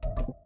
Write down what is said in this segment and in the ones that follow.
You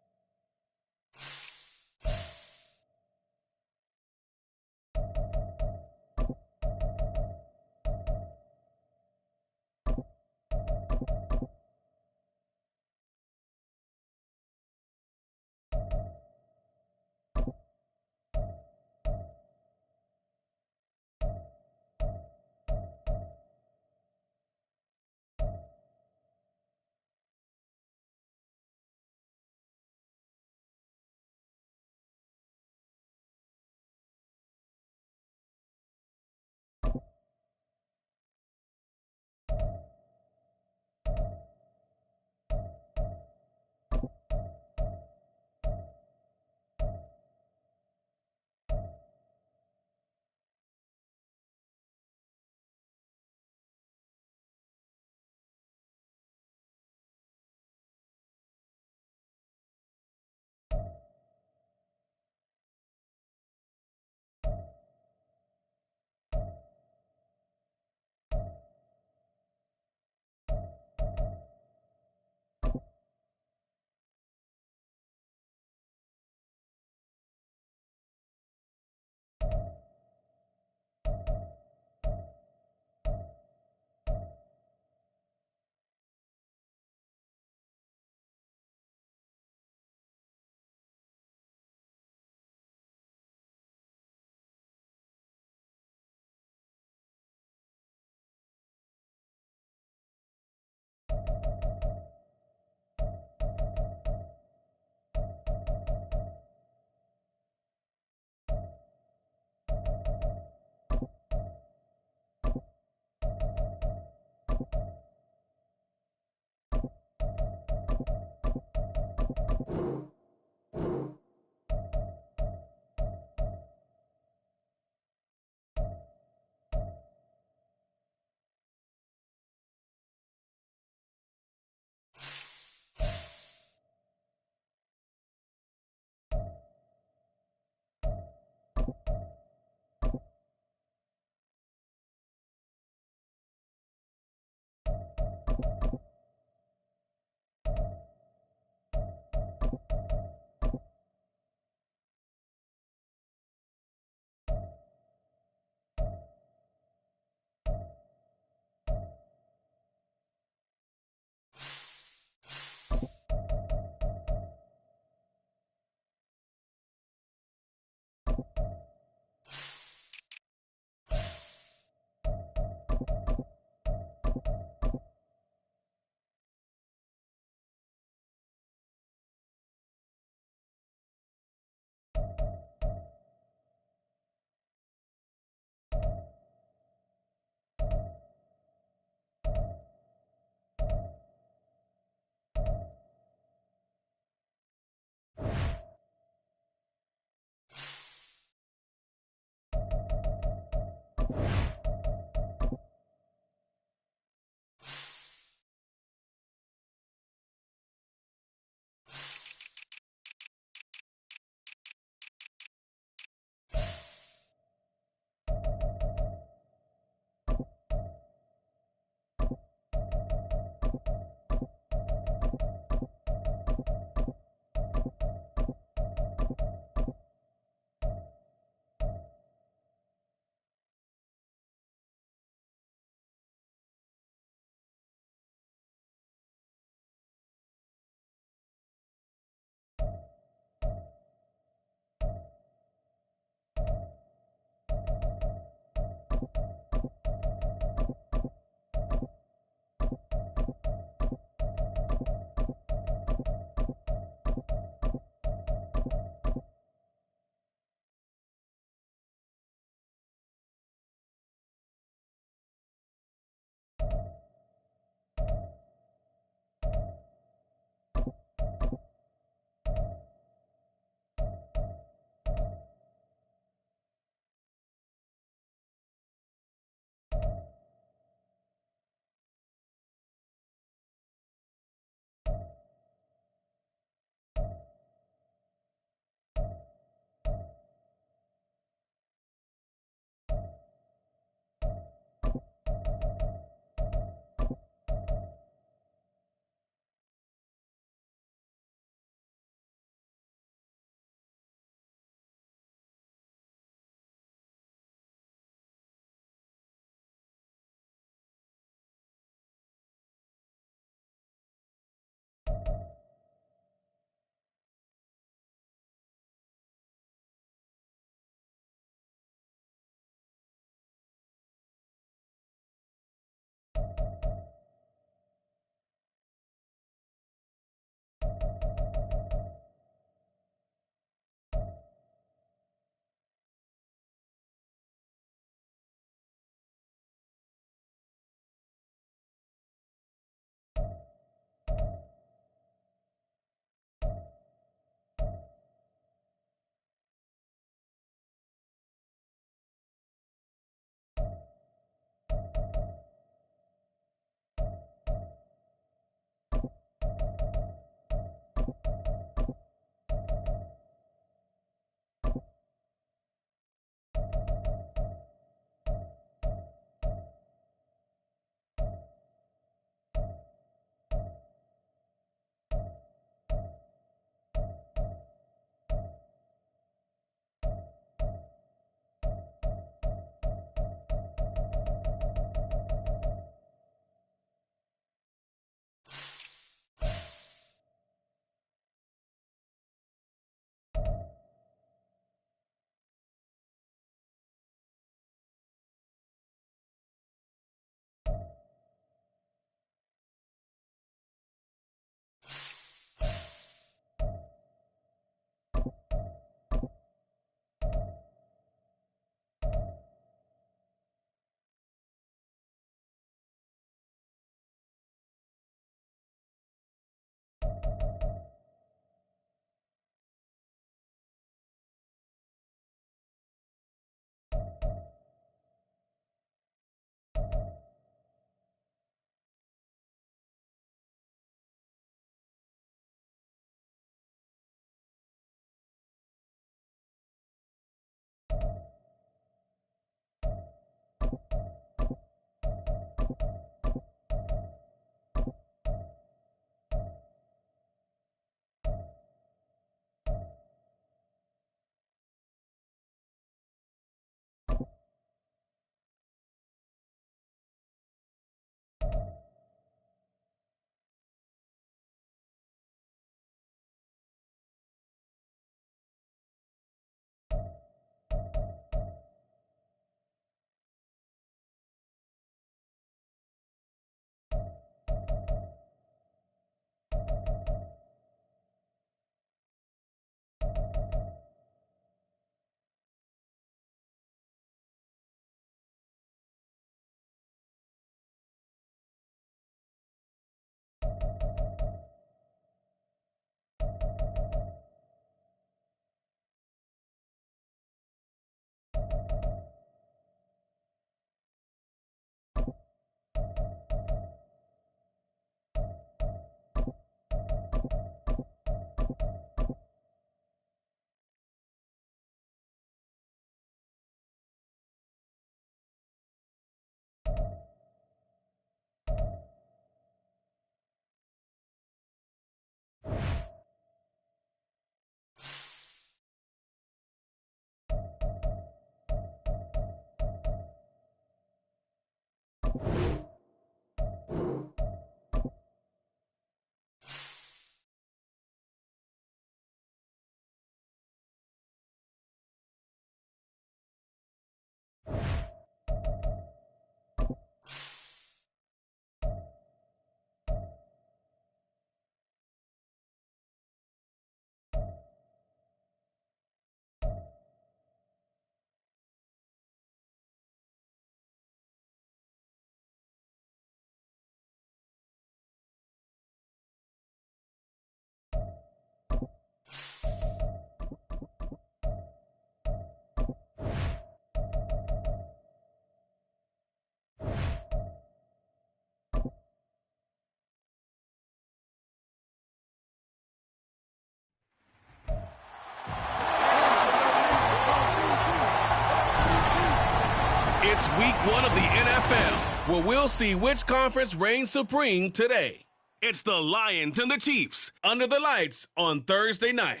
It's week 1 of the NFL, where we'll see which conference reigns supreme today. It's the Lions and the Chiefs under the lights on Thursday night.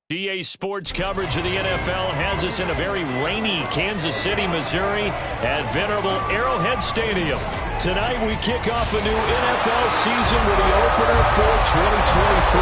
GA Sports coverage of the NFL has us in a very rainy Kansas City, Missouri at venerable Arrowhead Stadium. Tonight we kick off a new NFL season with the opener for 2023.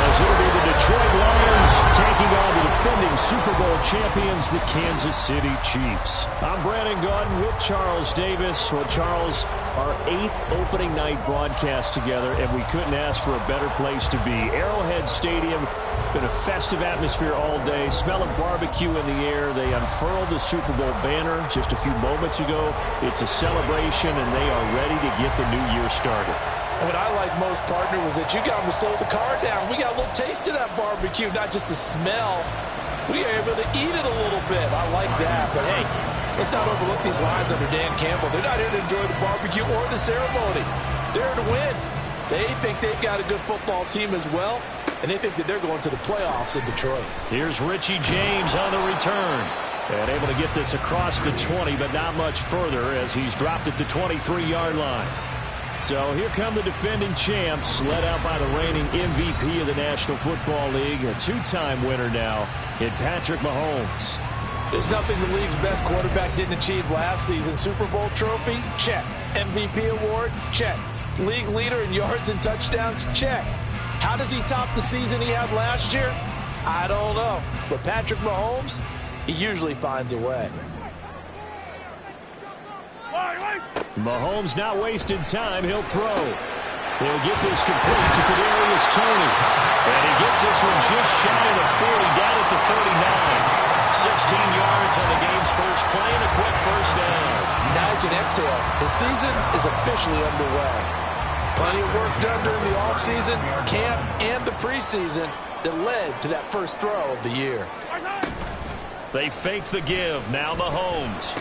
As it'll be the Detroit Lions taking on the defending Super Bowl champions, the Kansas City Chiefs. I'm Brandon Gaudin with Charles Davis. Well, Charles, our 8th opening night broadcast together, and we couldn't ask for a better place to be. Arrowhead Stadium, been a festive atmosphere all day. Smell of barbecue in the air. They unfurled the Super Bowl banner just a few moments ago. It's a celebration, and they are ready to get the new year started. And what I like most, partner, was that you got them to slow the car down. We got a little taste of that barbecue, not just the smell. We are able to eat it a little bit. I like that. But, hey, let's not overlook these Lions under Dan Campbell. They're not here to enjoy the barbecue or the ceremony. They're here to win. They think they've got a good football team as well, and they think that they're going to the playoffs in Detroit. Here's Richie James on the return. And able to get this across the 20, but not much further as he's dropped at the 23-yard line. So here come the defending champs, led out by the reigning MVP of the National Football League, a 2-time winner now in Patrick Mahomes. There's nothing the league's best quarterback didn't achieve last season. Super Bowl trophy? Check. MVP award? Check. League leader in yards and touchdowns? Check. How does he top the season he had last year? I don't know. But Patrick Mahomes, he usually finds a way. Mahomes not wasting time. He'll throw. He'll get this complete to Kadarius Toney. And he gets this one just shy of the 40, down at the 39. 16 yards on the game's first play and a quick first down. Now he can exhale. The season is officially underway. Plenty of work done during the offseason, camp, and the preseason that led to that first throw of the year. They fake the give. Now Mahomes.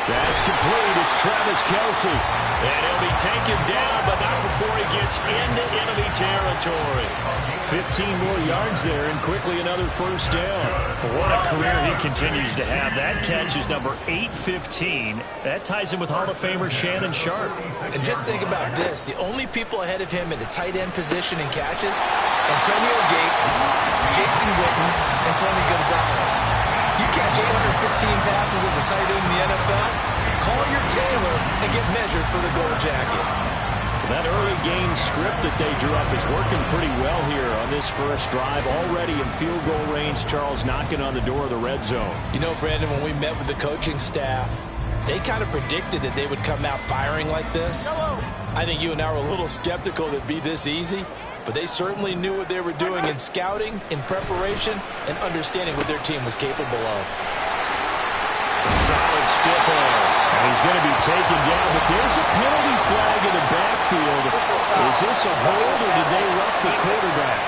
That's complete. It's Travis Kelce. And he'll be taken down, but not before he gets into enemy territory. 15 more yards there, and quickly another first down. What a career he continues to have. That catch is number 815. That ties him with Hall of Famer Shannon Sharpe. And just think about this. The only people ahead of him in the tight end position in catches, Antonio Gates, Jason Witten, and Tony Gonzalez. You catch 815 passes as a tight end in the NFL, call your tailor and get measured for the gold jacket. That early game script that they drew up is working pretty well here on this first drive. Already in field goal range, Charles knocking on the door of the red zone. You know, Brandon, when we met with the coaching staff, they kind of predicted that they would come out firing like this. I think you and I were a little skeptical that it'd be this easy, but they certainly knew what they were doing in scouting, in preparation, and understanding what their team was capable of. A solid stiff arm. And he's going to be taken down, but there's a penalty flag in the backfield. Is this a hold, or did they rough the quarterback?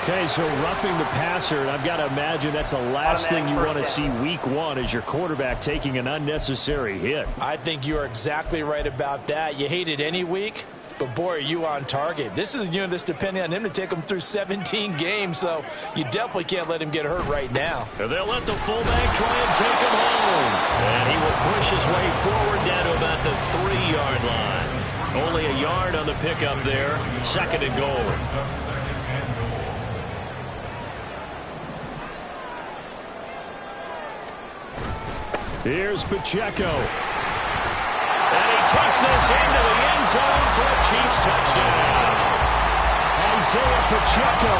Okay, so roughing the passer, and I've got to imagine that's the last thing you want to see week 1 is your quarterback taking an unnecessary hit. I think you're exactly right about that. You hate it any week, but boy, are you on target. This is a unit that's depending on him to take him through 17 games, so you definitely can't let him get hurt right now. And they'll let the fullback try and take him home. And he will push his way forward down to about the 3-yard line. Only a yard on the pickup there. 2nd and goal. Here's Pacheco. And he takes this into the end zone for a Chiefs touchdown. Isaiah Pacheco.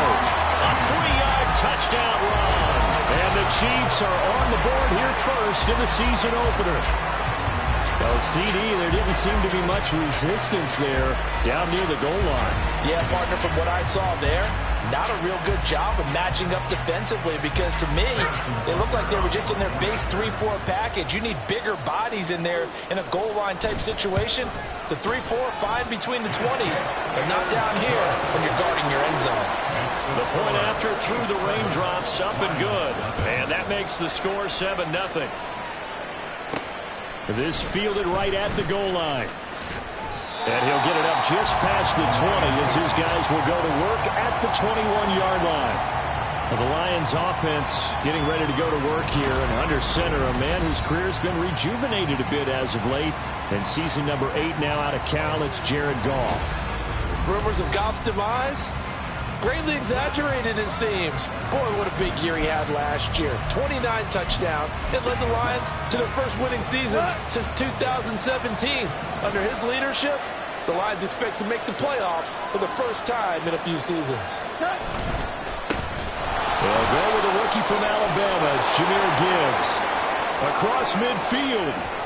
A 3-yard touchdown run. And the Chiefs are on the board here first in the season opener. Well, CD, there didn't seem to be much resistance there down near the goal line. Yeah, partner, from what I saw there, not a real good job of matching up defensively, because to me, they looked like they were just in their base 3-4 package. You need bigger bodies in there in a goal line type situation. The 3-4, fine between the 20s, but not down here when you're guarding your end zone. The point after through the raindrops, up and good. And that makes the score 7-0. This fielded right at the goal line. And he'll get it up just past the 20 as his guys will go to work at the 21-yard line. Well, the Lions offense getting ready to go to work here. And under center, a man whose career has been rejuvenated a bit as of late. And season number 8 now out of Cal, it's Jared Goff. Rumors of Goff's demise? Greatly exaggerated, it seems. Boy, what a big year he had last year. 29 touchdowns. It led the Lions to their first winning season since 2017. Under his leadership, the Lions expect to make the playoffs for the first time in a few seasons. They'll go with a rookie from Alabama. It's Jahmyr Gibbs. Across midfield.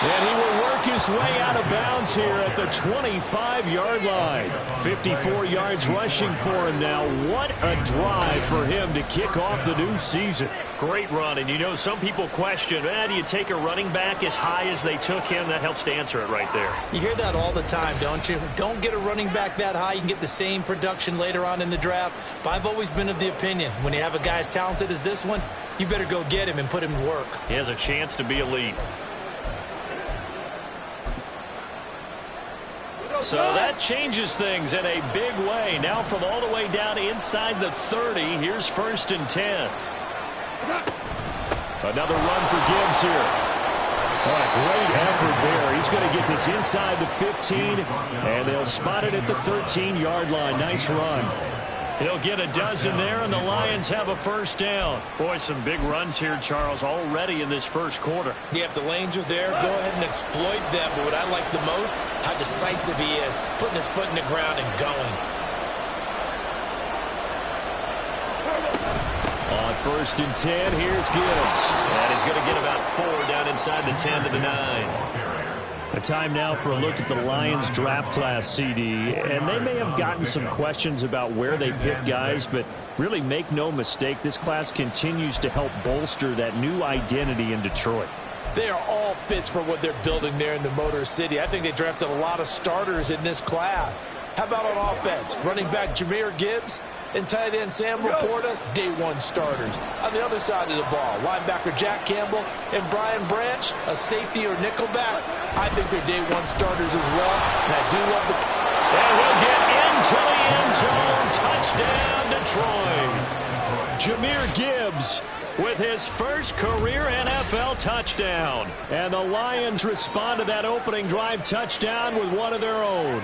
And he will work his way out of bounds here at the 25-yard line. 54 yards rushing for him now. What a drive for him to kick off the new season. Great run, and you know some people question, do you take a running back as high as they took him? That helps to answer it right there. You hear that all the time, don't you? Don't get a running back that high. You can get the same production later on in the draft. But I've always been of the opinion, when you have a guy as talented as this one, you better go get him and put him to work. He has a chance to be elite. So that changes things in a big way. Now from all the way down inside the 30, here's 1st and 10. Another run for Gibbs here. What a great effort there. He's going to get this inside the 15, and they'll spot it at the 13-yard line. Nice run. He'll get a dozen there, and the Lions have a first down. Boy, some big runs here, Charles, already in this first quarter. Yeah, if the lanes are there, go ahead and exploit them. But what I like the most, how decisive he is, putting his foot in the ground and going. On 1st and 10, here's Gibbs. And he's going to get about 4 down inside the 10 to the 9. A time now for a look at the Lions draft class, CD. And they may have gotten some questions about where they pick guys, but really make no mistake, this class continues to help bolster that new identity in Detroit. They are all fits for what they're building there in the Motor City. I think they drafted a lot of starters in this class. How about on offense? Running back Jahmyr Gibbs and tight end Sam Laporta, day one starters. On the other side of the ball, linebacker Jack Campbell and Brian Branch, a safety or nickelback. I think they're day one starters as well. And I do love the... And we'll get into the end zone. Touchdown, Detroit. Jahmyr Gibbs with his first career NFL touchdown. And the Lions respond to that opening drive touchdown with one of their own.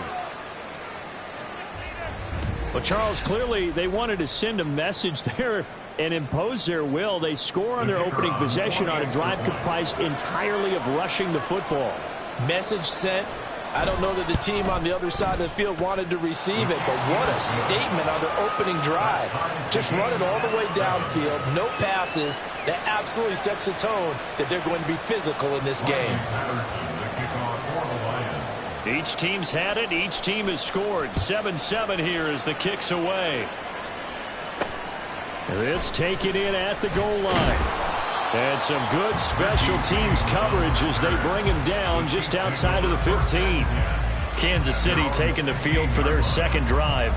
Well, Charles, clearly they wanted to send a message there and impose their will. They score on their opening possession on a drive comprised entirely of rushing the football. Message sent. I don't know that the team on the other side of the field wanted to receive it, but what a statement on their opening drive. Just run it all the way downfield, no passes. That absolutely sets a tone that they're going to be physical in this game. Each team's had it. Each team has scored. 7-7 here as the kick's away. This taken in at the goal line. And some good special teams coverage as they bring him down just outside of the 15. Kansas City taking the field for their second drive.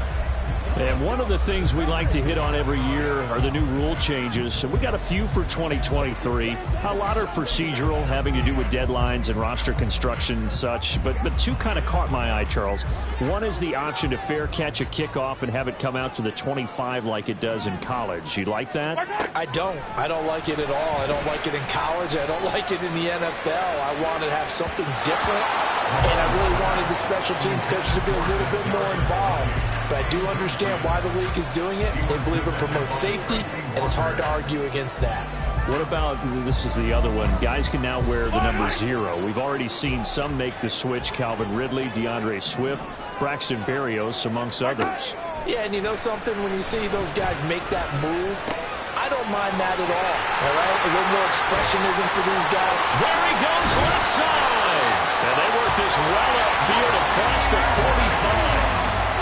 And one of the things we like to hit on every year are the new rule changes. So we got a few for 2023. A lot are procedural, having to do with deadlines and roster construction and such. But two kind of caught my eye, Charles. One is the option to fair catch a kickoff and have it come out to the 25 like it does in college. You like that? I don't like it at all. I don't like it in college. I don't like it in the NFL. I want to have something different. And I really wanted the special teams coach to be a little bit more involved. But I do understand why the league is doing it. They believe it promotes safety, and it's hard to argue against that. What about, this is the other one, guys can now wear the number 0. We've already seen some make the switch, Calvin Ridley, DeAndre Swift, Braxton Berrios, amongst others. Yeah, and you know something? When you see those guys make that move, I don't mind that at all right? A little more expressionism for these guys. There he goes, left side. And they work this well upfield across the 45.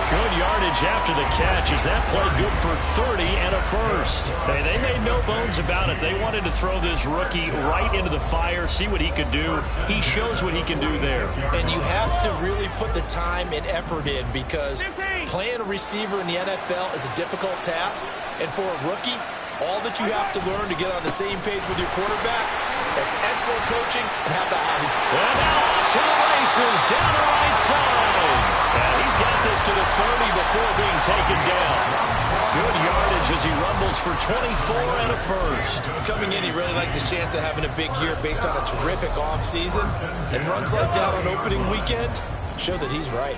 Good yardage after the catch as that play good for 30 and a first. Hey, they made no bones about it. They wanted to throw this rookie right into the fire, see what he could do. He shows what he can do there. And you have to really put the time and effort in because playing a receiver in the NFL is a difficult task. And for a rookie, all that you have to learn to get on the same page with your quarterback, That's excellent coaching, and how about how he's... And now off to the races, down the right side. And he's got this to the 30 before being taken down. Good yardage as he rumbles for 24 and a first. Coming in, he really liked his chance of having a big year based on a terrific offseason. And runs like that on opening weekend show that he's right.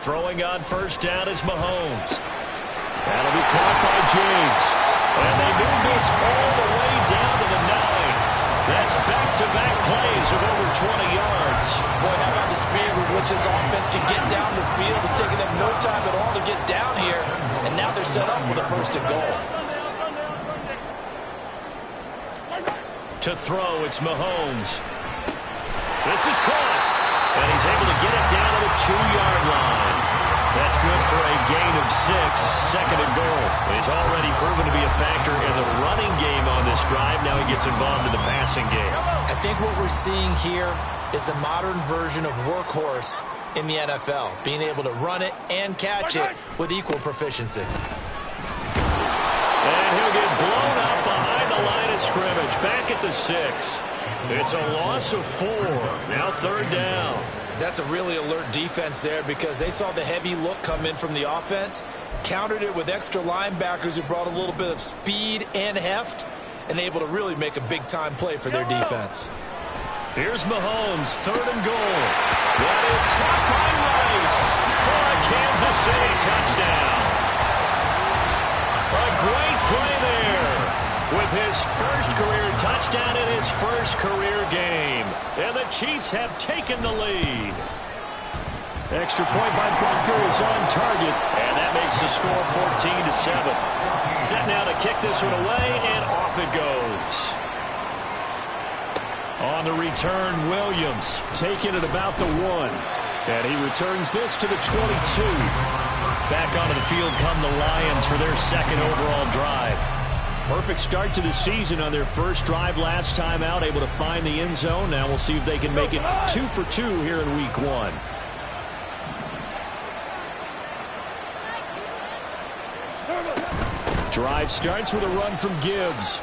Throwing on first down is Mahomes. That'll be caught by James. And they move this all the way down to the 9. That's back-to-back plays of over 20 yards. Boy, how about the speed with which this offense can get down the field? It's taking them no time at all to get down here. And now they're set up with a first and goal. To throw, it's Mahomes. This is caught. And he's able to get it down to the 2-yard line. That's good for a gain of 6, second and goal. He's already proven to be a factor in the running game on this drive. Now he gets involved in the passing game. I think what we're seeing here is the modern version of workhorse in the NFL, being able to run it and catch it with equal proficiency. And he'll get blown up behind the line of scrimmage, back at the 6. It's a loss of 4. Now third down. That's a really alert defense there because they saw the heavy look come in from the offense, countered it with extra linebackers who brought a little bit of speed and heft, and able to really make a big-time play for their defense. Here's Mahomes, third and goal. That is caught by Rice for a Kansas City touchdown. A great play there with his first career touchdown in his first career game. And the Chiefs have taken the lead. Extra point by Butker is on target. And that makes the score 14-7. Set now to kick this one away, and off it goes. On the return, Williams taking it about the 1. And he returns this to the 22. Back onto the field come the Lions for their second overall drive. Perfect start to the season on their first drive last time out, able to find the end zone. Now we'll see if they can make it 2 for 2 here in week 1. Drive starts with a run from Gibbs.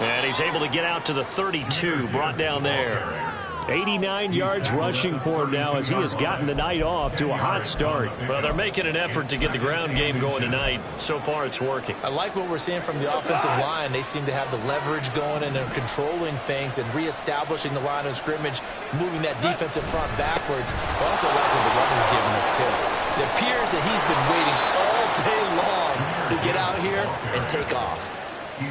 And he's able to get out to the 32, brought down there. 89 yards rushing for him now as he has gotten the night off to a hot start. Well, they're making an effort to get the ground game going tonight. So far, it's working. I like what we're seeing from the offensive line. They seem to have the leverage going and they're controlling things and reestablishing the line of scrimmage, moving that defensive front backwards. I also like what the runner's giving us, too. It appears that he's been waiting all day long to get out here and take off.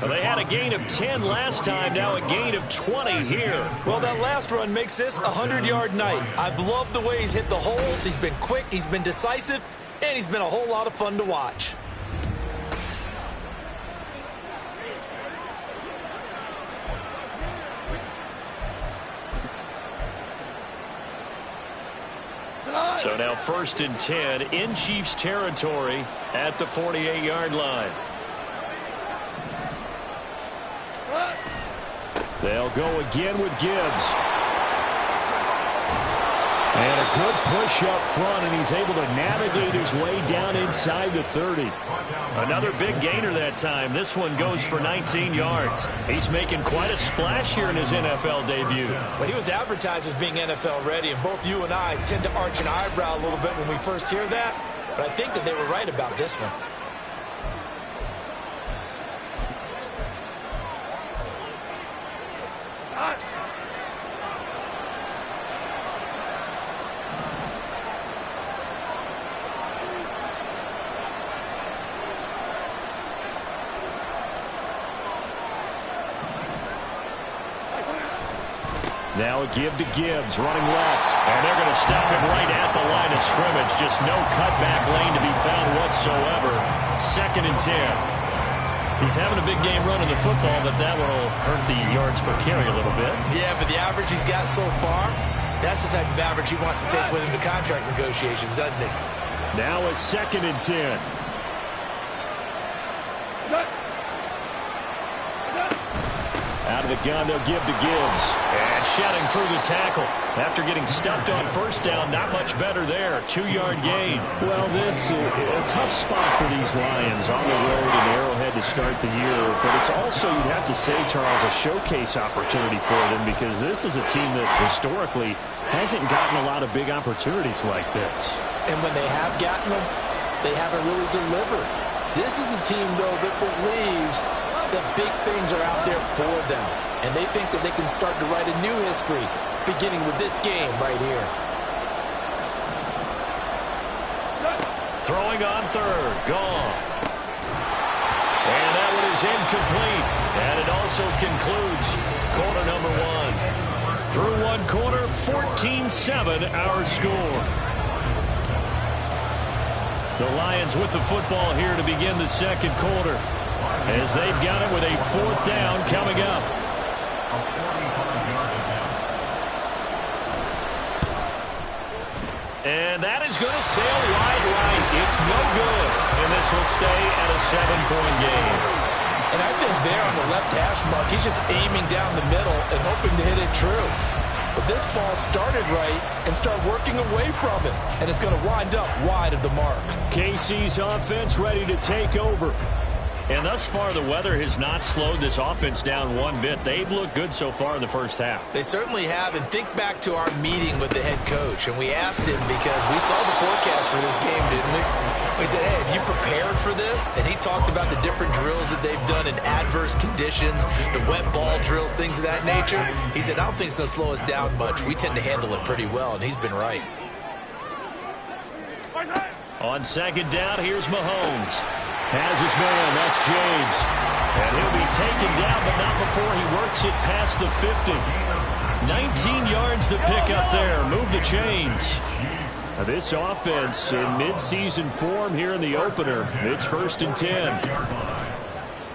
Well, they had a gain of 10 last time, now a gain of 20 here. Well, that last run makes this a 100-yard night. I've loved the way he's hit the holes. He's been quick, he's been decisive, and he's been a whole lot of fun to watch. So now 1st and 10 in Chiefs territory at the 48-yard line. They'll go again with Gibbs. And a good push up front, and he's able to navigate his way down inside the 30. Another big gainer that time. This one goes for 19 yards. He's making quite a splash here in his NFL debut. Well, he was advertised as being NFL ready, and both you and I tend to arch an eyebrow a little bit when we first hear that. But I think that they were right about this one. Now a give to Gibbs, running left. And they're going to stop him right at the line of scrimmage. Just no cutback lane to be found whatsoever. 2nd and 10. He's having a big game running the football, but that will hurt the yards per carry a little bit. Yeah, but the average he's got so far, that's the type of average he wants to take with him to contract negotiations, doesn't he? Now a 2nd and 10. Out of out of the gun. They'll give to Gibbs. And shedding through the tackle. After getting stuffed on first down, not much better there. 2-yard gain. Well, this is a tough spot for these Lions on the road in Arrowhead to start the year. But it's also, you'd have to say, Charles, a showcase opportunity for them, because this is a team that historically hasn't gotten a lot of big opportunities like this. And when they have gotten them, they haven't really delivered. This is a team, though, that believes that big things are out there for them. And they think that they can start to write a new history, beginning with this game right here. Throwing on third. Goff. And that one is incomplete. And it also concludes quarter number one. Through one quarter, 14-7 our score. The Lions with the football here to begin the second quarter, as they've got it with a fourth down coming up. And that is going to sail wide right. It's no good. And this will stay at a 7-point game. And I think there on the left hash mark, he's just aiming down the middle and hoping to hit it true. But this ball started right and start working away from it. And it's going to wind up wide of the mark. KC's offense ready to take over. And thus far, the weather has not slowed this offense down one bit. They've looked good so far in the first half. They certainly have. And think back to our meeting with the head coach. And we asked him, because we saw the forecast for this game, didn't we? We said, hey, have you prepared for this? And he talked about the different drills that they've done in adverse conditions, the wet ball drills, things of that nature. He said, I don't think it's going to slow us down much. We tend to handle it pretty well, and he's been right. On second down, here's Mahomes. Has his man, that's James. And he'll be taken down, but not before he works it past the 50. 19 yards to pick up there. Move the chains. This offense in midseason form here in the opener. It's 1st and 10.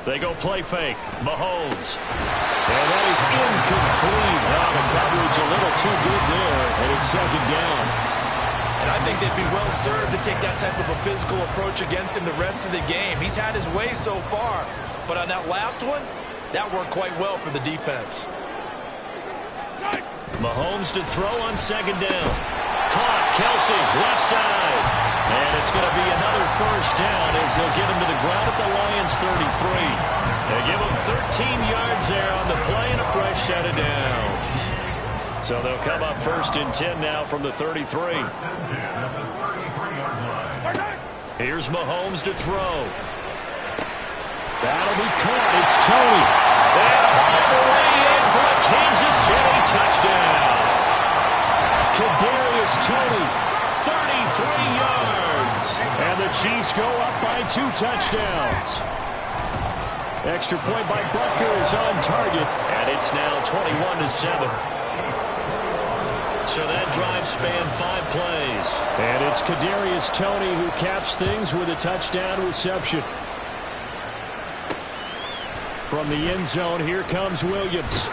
They go play fake. Mahomes. And that is incomplete. Now the coverage a little too good there, and it's second down. And I think they'd be well served to take that type of a physical approach against him the rest of the game. He's had his way so far, but on that last one, that worked quite well for the defense. Mahomes to throw on second down. Caught, Kelsey, left side. And it's going to be another first down as they'll get him to the ground at the Lions' 33. They give him 13 yards there on the play and a fresh set of downs. So they'll come up 1st and 10 now from the 33. Here's Mahomes to throw. That'll be caught. It's Tony. And all the way in for a Kansas City touchdown. Kadarius Toney, 33 yards. And the Chiefs go up by 2 touchdowns. Extra point by Butker is on target. And it's now 21-7. So that drive spanned 5 plays. And it's Kadarius Toney who caps things with a touchdown reception. From the end zone, here comes Williams.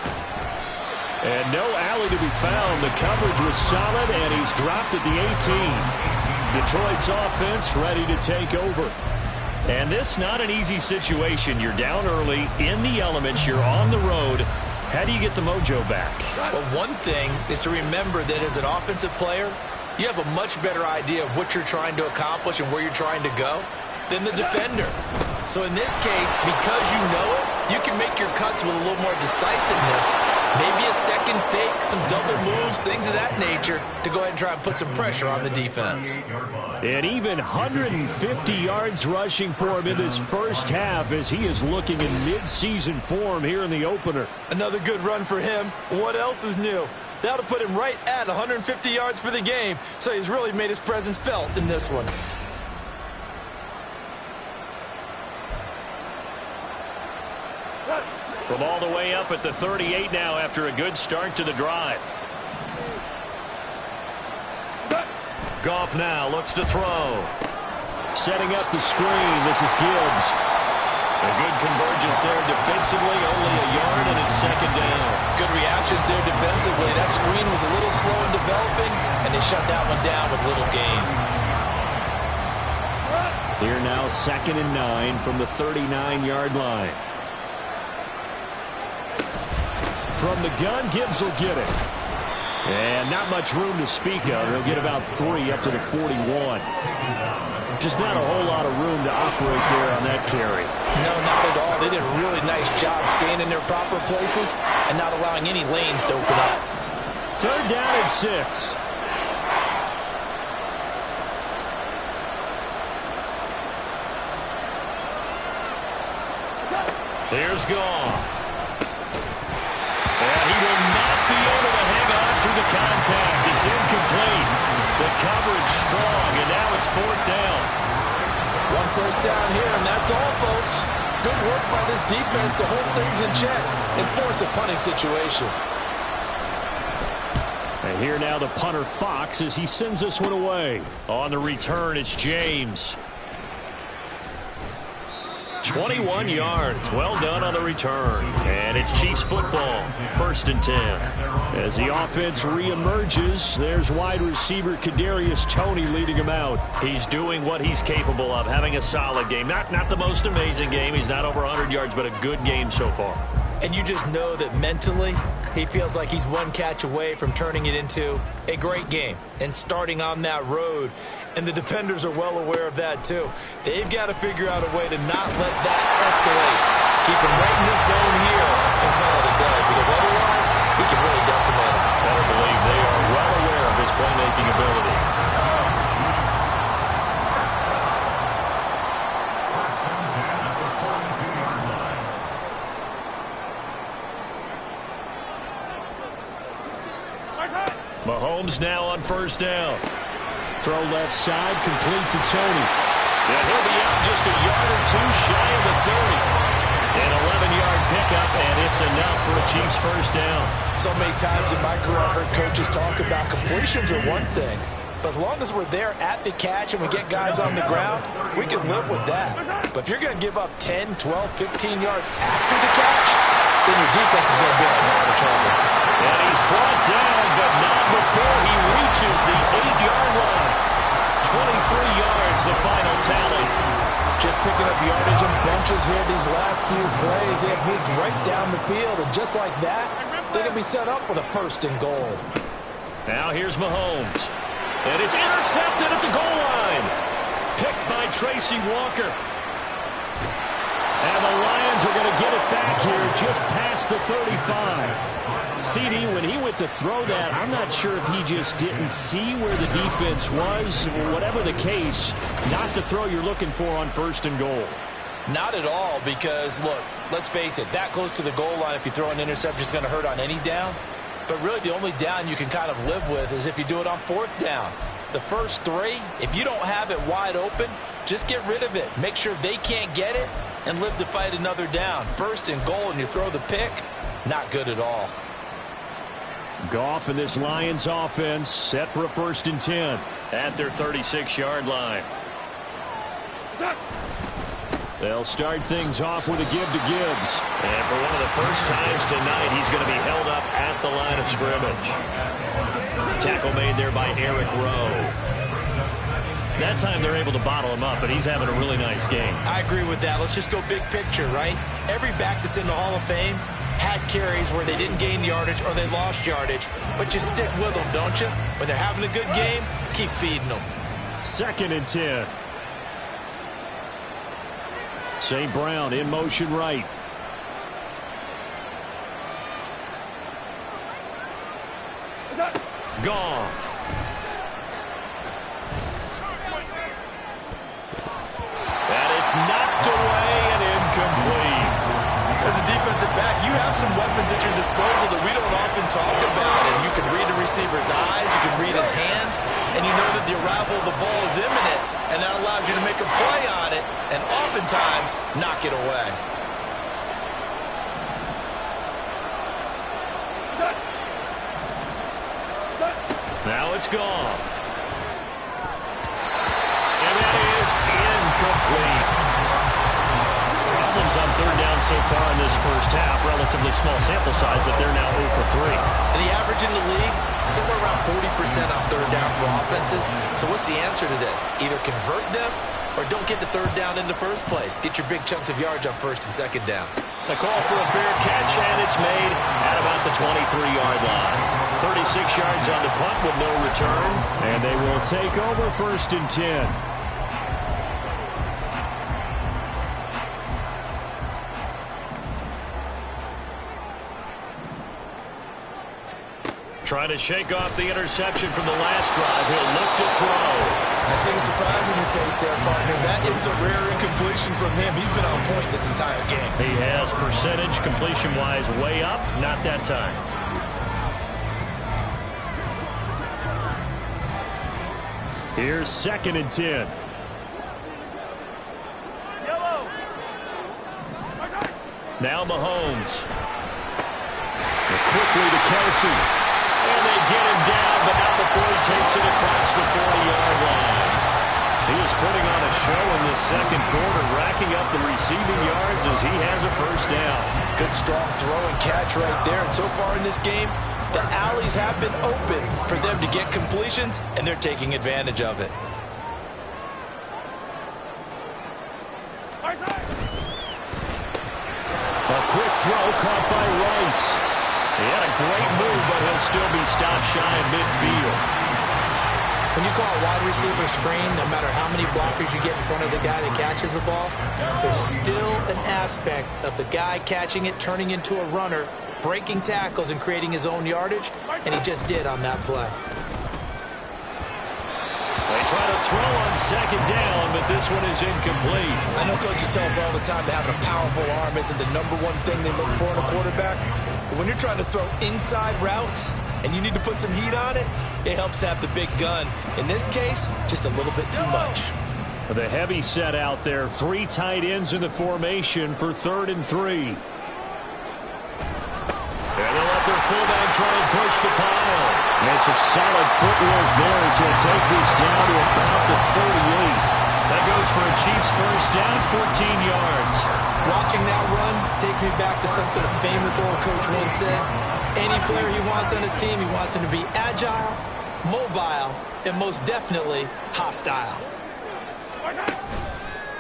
And no alley to be found. The coverage was solid, and he's dropped at the 18. Detroit's offense ready to take over. And this not an easy situation. You're down early, in the elements, you're on the road. How do you get the mojo back? Well, one thing is to remember that as an offensive player, you have a much better idea of what you're trying to accomplish and where you're trying to go than the defender. So in this case, because you know it, you can make your cuts with a little more decisiveness. Maybe a second fake, some double moves, things of that nature to go ahead and try and put some pressure on the defense. And even 150 yards rushing for him in this first half as he is looking in mid-season form here in the opener. Another good run for him. What else is new? That'll put him right at 150 yards for the game, so he's really made his presence felt in this one. From all the way up at the 38 now after a good start to the drive. Goff now looks to throw. Setting up the screen. This is Gibbs. A good convergence there defensively. Only a yard, and it's second down. Good reactions there defensively. That screen was a little slow in developing, and they shut that one down with little gain. Here now 2nd and 9 from the 39-yard line. From the gun, Gibbs will get it. And not much room to speak of. He'll get about 3 up to the 41. Just not a whole lot of room to operate there on that carry. No, not at all. They did a really nice job staying in their proper places and not allowing any lanes to open up. 3rd down and 6. Here's Goff. And he will not be able to hang on through the contact. It's incomplete. The coverage strong, and now it's 4th down. 1 first down here, and that's all, folks. Good work by this defense to hold things in check and force a punting situation. And here now the punter Fox as he sends this one away. On the return, it's James. 21 yards. Well done on the return. And it's Chiefs football. 1st and 10. As the offense reemerges, there's wide receiver Kadarius Toney leading him out. He's doing what he's capable of, having a solid game. Not the most amazing game. He's not over 100 yards, but a good game so far. And you just know that mentally he feels like he's 1 catch away from turning it into a great game and starting on that road. And the defenders are well aware of that, too. They've got to figure out a way to not let that escalate. Keep him right in this zone here and call it a day, because otherwise he can really decimate him. Better believe they are well aware of his playmaking ability. Mahomes now on 1st down. Throw left side, complete to Toney. And he'll be out just a yard or 2 shy of the 30. An 11-yard pickup, and it's enough for a Chiefs 1st down. So many times in my career I've heard coaches talk about completions are one thing. But as long as we're there at the catch and we get guys on the ground, we can live with that. But if you're going to give up 10, 12, 15 yards after the catch, then your defense is going to be in a lot of trouble. And he's brought down, but not before he reaches the 8-yard line. 23 yards, the final tally. Just picking up yardage in bunches here these last few plays. They have moved right down the field, and just like that, they're going to be set up with a 1st and goal. Now here's Mahomes. And it's intercepted at the goal line. Picked by Tracy Walker. And the Lions are going to get it back here just past the 35. CD, when he went to throw that, I'm not sure if he just didn't see where the defense was. Whatever the case, not the throw you're looking for on 1st and goal. Not at all, because, look, let's face it, that close to the goal line, if you throw an interception, is going to hurt on any down. But really, the only down you can kind of live with is if you do it on 4th down. The first 3, if you don't have it wide open, just get rid of it. Make sure they can't get it and live to fight another down. 1st and goal, and you throw the pick, not good at all. Goff and this Lions offense set for a 1st and 10 at their 36-yard line. They'll start things off with a give to Gibbs. And for one of the first times tonight, he's going to be held up at the line of scrimmage. Tackle made there by Eric Rowe. That time they're able to bottle him up, but he's having a really nice game. I agree with that. Let's just go big picture, right? Every back that's in the Hall of Fame had carries where they didn't gain yardage or they lost yardage, but you stick with them, don't you? When they're having a good game, keep feeding them. 2nd and 10. St. Brown in motion right. Goff. And it's knocked away and incomplete. As a defensive back, you have some weapons at your disposal that we don't often talk about. And you can read the receiver's eyes, you can read his hands, and you know that the arrival of the ball is imminent, and that allows you to make a play on it and oftentimes knock it away. Now it's gone. And that is incomplete. Problems on 3rd down so far in this first half. Relatively small sample size, but they're now 0 for 3. And the average in the league, somewhere around 40% on 3rd down for offenses. So what's the answer to this? Either convert them or don't get to third down in the first place. Get your big chunks of yards on first and second down. A call for a fair catch, and it's made at about the 23-yard line. 36 yards on the punt with no return, and they will take over first and 10. Trying to shake off the interception from the last drive. He'll look to throw. I see the surprise in your face there, partner. That is a rare incompletion from him. He's been on point this entire game. He has percentage completion-wise way up. Not that time. Here's second and 10. Now Mahomes. Quickly to Kelsey. And they get him down, but not before he takes it across the 40-yard line. He is putting on a show in this second quarter, racking up the receiving yards as he has a first down. Good, strong throw and catch right there. And so far in this game, the alleys have been open for them to get completions, and they're taking advantage of it. A quick throw caught by Rice. He had a great move, but he'll still be stopped shy of midfield. When you call a wide receiver screen, no matter how many blockers you get in front of the guy that catches the ball, there's still an aspect of the guy catching it, turning into a runner, breaking tackles and creating his own yardage, and he just did on that play. They try to throw on second down, but this one is incomplete. I know coaches tell us all the time that having a powerful arm isn't the number one thing they look for in a quarterback. But when you're trying to throw inside routes and you need to put some heat on it, it helps have the big gun. In this case, just a little bit too much. The heavy set out there. 3 tight ends in the formation for 3rd and 3. And they'll let their fullback try and push the pile. And some solid footwork there as he'll take this down to about the 38. That goes for a Chiefs first down, 14 yards. Watching that run takes me back to something a famous old coach once said. Any player he wants on his team, he wants him to be agile, mobile, and most definitely hostile.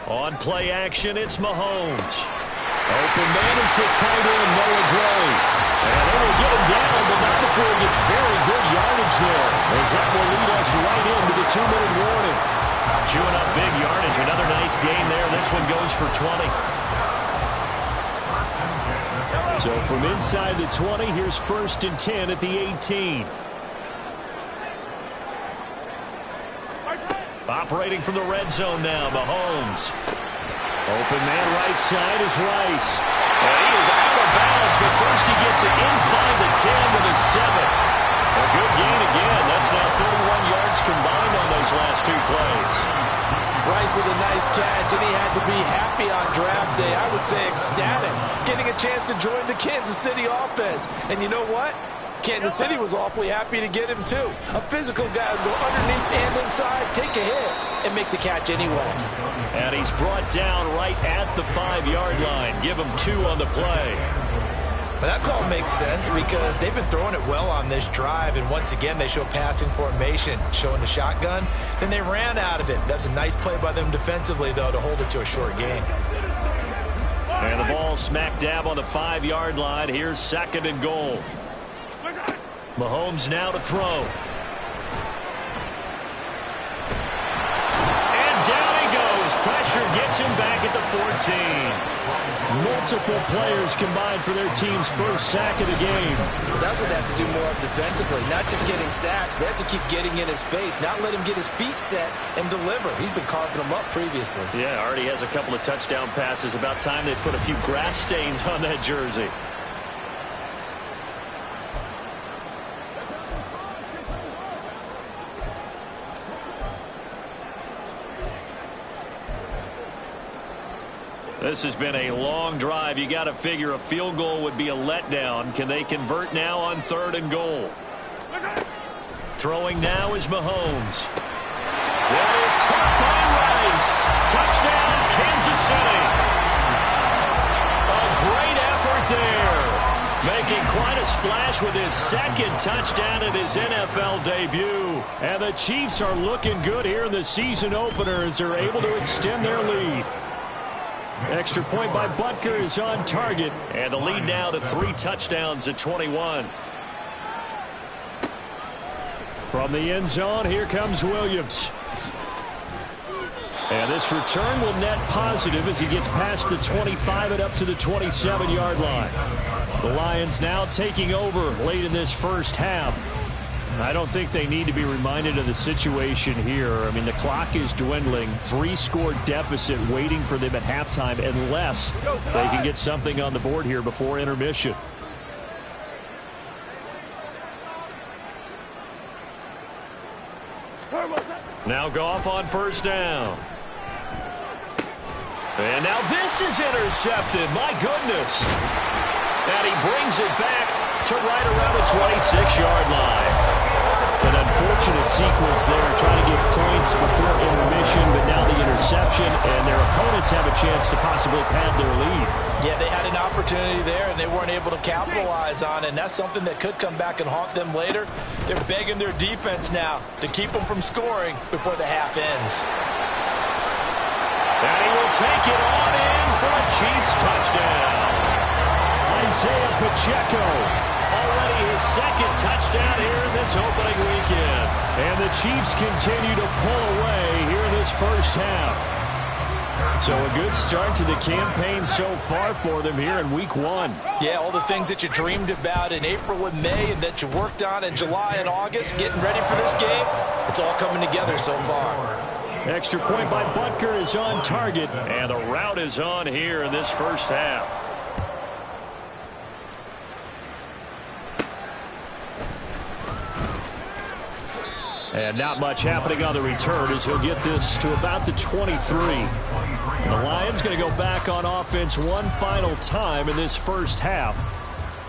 On play action, it's Mahomes. Open man is the tight end, Noah Gray. And they will get him down, but not before he gets very good yardage there, as that will lead us right into the 2-minute warning. Chewing up big yardage. Another nice gain there. This one goes for 20. So from inside the 20, here's 1st and 10 at the 18. Operating from the red zone now, Mahomes. Open man right side is Rice. And he is out of bounds, but first he gets it inside the 10 to the 7. A good gain again. That's now 31 yards combined on those last 2 plays. Rice with a nice catch, and he had to be happy on draft day. I would say ecstatic, getting a chance to join the Kansas City offense. And you know what? Kansas City was awfully happy to get him, too. A physical guy would go underneath and inside, take a hit, and make the catch anyway. And he's brought down right at the 5-yard line. Give him 2 on the play. But that call makes sense because they've been throwing it well on this drive, and once again they show passing formation, showing the shotgun. Then they ran out of it. That's a nice play by them defensively, though, to hold it to a short gain. And the ball smack dab on the 5-yard line. Here's 2nd and goal. Mahomes now to throw. And down he goes. Pressure gets him back at the 14. Multiple players combined for their team's first sack of the game. But that's what they have to do more of defensively. Not just getting sacks, but they have to keep getting in his face, not let him get his feet set and deliver. He's been carving them up previously. Yeah, already has a couple of touchdown passes. About time they put a few grass stains on that jersey. This has been a long drive. You got to figure a field goal would be a letdown. Can they convert now on 3rd and goal? Throwing now is Mahomes. That is caught by Rice. Touchdown, Kansas City. A great effort there. Making quite a splash with his second touchdown in his NFL debut. And the Chiefs are looking good here in the season opener as they're able to extend their lead. Extra point by Butker is on target. And the lead now to 3 touchdowns at 21. From the end zone, here comes Williams. And this return will net positive as he gets past the 25 and up to the 27-yard line. The Lions now taking over late in this first half. I don't think they need to be reminded of the situation here. I mean, the clock is dwindling. 3-score deficit waiting for them at halftime unless they can get something on the board here before intermission. Now Goff on first down. And now this is intercepted. My goodness. And he brings it back to right around the 26-yard line. An unfortunate sequence there, trying to get points before intermission, but now the interception, and their opponents have a chance to possibly pad their lead. Yeah, they had an opportunity there, and they weren't able to capitalize on it, and that's something that could come back and haunt them later. They're begging their defense now to keep them from scoring before the half ends. And he will take it on in for a Chiefs touchdown. Isaiah Pacheco, already his second touchdown here in this opening weekend. And the Chiefs continue to pull away here in this first half. So a good start to the campaign so far for them here in week 1. Yeah, all the things that you dreamed about in April and May and that you worked on in July and August, getting ready for this game, it's all coming together so far. Extra point by Butker is on target, and the route is on here in this first half. And not much happening on the return as he'll get this to about the 23. And the Lions going to go back on offense one final time in this first half.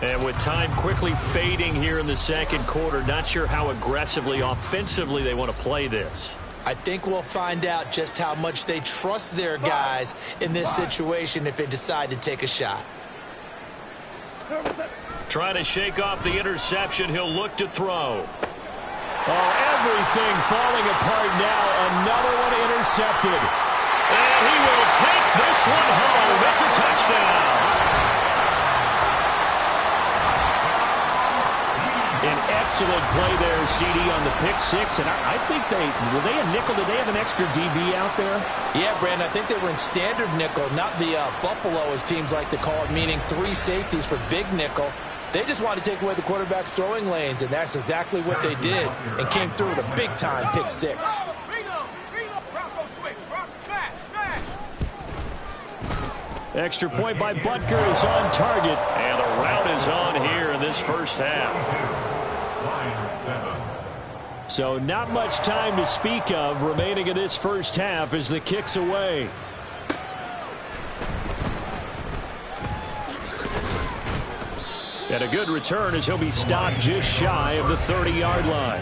And with time quickly fading here in the second quarter, not sure how aggressively, offensively they want to play this. I think we'll find out just how much they trust their guys in this situation if they decide to take a shot. Trying to shake off the interception, he'll look to throw. Oh, everything falling apart now. Another one intercepted. And he will take this one home. It's a touchdown. An excellent play there, CD, on the pick six. And I think were they a nickel? Did they have an extra DB out there? Yeah, Brandon, I think they were in standard nickel, not the Buffalo, as teams like to call it, meaning 3 safeties for big nickel. They just wanted to take away the quarterback's throwing lanes, and that's exactly what they did, and came through with a big-time pick six. Extra point by Butker is on target, and the route is on here in this first half. So not much time to speak of remaining in this first half as the kick's away. And a good return as he'll be stopped just shy of the 30-yard line.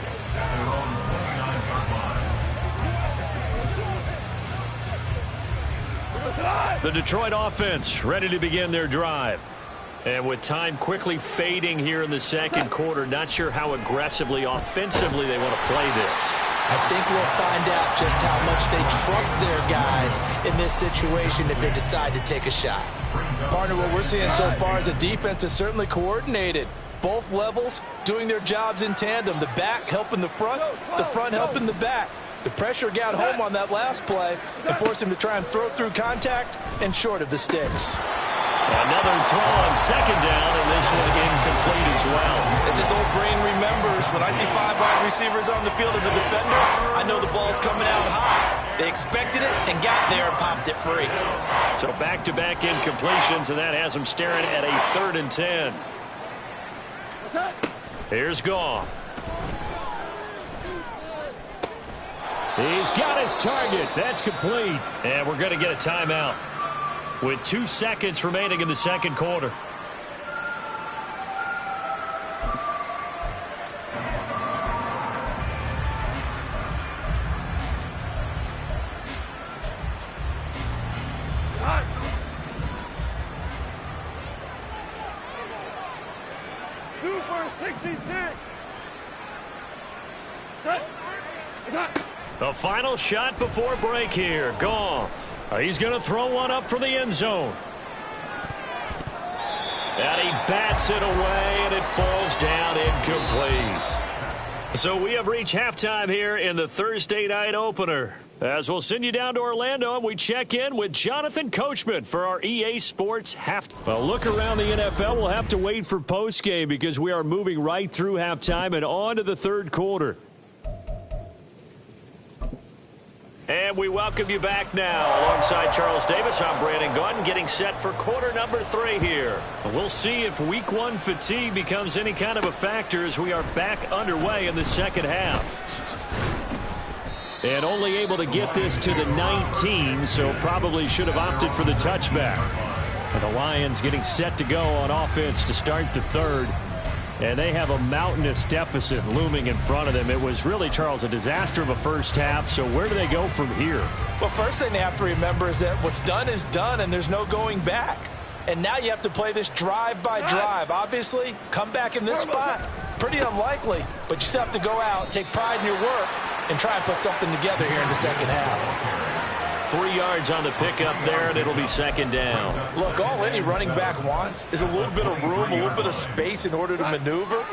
The Detroit offense ready to begin their drive. And with time quickly fading here in the second quarter, not sure how aggressively, offensively they want to play this. I think we'll find out just how much they trust their guys in this situation if they decide to take a shot. Partner, what we're seeing so far is a defense that's certainly coordinated. Both levels doing their jobs in tandem. The back helping the front helping the back. The pressure got home on that last play and forced him to try and throw through contact and short of the sticks. Another throw on second down, and this one incomplete as well. As this old brain remembers, when I see 5 wide receivers on the field as a defender, I know the ball's coming out high. They expected it and got there and popped it free. So back-to-back incompletions, and that has them staring at a 3rd and 10. Here's Goff. He's got his target. That's complete. And we're going to get a timeout with 2 seconds remaining in the second quarter. final shot before break here. Goff. He's going to throw one up for the end zone. And he bats it away, and it falls down incomplete. So we have reached halftime here in the Thursday night opener. As we'll send you down to Orlando, and we check in with Jonathan Coachman for our EA Sports halftime. A look around the NFL. We'll have to wait for postgame because we are moving right through halftime and on to the third quarter. And we welcome you back now. Alongside Charles Davis, I'm Brandon Gaudin, getting set for quarter number 3 here. We'll see if week 1 fatigue becomes any kind of a factor as we are back underway in the second half. And only able to get this to the 19, so probably should have opted for the touchback. And the Lions getting set to go on offense to start the third. And they have a mountainous deficit looming in front of them. It was really, Charles, a disaster of a first half. So where do they go from here? Well, first thing they have to remember is that what's done is done, and there's no going back. And now you have to play this drive by drive. Obviously, come back in this spot, pretty unlikely. But you still have to go out, take pride in your work, and try and put something together here in the second half. 3 yards on the pickup there, and it'll be second down. Look, all any running back wants is a little bit of room, a little bit of space in order to maneuver.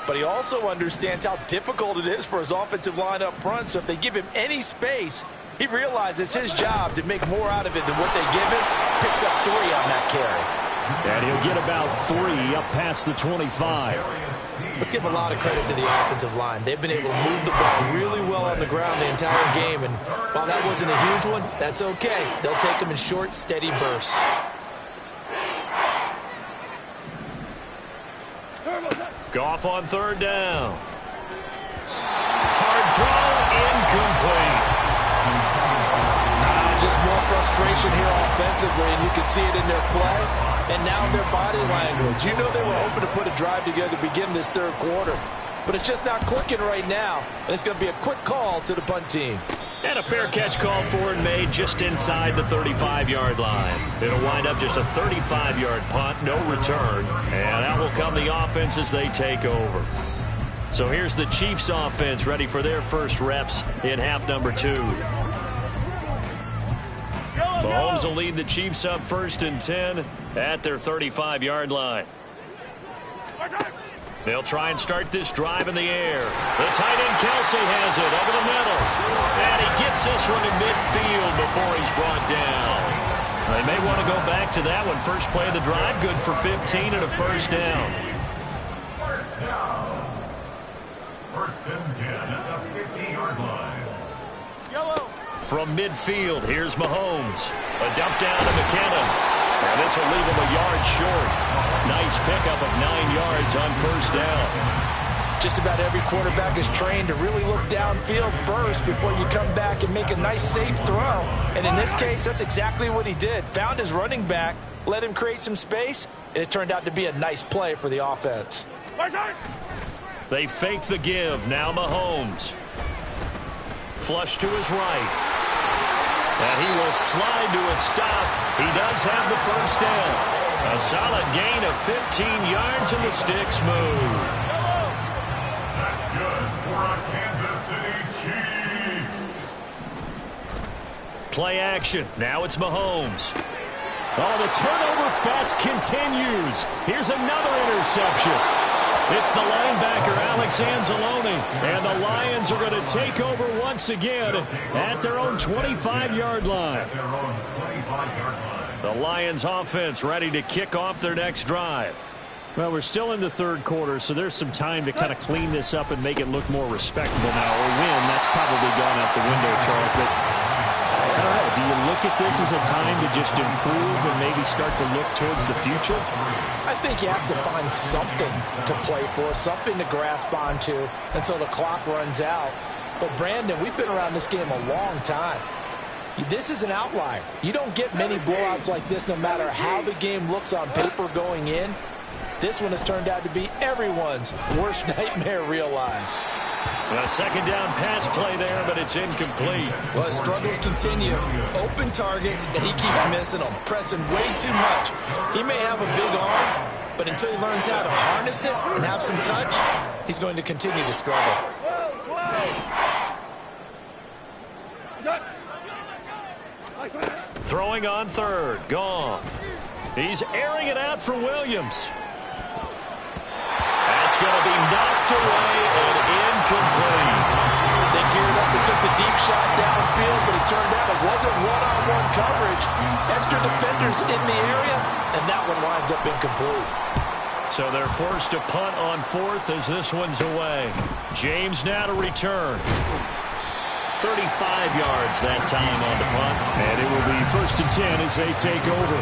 But he also understands how difficult it is for his offensive line up front. So if they give him any space, he realizes his job to make more out of it than what they give him. Picks up 3 on that carry. And he'll get about 3 up past the 25. Let's give a lot of credit to the offensive line. They've been able to move the ball really well on the ground the entire game. And while that wasn't a huge one, that's okay. They'll take them in short, steady bursts. Goff on third down. Hard throw, incomplete. Just more frustration here offensively, and you can see it in their play and now in their body language. You know they were hoping to put a drive together to begin this third quarter, but it's just not clicking right now, and it's going to be a quick call to the punt team. And a fair catch called for and made just inside the 35-yard line. It'll wind up just a 35-yard punt, no return, and out will come the offense as they take over. So here's the Chiefs offense ready for their first reps in half number 2. Mahomes will lead the Chiefs up 1st and 10 at their 35-yard line. They'll try and start this drive in the air. The tight end Kelsey has it over the middle. And he gets this one to midfield before he's brought down. They may want to go back to that one. First play of the drive, good for 15 and a first down. First and 10 at the 50-yard line. From midfield, here's Mahomes. A dump down to McKinnon. And this will leave him a yard short. Nice pickup of 9 yards on first down. Just about every quarterback is trained to really look downfield first before you come back and make a nice, safe throw. And in this case, that's exactly what he did. Found his running back, let him create some space, and it turned out to be a nice play for the offense. They fake the give. Now Mahomes. Flush to his right. And he will slide to a stop. He does have the first down. A solid gain of 15 yards, and the sticks move. That's good for our Kansas City Chiefs. Play action. Now it's Mahomes. Oh, the turnover fest continues. Here's another interception. It's the linebacker, Alex Anzalone, and the Lions are going to take over once again at their own 25-yard line. The Lions offense ready to kick off their next drive. Well, we're still in the third quarter, so there's some time to kind of clean this up and make it look more respectable now. Or win, that's probably gone out the window, Charles. But I don't know, do you look at this as a time to just improve and maybe start to look towards the future? I think you have to find something to play for, something to grasp onto until the clock runs out. But, Brandon, we've been around this game a long time. This is an outlier. You don't get many blowouts like this no matter how the game looks on paper going in. This one has turned out to be everyone's worst nightmare realized. A second down pass play there, but it's incomplete. Well, his struggles continue. Open targets, and he keeps missing them, pressing way too much. He may have a big arm, but until he learns how to harness it and have some touch, he's going to continue to struggle. Throwing on third. Goff. He's airing it out for Williams. That's going to be knocked away and incomplete. They geared up and took the deep shot downfield, but it turned out it wasn't one-on-one coverage. Extra defenders in the area, and that one winds up incomplete. So they're forced to punt on fourth as this one's away. James now to return. 35 yards that time on the punt. And it will be 1st and 10 as they take over.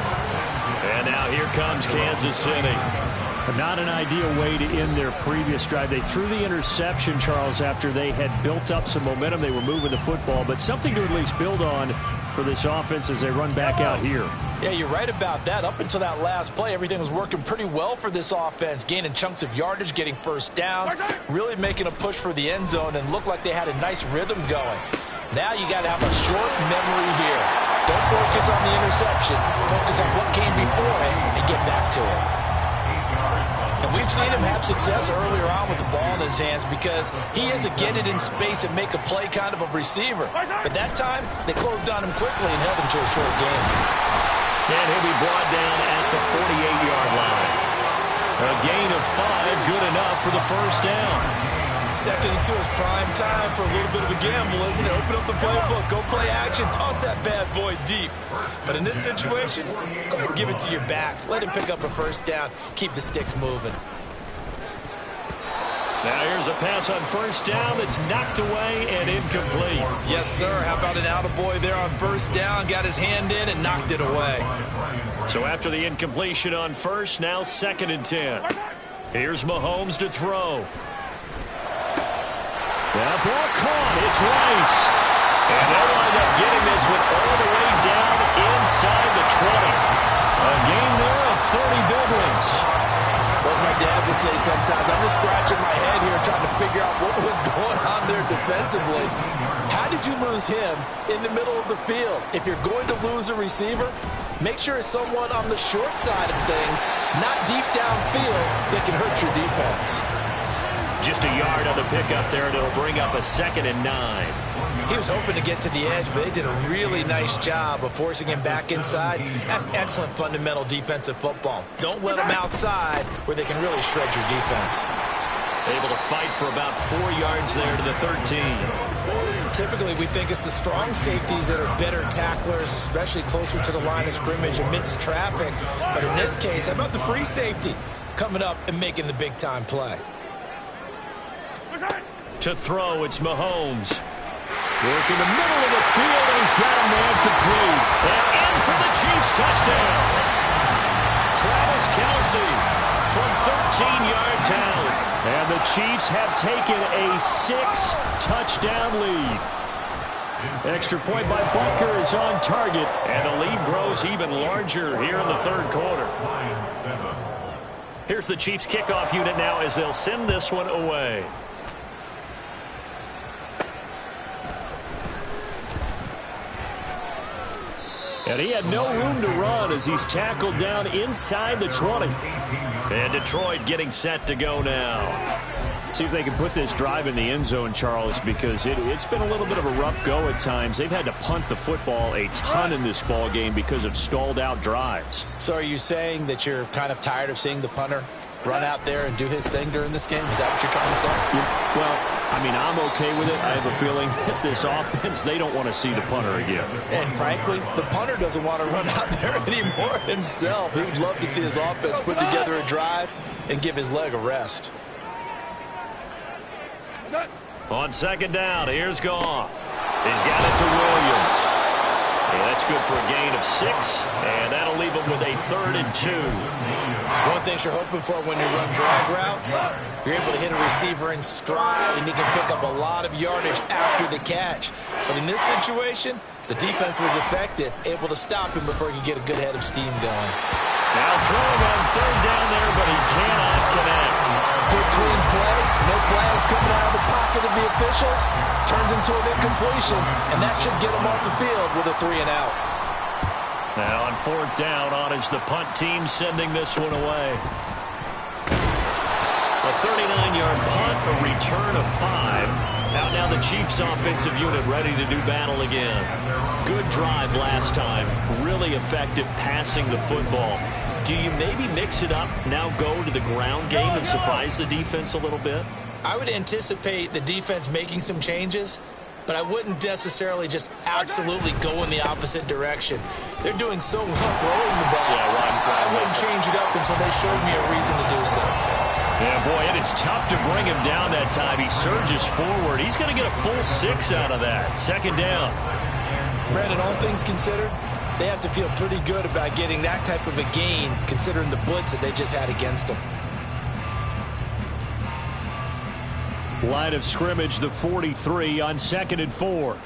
And now here comes Kansas City. Not an ideal way to end their previous drive. They threw the interception, Charles, after they had built up some momentum. They were moving the football, but something to at least build on for this offense as they run back out here. Yeah, you're right about that. Up until that last play, everything was working pretty well for this offense, gaining chunks of yardage, getting first downs, really making a push for the end zone, and looked like they had a nice rhythm going. Now you got to have a short memory here. Don't focus on the interception. Focus on what came before it and get back to it. And we've seen him have success earlier on with the ball in his hands because he is a get it in space and make a play kind of a receiver. But that time, they closed on him quickly and held him to a short game. And he'll be brought down at the 48-yard line. A gain of 5, good enough for the first down. 2nd and 2 is prime time for a little bit of a gamble, isn't it? Open up the playbook, go play action, toss that bad boy deep. But in this situation, go ahead and give it to your back. Let him pick up a first down. Keep the sticks moving. Now here's a pass on first down that's knocked away and incomplete. Yes, sir. How about an attaboy there on first down? Got his hand in and knocked it away. So after the incompletion on first, now 2nd and 10. Here's Mahomes to throw. That ball caught. It's Rice. And they'll wind up getting this one all the way down inside the 20. A gain there of 30 big ones. Like my dad would say sometimes, I'm just scratching my head here trying to figure out what was going on there defensively. How did you lose him in the middle of the field? If you're going to lose a receiver, make sure it's someone on the short side of things, not deep downfield, that can hurt your defense. Just a yard on the pickup there, and it'll bring up a 2nd and 9. He was hoping to get to the edge, but they did a really nice job of forcing him back inside. That's excellent fundamental defensive football. Don't let them outside where they can really shred your defense. Able to fight for about 4 yards there to the 13. Typically, we think it's the strong safeties that are better tacklers, especially closer to the line of scrimmage amidst traffic. But in this case, how about the free safety coming up and making the big-time play? To throw, it's Mahomes. Working the middle of the field, and he's got a man complete. And in for the Chiefs touchdown. Travis Kelce from 13 yards out. And the Chiefs have taken a 6-touchdown lead. Extra point by Butker is on target, and the lead grows even larger here in the third quarter. Here's the Chiefs kickoff unit now as they'll send this one away. And he had no room to run as he's tackled down inside the 20. And Detroit getting set to go now. See if they can put this drive in the end zone, Charles, because it's been a little bit of a rough go at times. They've had to punt the football a ton in this ball game because of stalled out drives. So are you saying that you're kind of tired of seeing the punter run out there and do his thing during this game? Is that what you're trying to say? Yeah, well, I mean, I'm okay with it. I have a feeling that this offense, they don't want to see the punter again. And frankly, the punter doesn't want to run out there anymore himself. He would love to see his offense put together a drive and give his leg a rest. On 2nd down, here's Goff. He's got it to Williams. And that's good for a gain of 6, and that'll leave him with a 3rd and 2. One thing you're hoping for when you run drag routes, you're able to hit a receiver in stride, and he can pick up a lot of yardage after the catch. But in this situation, the defense was effective, able to stop him before he could get a good head of steam going. Now throwing on 3rd down there, but he cannot connect. Good clean play. No flags coming out of the pocket of the officials. Turns into an incompletion, and that should get him off the field with a 3 and out. Now on 4th down, on is the punt team sending this one away. A 39-yard punt, a return of 5. Out now the Chiefs offensive unit ready to do battle again. Good drive last time. Really effective passing the football. Do you maybe mix it up, now go to the ground game and surprise the defense a little bit? I would anticipate the defense making some changes, but I wouldn't necessarily just absolutely go in the opposite direction. They're doing so well throwing the ball. I wouldn't change it up until they showed me a reason to do so. Yeah, boy, it is tough to bring him down that time. He surges forward. He's going to get a full 6 out of that. Second down. Brandon, all things considered, they have to feel pretty good about getting that type of a gain, considering the blitz that they just had against them. Line of scrimmage, the 43 on 2nd and 4.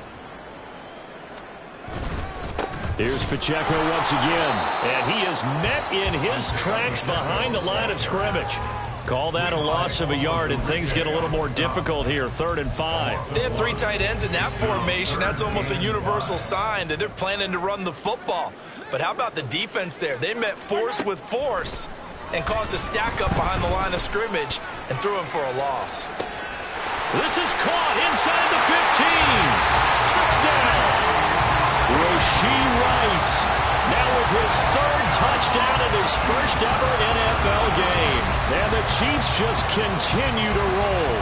Here's Pacheco once again, and he is met in his tracks behind the line of scrimmage. Call that a loss of a yard, and things get a little more difficult here. 3rd and 5. They have 3 tight ends in that formation. That's almost a universal sign that they're planning to run the football. But how about the defense there? They met force with force and caused a stack up behind the line of scrimmage and threw him for a loss. This is caught inside the 15. Touchdown. Rashee Rice now with his 3rd touchdown in his first ever NFL game. And the Chiefs just continue to roll.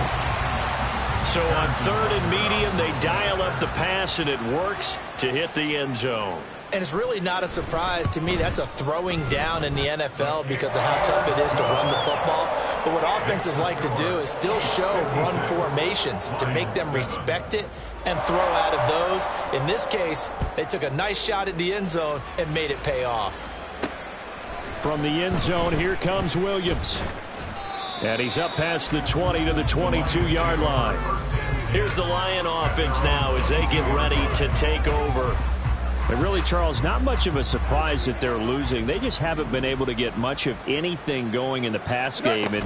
So on 3rd and medium, they dial up the pass, and it works to hit the end zone. And it's really not a surprise to me. That's a throwing down in the NFL because of how tough it is to run the football. But what offenses like to do is still show run formations to make them respect it and throw out of those. In this case, they took a nice shot at the end zone and made it pay off. From the end zone, here comes Williams. And he's up past the 20 to the 22-yard line. Here's the Lion offense now as they get ready to take over. And really, Charles, not much of a surprise that they're losing. They just haven't been able to get much of anything going in the pass game. And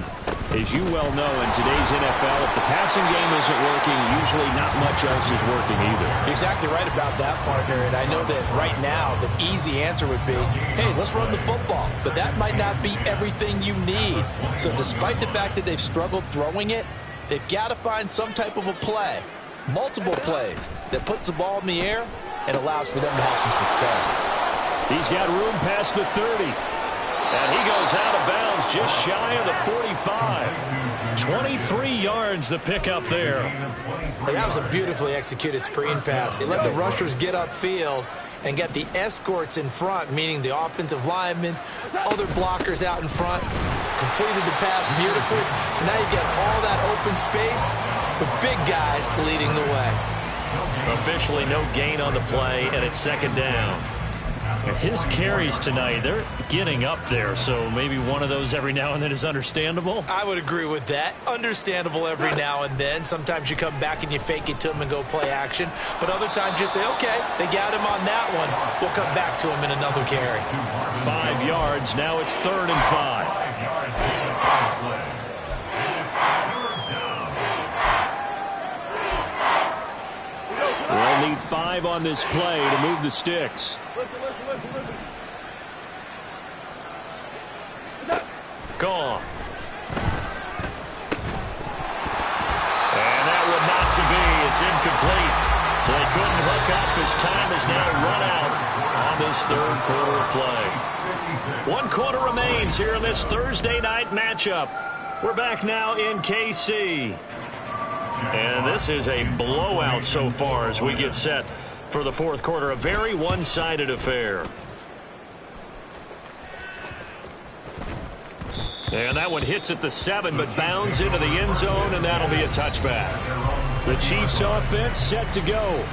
as you well know, in today's NFL, if the passing game isn't working, usually not much else is working either. You're exactly right about that, partner. And I know that right now the easy answer would be, hey, let's run the football. But that might not be everything you need. So despite the fact that they've struggled throwing it, they've got to find some type of a play, multiple plays, that puts the ball in the air and allows for them to have some success. He's got room past the 30. And he goes out of bounds just shy of the 45. 23 yards the pickup there. And that was a beautifully executed screen pass. They let the rushers get upfield and get the escorts in front, meaning the offensive linemen, other blockers out in front, completed the pass beautifully. So now you get all that open space with big guys leading the way. Officially no gain on the play, and it's 2nd down. His carries tonight, they're getting up there, so maybe one of those every now and then is understandable. I would agree with that. Understandable every now and then. Sometimes you come back and you fake it to him and go play action. But other times you say, okay, they got him on that one. We'll come back to him in another carry. 5 yards. Now it's 3rd and 5. We'll need 5 on this play to move the sticks. Gone. And that one not to be. It's incomplete. So they couldn't hook up as time is now run out on this 3rd quarter of play. 1 quarter remains here in this Thursday night matchup. We're back now in KC. And this is a blowout so far as we get set for the 4th quarter. A very one-sided affair. And that one hits at the 7, but bounds into the end zone, and that'll be a touchback. The Chiefs offense set to go.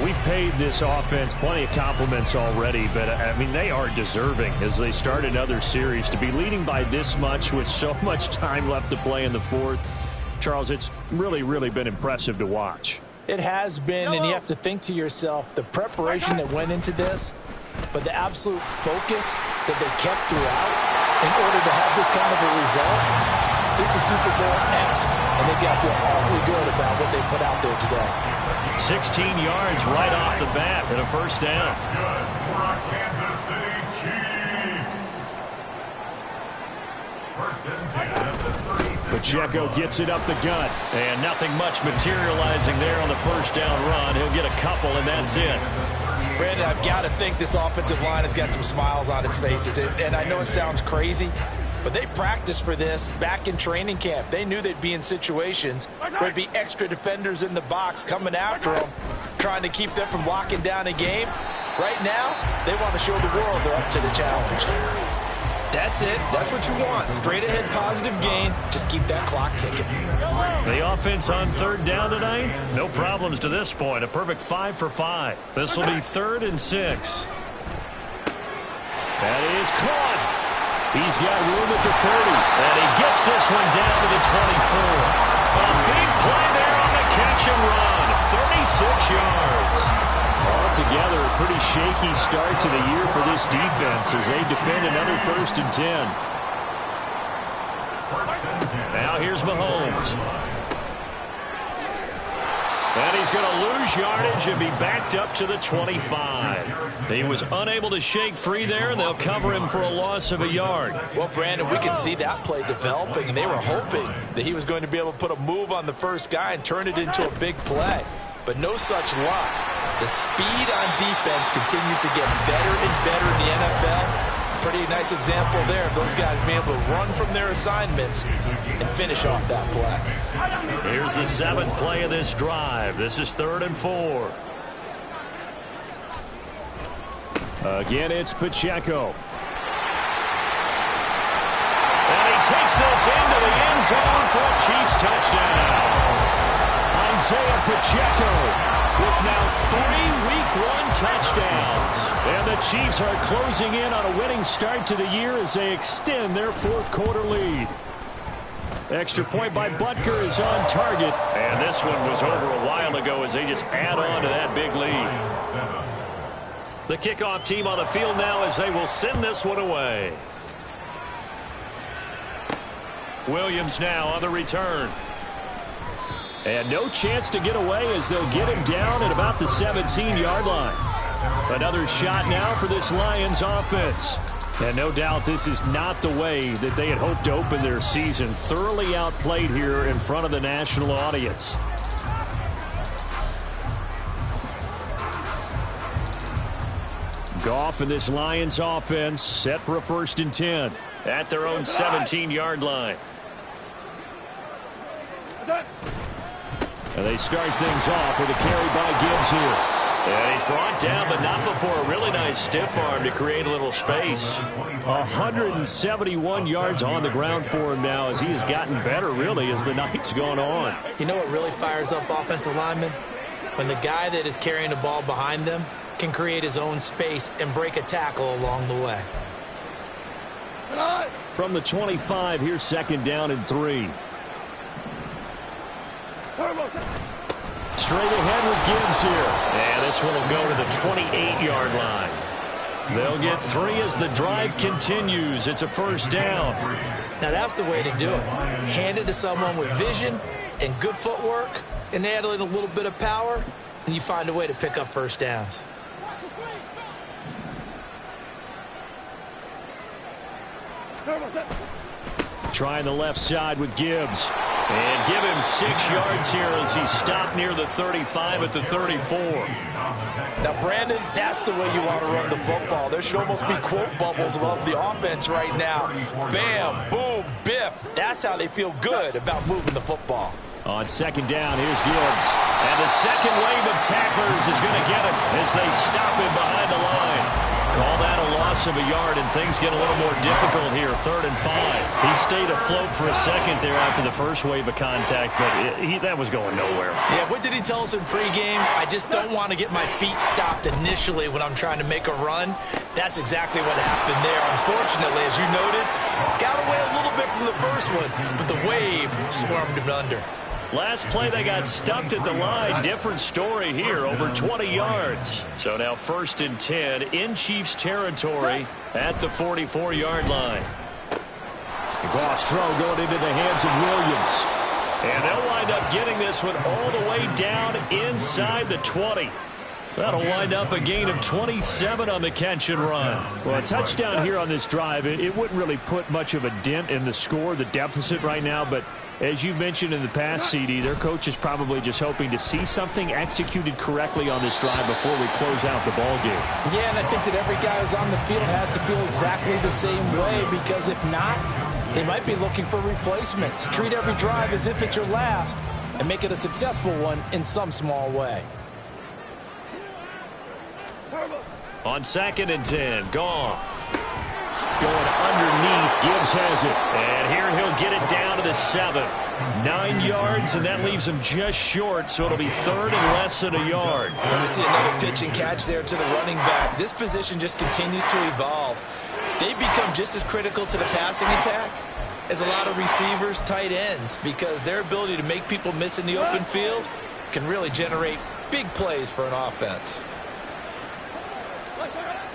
We paid this offense plenty of compliments already, but, I mean, they are deserving as they start another series. To be leading by this much with so much time left to play in the 4th, Charles, it's really, really been impressive to watch. It has been, and you have to think to yourself, the preparation that went into this, but the absolute focus that they kept throughout in order to have this kind of a result. This is Super Bowl-esque, and they've got to feel awfully good about what they put out there today. 16 yards right off the bat and a 1st down. Good for our Kansas City Chiefs. First and 10 at the 36. Pacheco gets it up the gut. And nothing much materializing there on the first down run. He'll get a couple, and that's it. Brandon, I've got to think this offensive line has got some smiles on its faces. And I know it sounds crazy, but they practiced for this back in training camp. They knew they'd be in situations where there'd be extra defenders in the box coming after them, trying to keep them from locking down a game. Right now, they want to show the world they're up to the challenge. That's it. That's what you want. Straight ahead positive gain. Just keep that clock ticking. The offense on third down tonight, no problems to this point. A perfect 5 for 5. This will be 3rd and 6. That is caught. He's got room at the 30. And he gets this one down to the 24. A big play there on the catch and run. 36 yards. Altogether, a pretty shaky start to the year for this defense as they defend another 1st and 10. Now here's Mahomes. And he's going to lose yardage and be backed up to the 25. He was unable to shake free there, and they'll cover him for a loss of a yard. Well, Brandon, we could see that play developing, and they were hoping that he was going to be able to put a move on the first guy and turn it into a big play. But no such luck. The speed on defense continues to get better and better in the NFL. Pretty nice example there of those guys being able to run from their assignments and finish off that play. Here's the 7th play of this drive. This is 3rd and 4. Again, it's Pacheco. And he takes this into the end zone for a Chiefs touchdown. Isaiah Pacheco with now 3 Week 1 touchdowns. And the Chiefs are closing in on a winning start to the year as they extend their 4th quarter lead. Extra point by Butker is on target. And this one was over a while ago as they just add on to that big lead. The kickoff team on the field now as they will send this one away. Williams now on the return. And no chance to get away as they'll get him down at about the 17-yard line. Another shot now for this Lions offense. And no doubt this is not the way that they had hoped to open their season. Thoroughly outplayed here in front of the national audience. Goff and this Lions offense set for a 1st and 10. At their own 17-yard line. And they start things off with a carry by Gibbs here. And he's brought down, but not before a really nice stiff arm to create a little space. 171 yards on the ground for him now as he has gotten better, really, as the night's gone on. You know what really fires up offensive linemen? When the guy that is carrying the ball behind them can create his own space and break a tackle along the way. From the 25, here's 2nd down and 3. Straight ahead with Gibbs here. And this one will go to the 28-yard line. They'll get 3 as the drive continues. It's a 1st down. Now that's the way to do it. Hand it to someone with vision and good footwork, and add in a little bit of power, and you find a way to pick up 1st downs. Trying the left side with Gibbs. And give him 6 yards here as he stopped near the 35 at the 34. Now, Brandon, that's the way you want to run the football. There should almost be quote bubbles above the offense right now. Bam, boom, biff. That's how they feel good about moving the football. On 2nd down, here's Gibbs. And the second wave of tacklers is going to get him as they stop him behind the line. Call that a loss of a yard, and things get a little more difficult here. 3rd and 5. He stayed afloat for a second there after the first wave of contact, but that was going nowhere. Yeah, what did he tell us in pregame? I just don't want to get my feet stopped initially when I'm trying to make a run. That's exactly what happened there. Unfortunately, as you noted, got away a little bit from the first one, but the wave swarmed him under. Last play, they got stuffed at the line. Different story here, over 20 yards. So now 1st and 10 in Chiefs territory at the 44-yard line. Goff's throw going into the hands of Williams. And they'll wind up getting this one all the way down inside the 20. That'll wind up a gain of 27 on the catch and run. Well, a touchdown here on this drive, it wouldn't really put much of a dent in the score, the deficit right now, but as you mentioned in the past, CD, their coach is probably just hoping to see something executed correctly on this drive before we close out the ball game. Yeah, and I think that every guy who's on the field has to feel exactly the same way, because if not, they might be looking for replacements. Treat every drive as if it's your last and make it a successful one in some small way. On 2nd and 10, Goff. Going underneath, Gibbs has it. And here he'll get it down to the 7. 9 yards, and that leaves him just short, so it'll be 3rd and less than a yard. And we see another pitch and catch there to the running back. This position just continues to evolve. They become just as critical to the passing attack as a lot of receivers, tight ends, because their ability to make people miss in the open field can really generate big plays for an offense.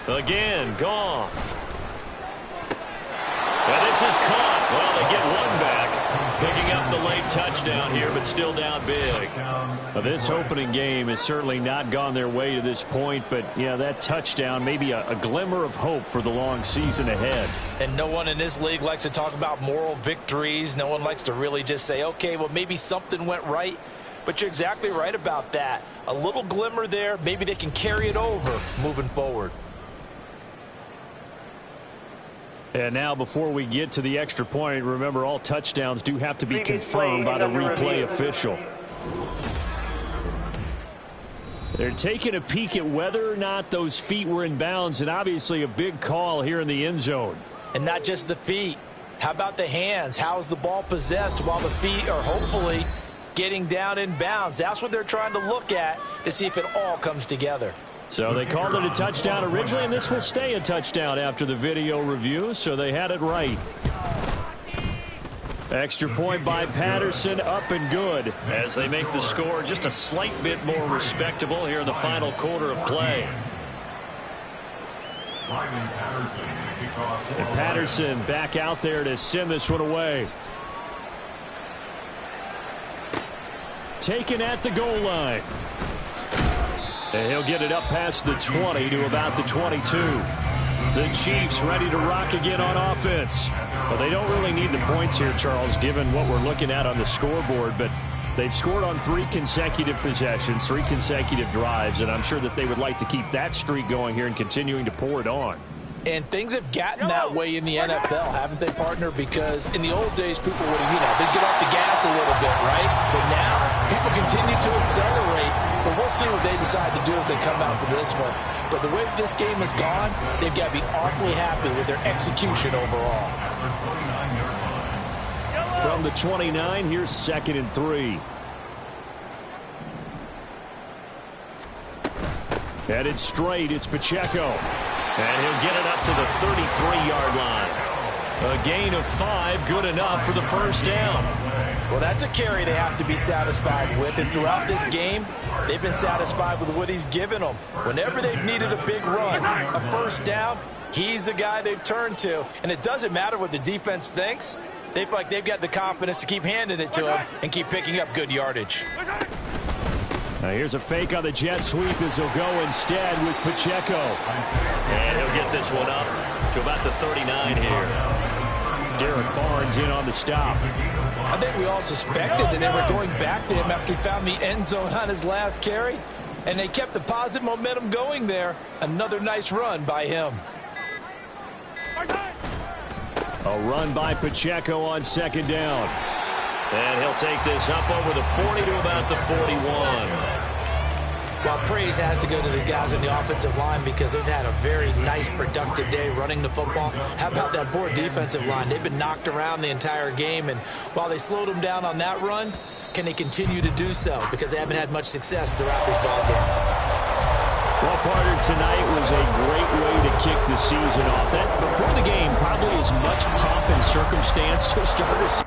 Again, Goff. And this is caught. Well, they get one back. Picking up the late touchdown here, but still down big. Well, this opening game has certainly not gone their way to this point, but, yeah, that touchdown, maybe a glimmer of hope for the long season ahead. And no one in this league likes to talk about moral victories. No one likes to really just say, okay, well, maybe something went right. But you're exactly right about that. A little glimmer there. Maybe they can carry it over moving forward. And now before we get to the extra point, remember all touchdowns do have to be confirmed by the replay official. They're taking a peek at whether or not those feet were in bounds, and obviously a big call here in the end zone. And not just the feet. How about the hands? How's the ball possessed while the feet are hopefully getting down in bounds? That's what they're trying to look at to see if it all comes together. So they called it a touchdown originally, and this will stay a touchdown after the video review, so they had it right. Extra point by Patterson, up and good, as they make the score just a slight bit more respectable here in the final quarter of play. And Patterson back out there to send this one away. Taken at the goal line. And he'll get it up past the 20 to about the 22. The Chiefs ready to rock again on offense. Well, they don't really need the points here, Charles, given what we're looking at on the scoreboard, but they've scored on 3 consecutive possessions, 3 consecutive drives, and I'm sure that they would like to keep that streak going here and continuing to pour it on. And things have gotten that way in the NFL, haven't they, partner? Because in the old days, people would have, they'd get off the gas a little bit, right? But now, people continue to accelerate. But we'll see what they decide to do as they come out for this one. But the way this game has gone, they've got to be awfully happy with their execution overall. From the 29, here's 2nd and 3. Headed straight, it's Pacheco. And he'll get it up to the 33-yard line. A gain of 5, good enough for the first down. Well, that's a carry they have to be satisfied with. And throughout this game, they've been satisfied with what he's given them. Whenever they've needed a big run, a first down, he's the guy they've turned to. And it doesn't matter what the defense thinks. They feel like they've got the confidence to keep handing it to him and keep picking up good yardage. Now here's a fake on the jet sweep as he'll go instead with Pacheco. And he'll get this one up to about the 39 here. Derek Barnes in on the stop. I think we all suspected that they were going back to him after he found the end zone on his last carry. And they kept the positive momentum going there. Another nice run by him. A run by Pacheco on 2nd down. And he'll take this up over the 40 to about the 41. Well, praise has to go to the guys on the offensive line because they've had a very nice, productive day running the football. How about that poor defensive line? They've been knocked around the entire game, and while they slowed them down on that run, can they continue to do so? Because they haven't had much success throughout this ballgame. Well, partner, tonight was a great way to kick the season off. That before the game, probably as much pomp and circumstance to start a season.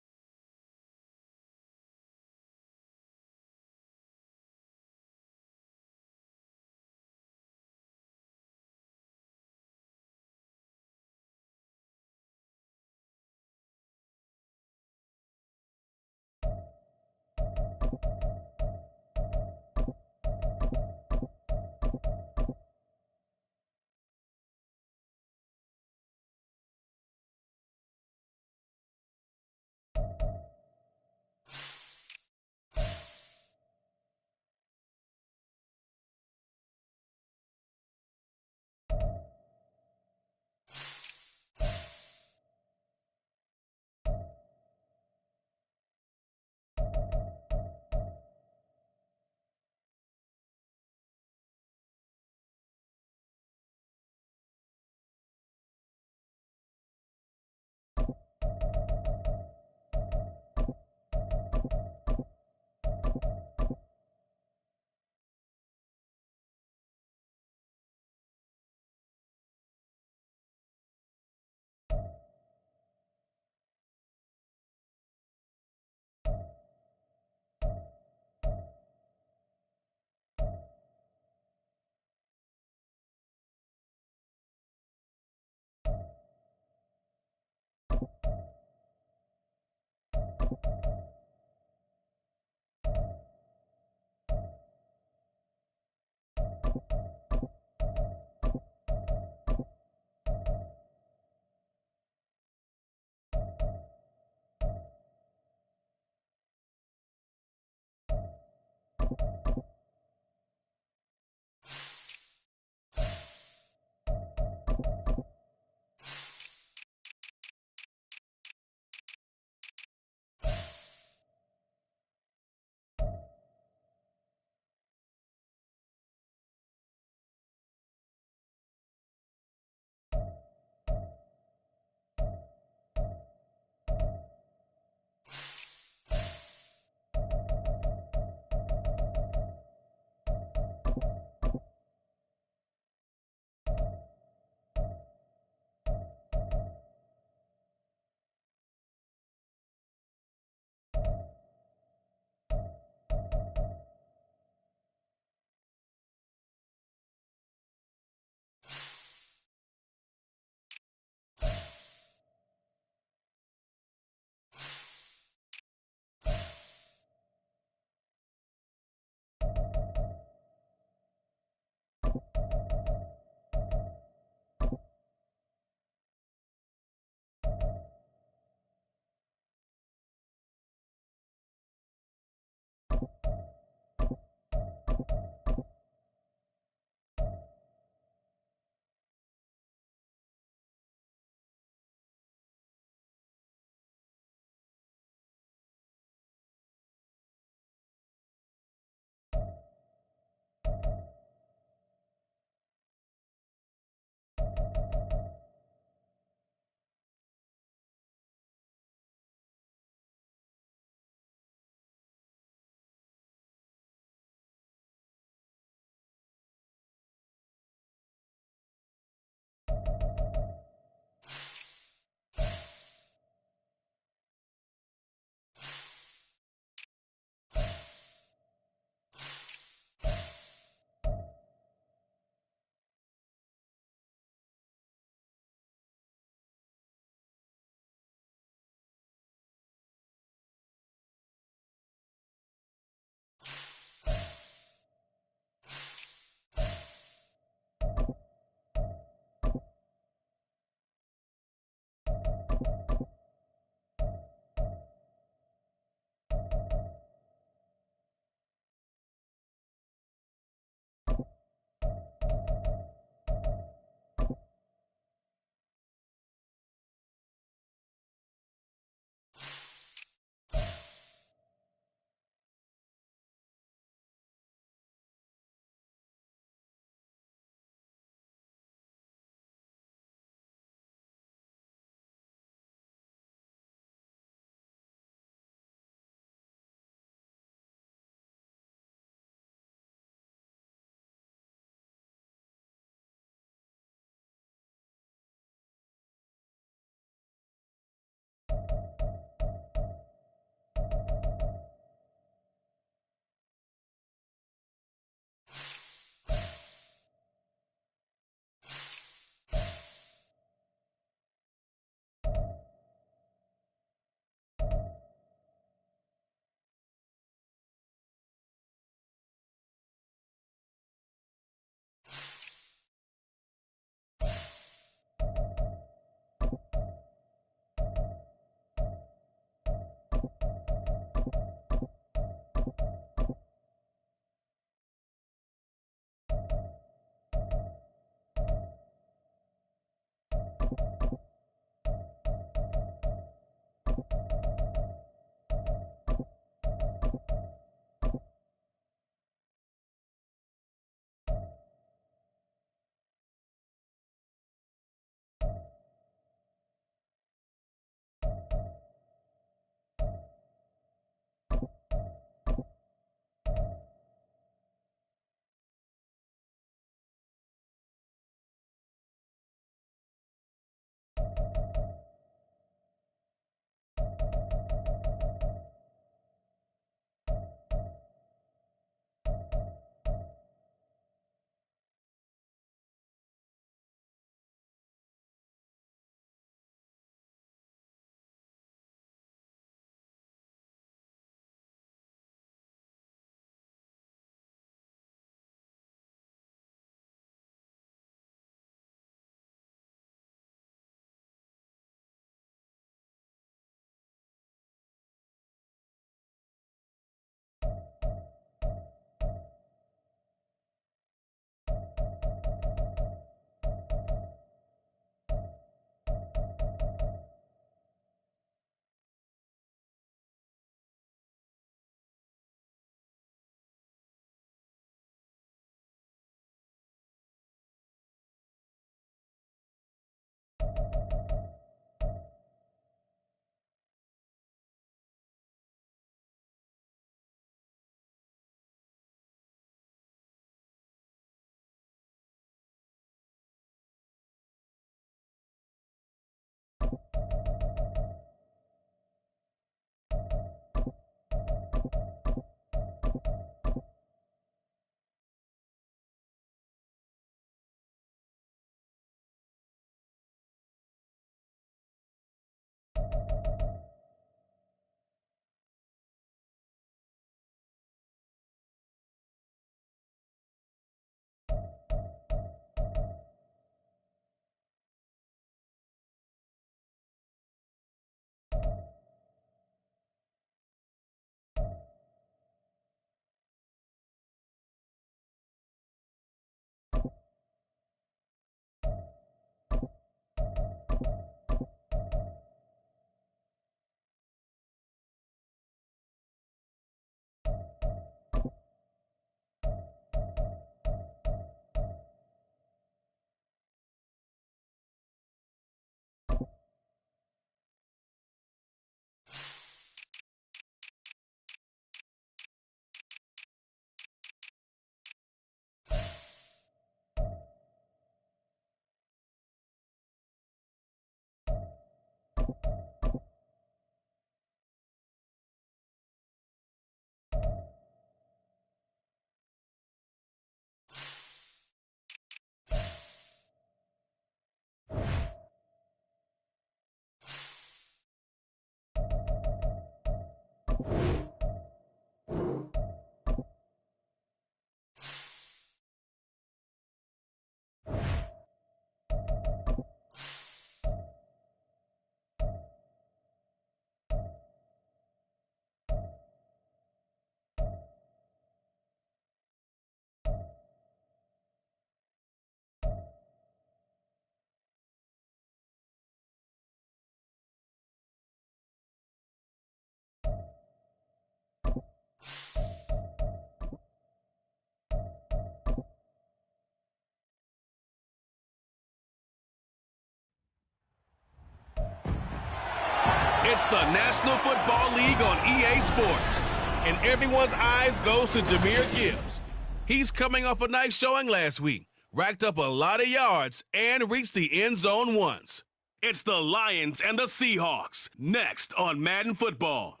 It's the National Football League on EA Sports, and everyone's eyes goes to Jahmyr Gibbs. He's coming off a nice showing last week, racked up a lot of yards, and reached the end zone once. It's the Lions and the Seahawks, next on Madden Football.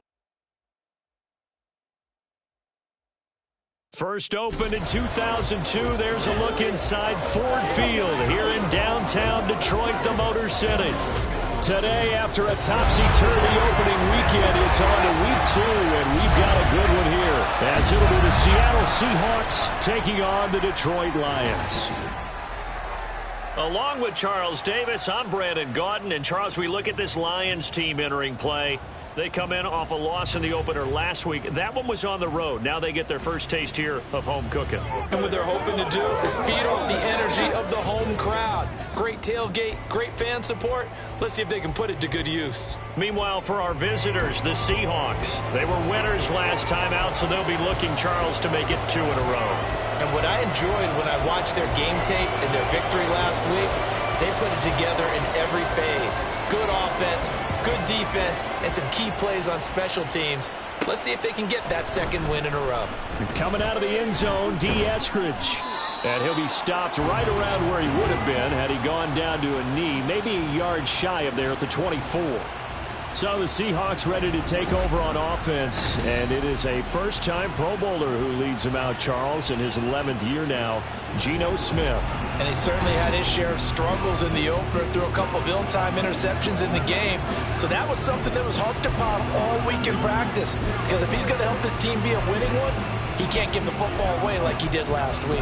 First opened in 2002, there's a look inside Ford Field here in downtown Detroit, the Motor City. Today, after a topsy-turvy opening weekend, it's on to week 2, and we've got a good one here, as it'll be the Seattle Seahawks taking on the Detroit Lions. Along with Charles Davis, I'm Brandon Gaudin. And, Charles, we look at this Lions team entering play. They come in off a loss in the opener last week. That one was on the road. Now they get their first taste here of home cooking. And what they're hoping to do is feed off the energy of the home crowd. Great tailgate, great fan support. Let's see if they can put it to good use. Meanwhile, for our visitors, the Seahawks, they were winners last time out, so they'll be looking, Charles, to make it 2 in a row. And what I enjoyed when I watched their game tape and their victory last week is they put it together in every phase. Good offense, good defense, and some key plays on special teams. Let's see if they can get that second win in a row. Coming out of the end zone, D. Eskridge. And he'll be stopped right around where he would have been had he gone down to a knee, maybe a yard shy of there at the 24. So the Seahawks ready to take over on offense, and it is a first-time Pro Bowler who leads them out, Charles, in his 11th year now, Geno Smith. And he certainly had his share of struggles in the opener, threw a couple of ill-timed interceptions in the game. So that was something that was harped upon all week in practice, because if he's going to help this team be a winning one, he can't give the football away like he did last week.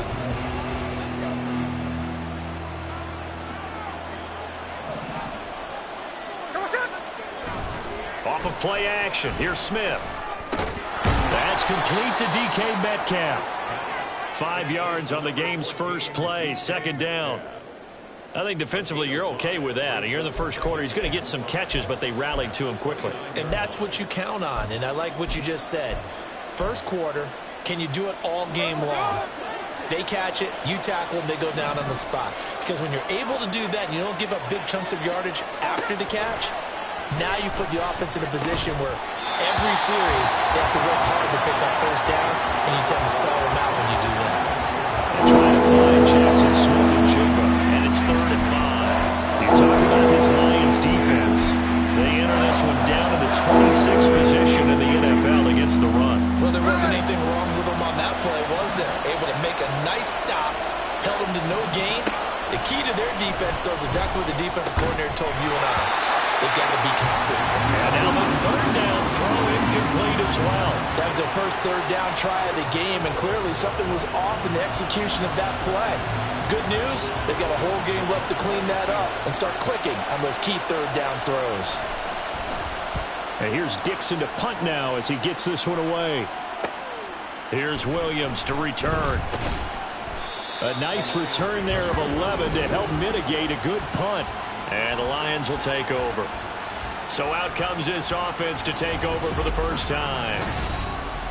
Off of play action, here's Smith. That's complete to DK Metcalf. 5 yards on the game's first play, second down. I think defensively you're okay with that. You're in the first quarter. He's going to get some catches, but they rallied to him quickly. And that's what you count on, and I like what you just said. First quarter, can you do it all game long? They catch it, you tackle them, they go down on the spot. Because when you're able to do that and you don't give up big chunks of yardage after the catch, now you put the offense in a position where every series they have to work hard to pick up first downs, and you tend to stall them out when you do that. They try to find Jackson Smith and Jigba, and it's 3rd and 5. You talk about this Lions defense. 26th position in the NFL against the run. Well, there wasn't anything wrong with him on that play, was there? Able to make a nice stop, held him to no gain. The key to their defense, though, is exactly what the defensive coordinator told you and I. They've got to be consistent. And now the third down throw incomplete as well. That was their first third down try of the game, and clearly something was off in the execution of that play. Good news, they've got a whole game left to clean that up and start clicking on those key third down throws. And here's Dixon to punt now as he gets this one away. Here's Williams to return. A nice return there of 11 to help mitigate a good punt. And the Lions will take over. So out comes this offense to take over for the first time.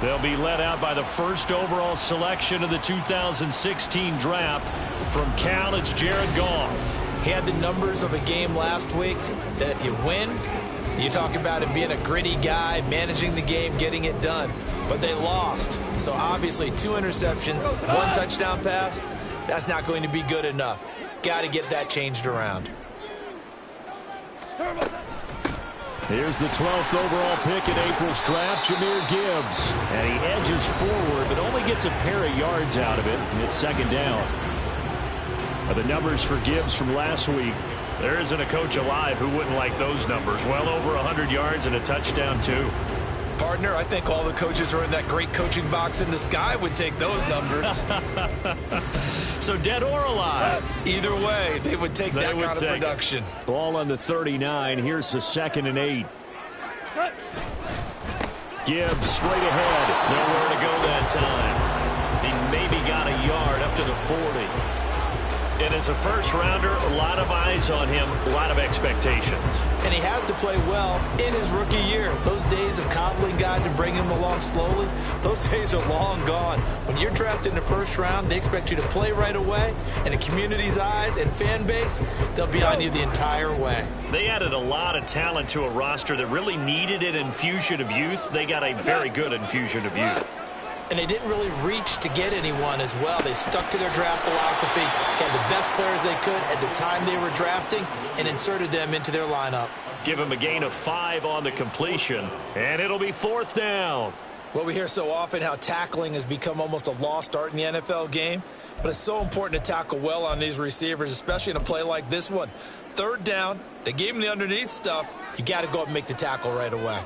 They'll be led out by the first overall selection of the 2016 draft. From Cal, it's Jared Goff. He had the numbers of a game last week that if you win, you talk about him being a gritty guy, managing the game, getting it done. But they lost. So obviously 2 interceptions, 1 touchdown pass, that's not going to be good enough. Got to get that changed around. Here's the 12th overall pick in April's draft, Jahmyr Gibbs. And he edges forward, but only gets a pair of yards out of it, and it's second down. The numbers for Gibbs from last week. There isn't a coach alive who wouldn't like those numbers. Well over 100 yards and a touchdown, too. Partner, I think all the coaches who are in that great coaching box in the sky would take those numbers. So dead or alive? Either way, they would take that kind of production. Ball on the 39. Here's the 2nd and 8. Gibbs straight ahead. Nowhere to go that time. He maybe got a yard up to the 40. And as a first-rounder, a lot of eyes on him, a lot of expectations. And he has to play well in his rookie year. Those days of coddling guys and bringing them along slowly, those days are long gone. When you're drafted in the first round, they expect you to play right away. And the community's eyes and fan base, they'll be on you the entire way. They added a lot of talent to a roster that really needed an infusion of youth. They got a very good infusion of youth. And they didn't really reach to get anyone as well. They stuck to their draft philosophy, got the best players they could at the time they were drafting, and inserted them into their lineup. Give him a gain of 5 on the completion, and it'll be 4th down. Well, we hear so often how tackling has become almost a lost art in the NFL game, but it's so important to tackle well on these receivers, especially in a play like this one. 3rd down, they gave him the underneath stuff. You got to go up and make the tackle right away.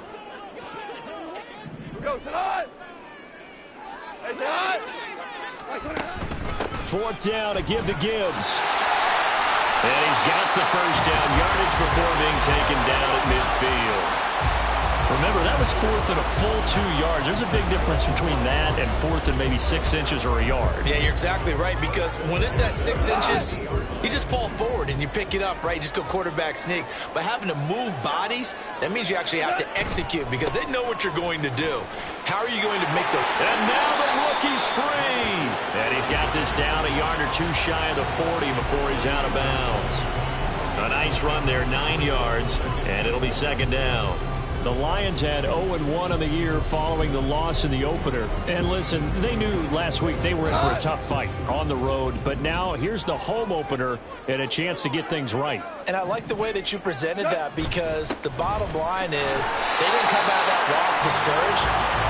Go tonight. 4th down, a give to Gibbs. And he's got the first down yardage before being taken down at midfield. Remember, that was 4th and a full 2 yards. There's a big difference between that and 4th and maybe 6 inches or a yard. Yeah, you're exactly right, because when it's that 6 inches, you just fall forward and you pick it up, right? You just go quarterback sneak. But having to move bodies, that means you actually have to execute because they know what you're going to do. How are you going to make the... And now the rookie's free. And he's got this down a yard or 2 shy of the 40 before he's out of bounds. A nice run there, 9 yards, and it'll be 2nd down. The Lions had 0-1 on the year following the loss in the opener. And listen, they knew last week they were in for a tough fight on the road. But now here's the home opener and a chance to get things right. And I like the way that you presented that, because the bottom line is they didn't come out of that loss discouraged.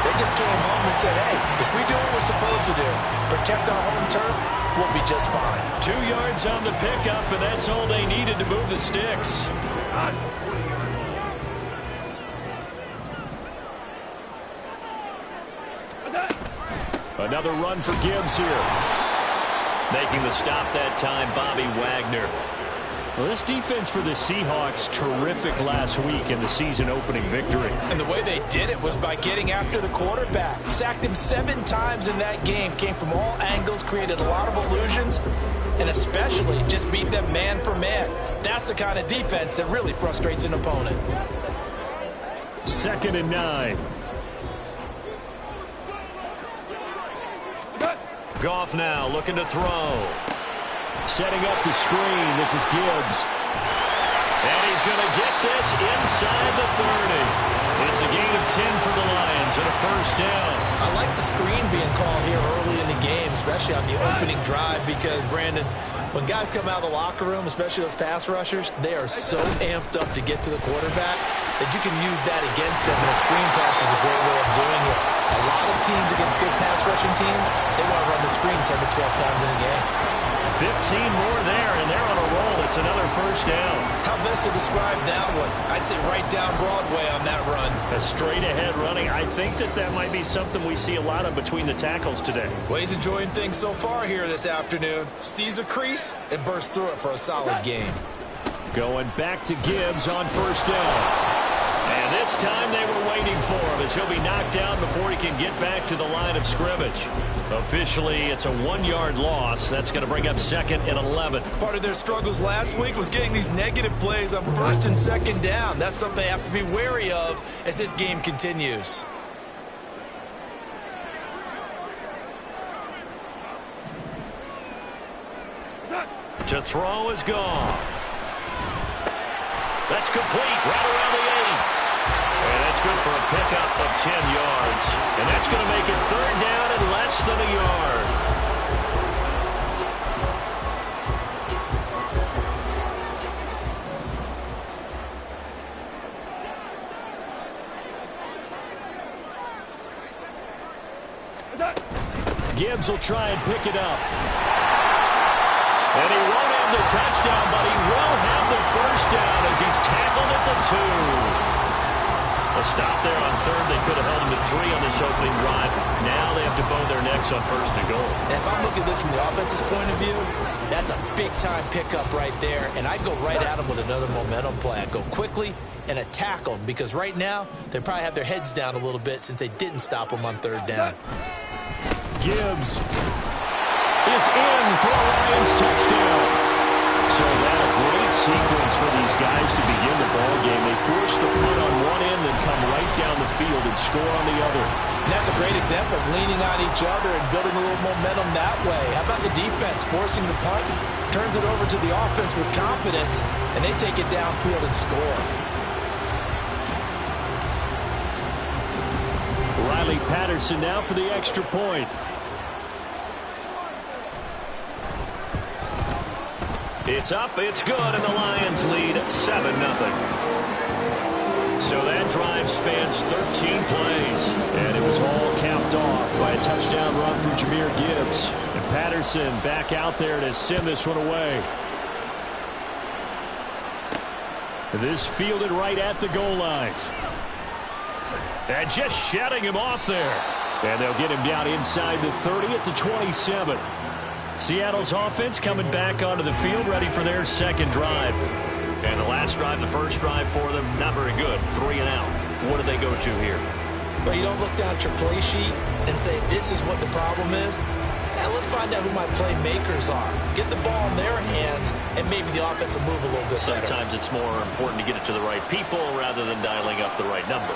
They just came home and said, hey, if we do what we're supposed to do, protect our home turf, we'll be just fine. 2 yards on the pickup, and that's all they needed to move the sticks. Another run for Gibbs here. Making the stop that time, Bobby Wagner. Well, this defense for the Seahawks, terrific last week in the season-opening victory. And the way they did it was by getting after the quarterback. Sacked him 7 times in that game. Came from all angles, created a lot of illusions, and especially just beat them man for man. That's the kind of defense that really frustrates an opponent. 2nd and 9. Goff now looking to throw. Setting up the screen. This is Gibbs. And he's going to get this inside the 30. It's a gain of 10 for the Lions and a first down. I like the screen being called here early in the game, especially on the opening drive, because, Brandon, when guys come out of the locker room, especially those pass rushers, they are so amped up to get to the quarterback that you can use that against them, and a screen pass is a great way of doing it. A lot of teams against good pass rushing teams, they want to run the screen 10 to 12 times in a game. 15 more there, and they're on a roll. It's another first down. How best to describe that one? I'd say right down Broadway on that run. A straight-ahead running. I think that might be something we see a lot of between the tackles today. Well, he's enjoying things so far here this afternoon. Sees a crease and bursts through it for a solid game. Going back to Gibbs on first down. And this time they were waiting for him as he'll be knocked down before he can get back to the line of scrimmage. Officially, it's a 1-yard loss. That's going to bring up second and 11. Part of their struggles last week was getting these negative plays on first and second down. That's something they have to be wary of as this game continues. To throw is Goff. That's complete right around the 8. And that's good for a pickup of 10 yards. And that's going to make it third down and less than a yard. Gibbs will try and pick it up. And he won't have the touchdown, but he will have the first down as he's tackled at the 2. A stop there on third. They could have held him to 3 on this opening drive. Now they have to bow their necks on first and goal. And if I'm looking at this from the offense's point of view, that's a big-time pickup right there. And I go right at him with another momentum play. I go quickly and attack them because right now they probably have their heads down a little bit since they didn't stop them on third down. Gibbs is in for a Lions touchdown. So that a great sequence for these guys to begin the ball game. They force the punt on one end and come right down the field and score on the other. And that's a great example of leaning on each other and building a little momentum that way. How about the defense forcing the punt, turns it over to the offense with confidence, and they take it downfield and score. Riley Patterson now for the extra point. It's up, it's good, and the Lions lead 7-0. So that drive spans 13 plays, and it was all capped off by a touchdown run from Jahmyr Gibbs. And Patterson back out there to send this one away. This fielded right at the goal line. And just shutting him off there. And they'll get him down inside the 30 at the 27. Seattle's offense coming back onto the field, ready for their second drive. And the last drive, the first drive for them, not very good. 3 and out. What do they go to here? But you don't look down at your play sheet and say, this is what the problem is. Now let's find out who my playmakers are. Get the ball in their hands, and maybe the offense will move a little bit better. Sometimes it's more important to get it to the right people rather than dialing up the right number.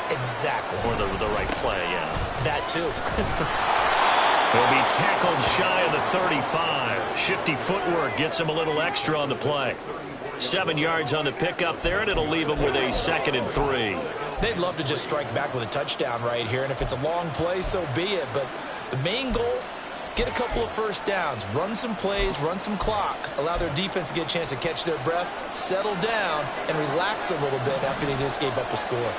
Exactly. Or the right play, yeah. That too. He'll be tackled shy of the 35. Shifty footwork gets him a little extra on the play. 7 yards on the pickup there, and it'll leave him with a 2nd and 3. They'd love to just strike back with a touchdown right here, and if it's a long play, so be it. But the main goal, get a couple of first downs, run some plays, run some clock, allow their defense to get a chance to catch their breath, settle down, and relax a little bit after they just gave up a score.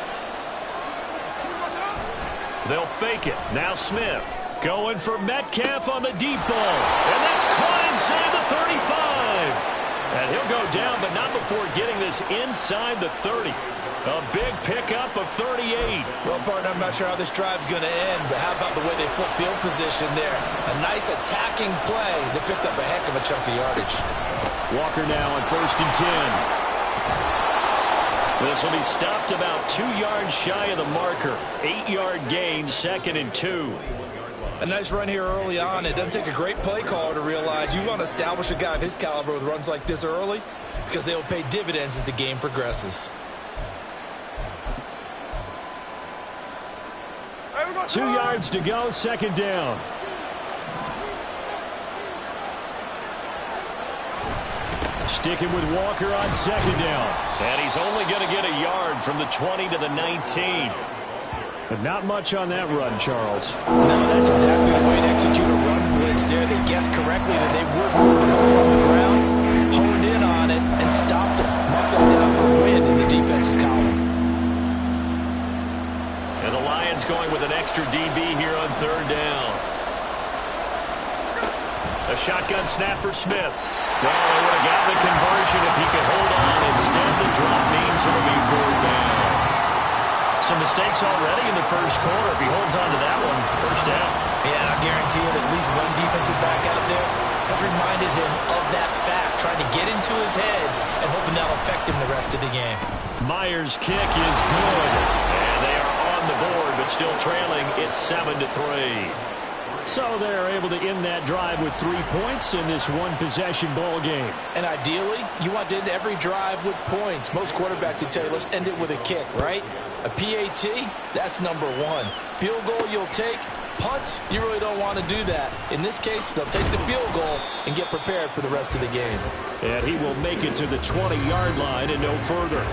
They'll fake it. Now Smith. Going for Metcalf on the deep ball. And that's caught inside the 35. And he'll go down, but not before getting this inside the 30. A big pickup of 38. Well, partner, I'm not sure how this drive's going to end, but how about the way they flip field position there? A nice attacking play. They picked up a heck of a chunk of yardage. Walker now on 1st and 10. This will be stopped about 2 yards shy of the marker. 8-yard gain, 2nd and 2. A nice run here early on. It doesn't take a great play caller to realize you want to establish a guy of his caliber with runs like this early because they will pay dividends as the game progresses. 2 yards to go, 2nd down. Sticking with Walker on second down. And he's only going to get a yard from the 20 to the 19. But not much on that run, Charles. No, that's exactly the way to execute a run blitz there. They guessed correctly that they would move the ball on the ground, honed in on it, and stopped them. Marked that down for a win in the defense's column. And the Lions going with an extra DB here on third down. A shotgun snap for Smith. Well, they would have gotten the conversion if he could hold on. Instead, the drop means it'll be fourth down. Some mistakes already in the first quarter. If he holds on to that one, first down. Yeah, I guarantee you that at least one defensive back out there has reminded him of that fact, trying to get into his head and hoping that'll affect him the rest of the game. Myers' kick is good. And they are on the board, but still trailing. It's 7-3. So they're able to end that drive with 3 points in this one-possession ball game. And ideally, you want to end every drive with points. Most quarterbacks would tell you, let's end it with a kick, right? A PAT, that's number one. Field goal you'll take. Punts, you really don't want to do that. In this case, they'll take the field goal and get prepared for the rest of the game. And he will make it to the 20-yard line and no further.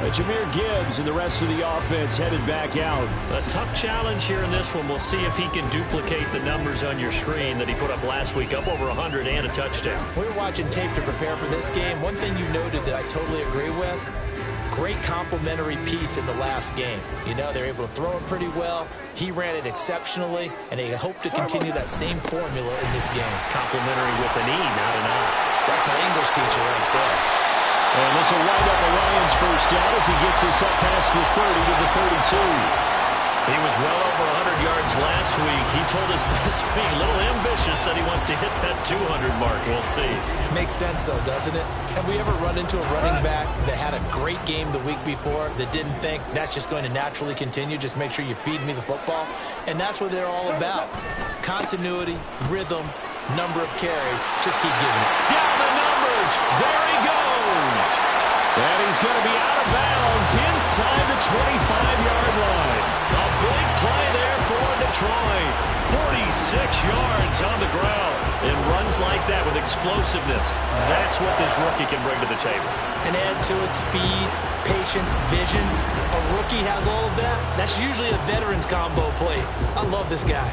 Jahmyr Gibbs and the rest of the offense headed back out. A tough challenge here in this one. We'll see if he can duplicate the numbers on your screen that he put up last week, up over 100 and a touchdown. We were watching tape to prepare for this game. One thing you noted that I totally agree with, great complementary piece in the last game. You know, they're able to throw it pretty well. He ran it exceptionally, and they hope to continue that same formula in this game. Complementary with an E, not an I. That's my English teacher right there. And this will wind up the Lions' first down as he gets us up past the 30 to the 32. He was well over 100 yards last week. He told us this week, a little ambitious, said he wants to hit that 200 mark. We'll see. Makes sense, though, doesn't it? Have we ever run into a running back that had a great game the week before that didn't think that's just going to naturally continue? Just make sure you feed me the football. And that's what they're all about. Continuity, rhythm, number of carries. Just keep giving it. Down the numbers. There he goes. And he's going to be out of bounds inside the 25-yard line. A big play there for Detroit. 46 yards on the ground. And runs like that with explosiveness. That's what this rookie can bring to the table. And add to it speed, patience, vision. A rookie has all of that. That's usually a veteran's combo play. I love this guy.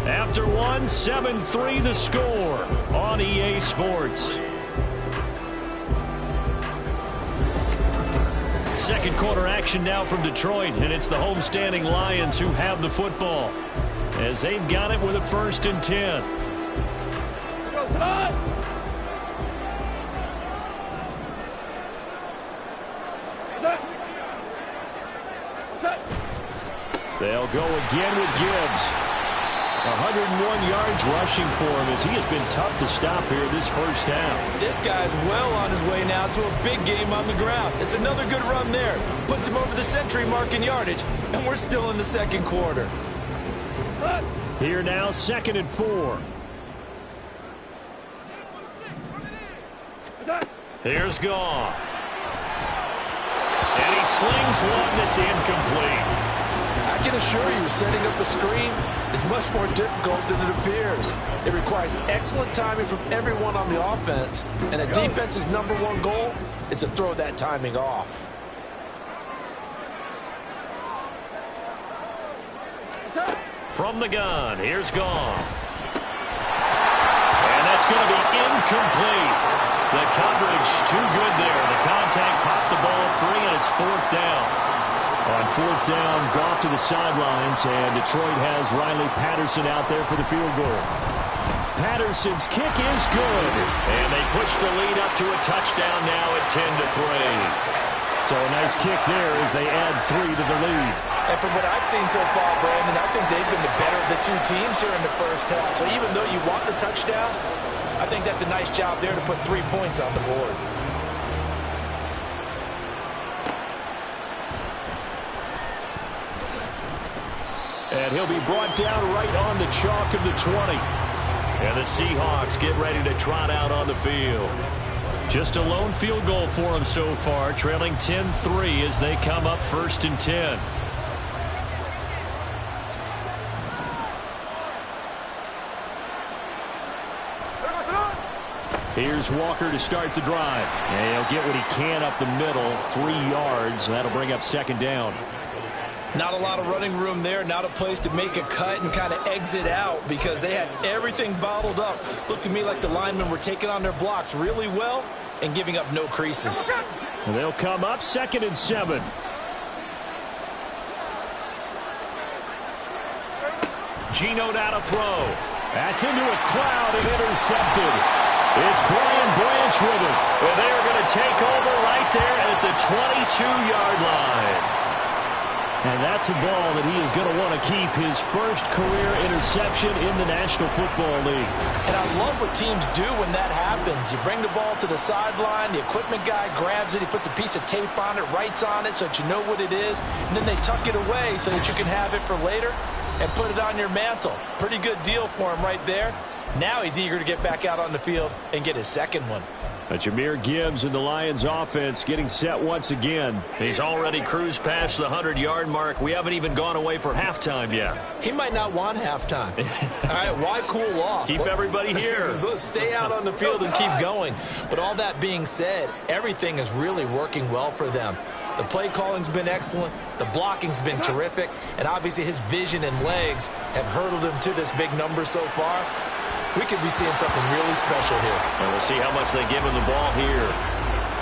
After one, 7-3 the score on EA Sports. Second quarter action now from Detroit, and it's the homestanding Lions who have the football as they've got it with a 1st and 10. They'll go again with Gibbs. 101 yards rushing for him as he has been tough to stop here this first half. This guy's well on his way now to a big game on the ground. It's another good run there. Puts him over the century mark in yardage, and we're still in the second quarter. Here now, 2nd and 4. Here's Goff. And he slings one that's incomplete. I can assure you, setting up a screen is much more difficult than it appears. It requires excellent timing from everyone on the offense, and a defense's #1 goal is to throw that timing off. From the gun, here's Goff. And that's going to be incomplete. The coverage too good there. The contact popped the ball free, and it's 4th down. On 4th down, Goff to the sidelines, and Detroit has Riley Patterson out there for the field goal. Patterson's kick is good. And they push the lead up to a touchdown now at 10-3. So a nice kick there as they add 3 to the lead. And from what I've seen so far, Brandon, I think they've been the better of the two teams here in the first half. So even though you want the touchdown, I think that's a nice job there to put 3 points on the board. And he'll be brought down right on the chalk of the 20. And the Seahawks get ready to trot out on the field. Just a lone field goal for them so far, trailing 10-3 as they come up 1st and 10. Here's Walker to start the drive. And he'll get what he can up the middle, 3 yards. That'll bring up 2nd down. Not a lot of running room there, not a place to make a cut and kind of exit out because they had everything bottled up. Looked to me like the linemen were taking on their blocks really well and giving up no creases. And they'll come up 2nd and 7. Geno now to throw. That's into a crowd and intercepted. It's Brian Branch with it. And they are going to take over right there at the 22-yard line. And that's a ball that he is going to want to keep, his first career interception in the National Football League. And I love what teams do when that happens. You bring the ball to the sideline, the equipment guy grabs it, he puts a piece of tape on it, writes on it so that you know what it is, and then they tuck it away so that you can have it for later and put it on your mantle. Pretty good deal for him right there. Now he's eager to get back out on the field and get his second one. Jahmyr Gibbs and the Lions offense getting set once again. He's already cruised past the 100-yard mark. We haven't even gone away for halftime yet. He might not want halftime. All right, why cool off? Keep everybody here. Let's stay out on the field and keep going. But all that being said, everything is really working well for them. The play calling's been excellent. The blocking's been terrific. And obviously his vision and legs have hurdled him to this big number so far. We could be seeing something really special here. And we'll see how much they give him the ball here.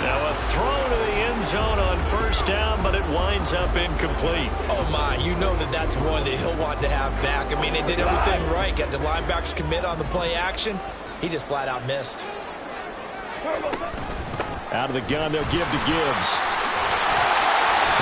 Now a throw to the end zone on 1st down, but it winds up incomplete. Oh, my. You know that's one that he'll want to have back. I mean, they did everything right. Got the linebackers commit on the play action. He just flat out missed. Out of the gun, they'll give to Gibbs.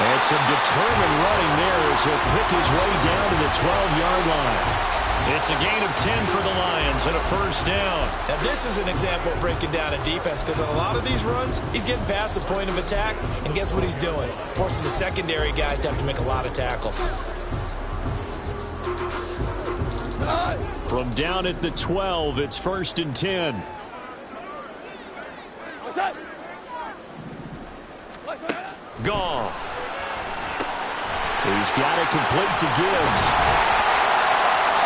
And some determined running there as he'll pick his way down to the 12-yard line. It's a gain of 10 for the Lions and a 1st down. Now, this is an example of breaking down a defense because on a lot of these runs, he's getting past the point of attack, and guess what he's doing? Forcing the secondary guys to have to make a lot of tackles. From down at the 12, it's 1st and 10. Goff. He's got it complete to Gibbs.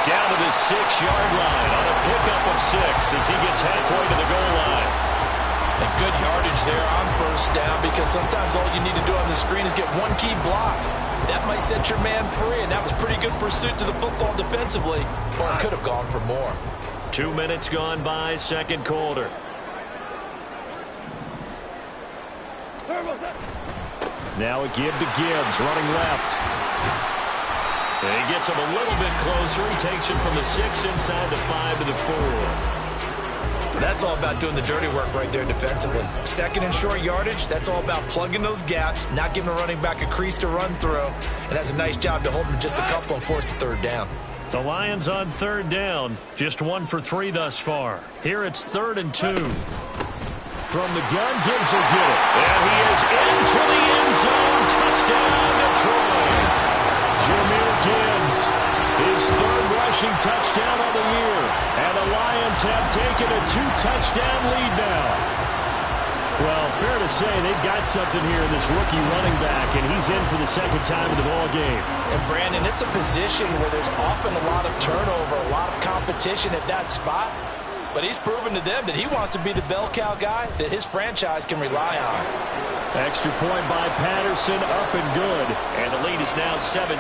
Down to the 6-yard line on a pickup of 6 as he gets halfway to the goal line. A good yardage there on 1st down because sometimes all you need to do on the screen is get one key block. That might set your man free, and that was pretty good pursuit to the football defensively, or it could have gone for more. 2 minutes gone by, 2nd quarter. Now a give to Gibbs, running left. And he gets him a little bit closer. He takes it from the 6 inside the 5 to the 4. That's all about doing the dirty work right there defensively. 2nd and short yardage, that's all about plugging those gaps, not giving a running back a crease to run through, and that's a nice job to hold him just a couple and force a 3rd down. The Lions on 3rd down, just 1 for 3 thus far. Here it's 3rd and 2. From the gun, Gibbs will get it. And he is into the end zone. Touchdown, Detroit. Jahmyr Gibbs, his 3rd rushing touchdown of the year. And the Lions have taken a 2-touchdown lead now. Well, fair to say they've got something here in this rookie running back, and he's in for the 2nd time in the ball game. And, Brandon, it's a position where there's often a lot of turnover, a lot of competition at that spot. But he's proven to them that he wants to be the bell cow guy that his franchise can rely on. Extra point by Patterson, up and good. And the lead is now 17-3.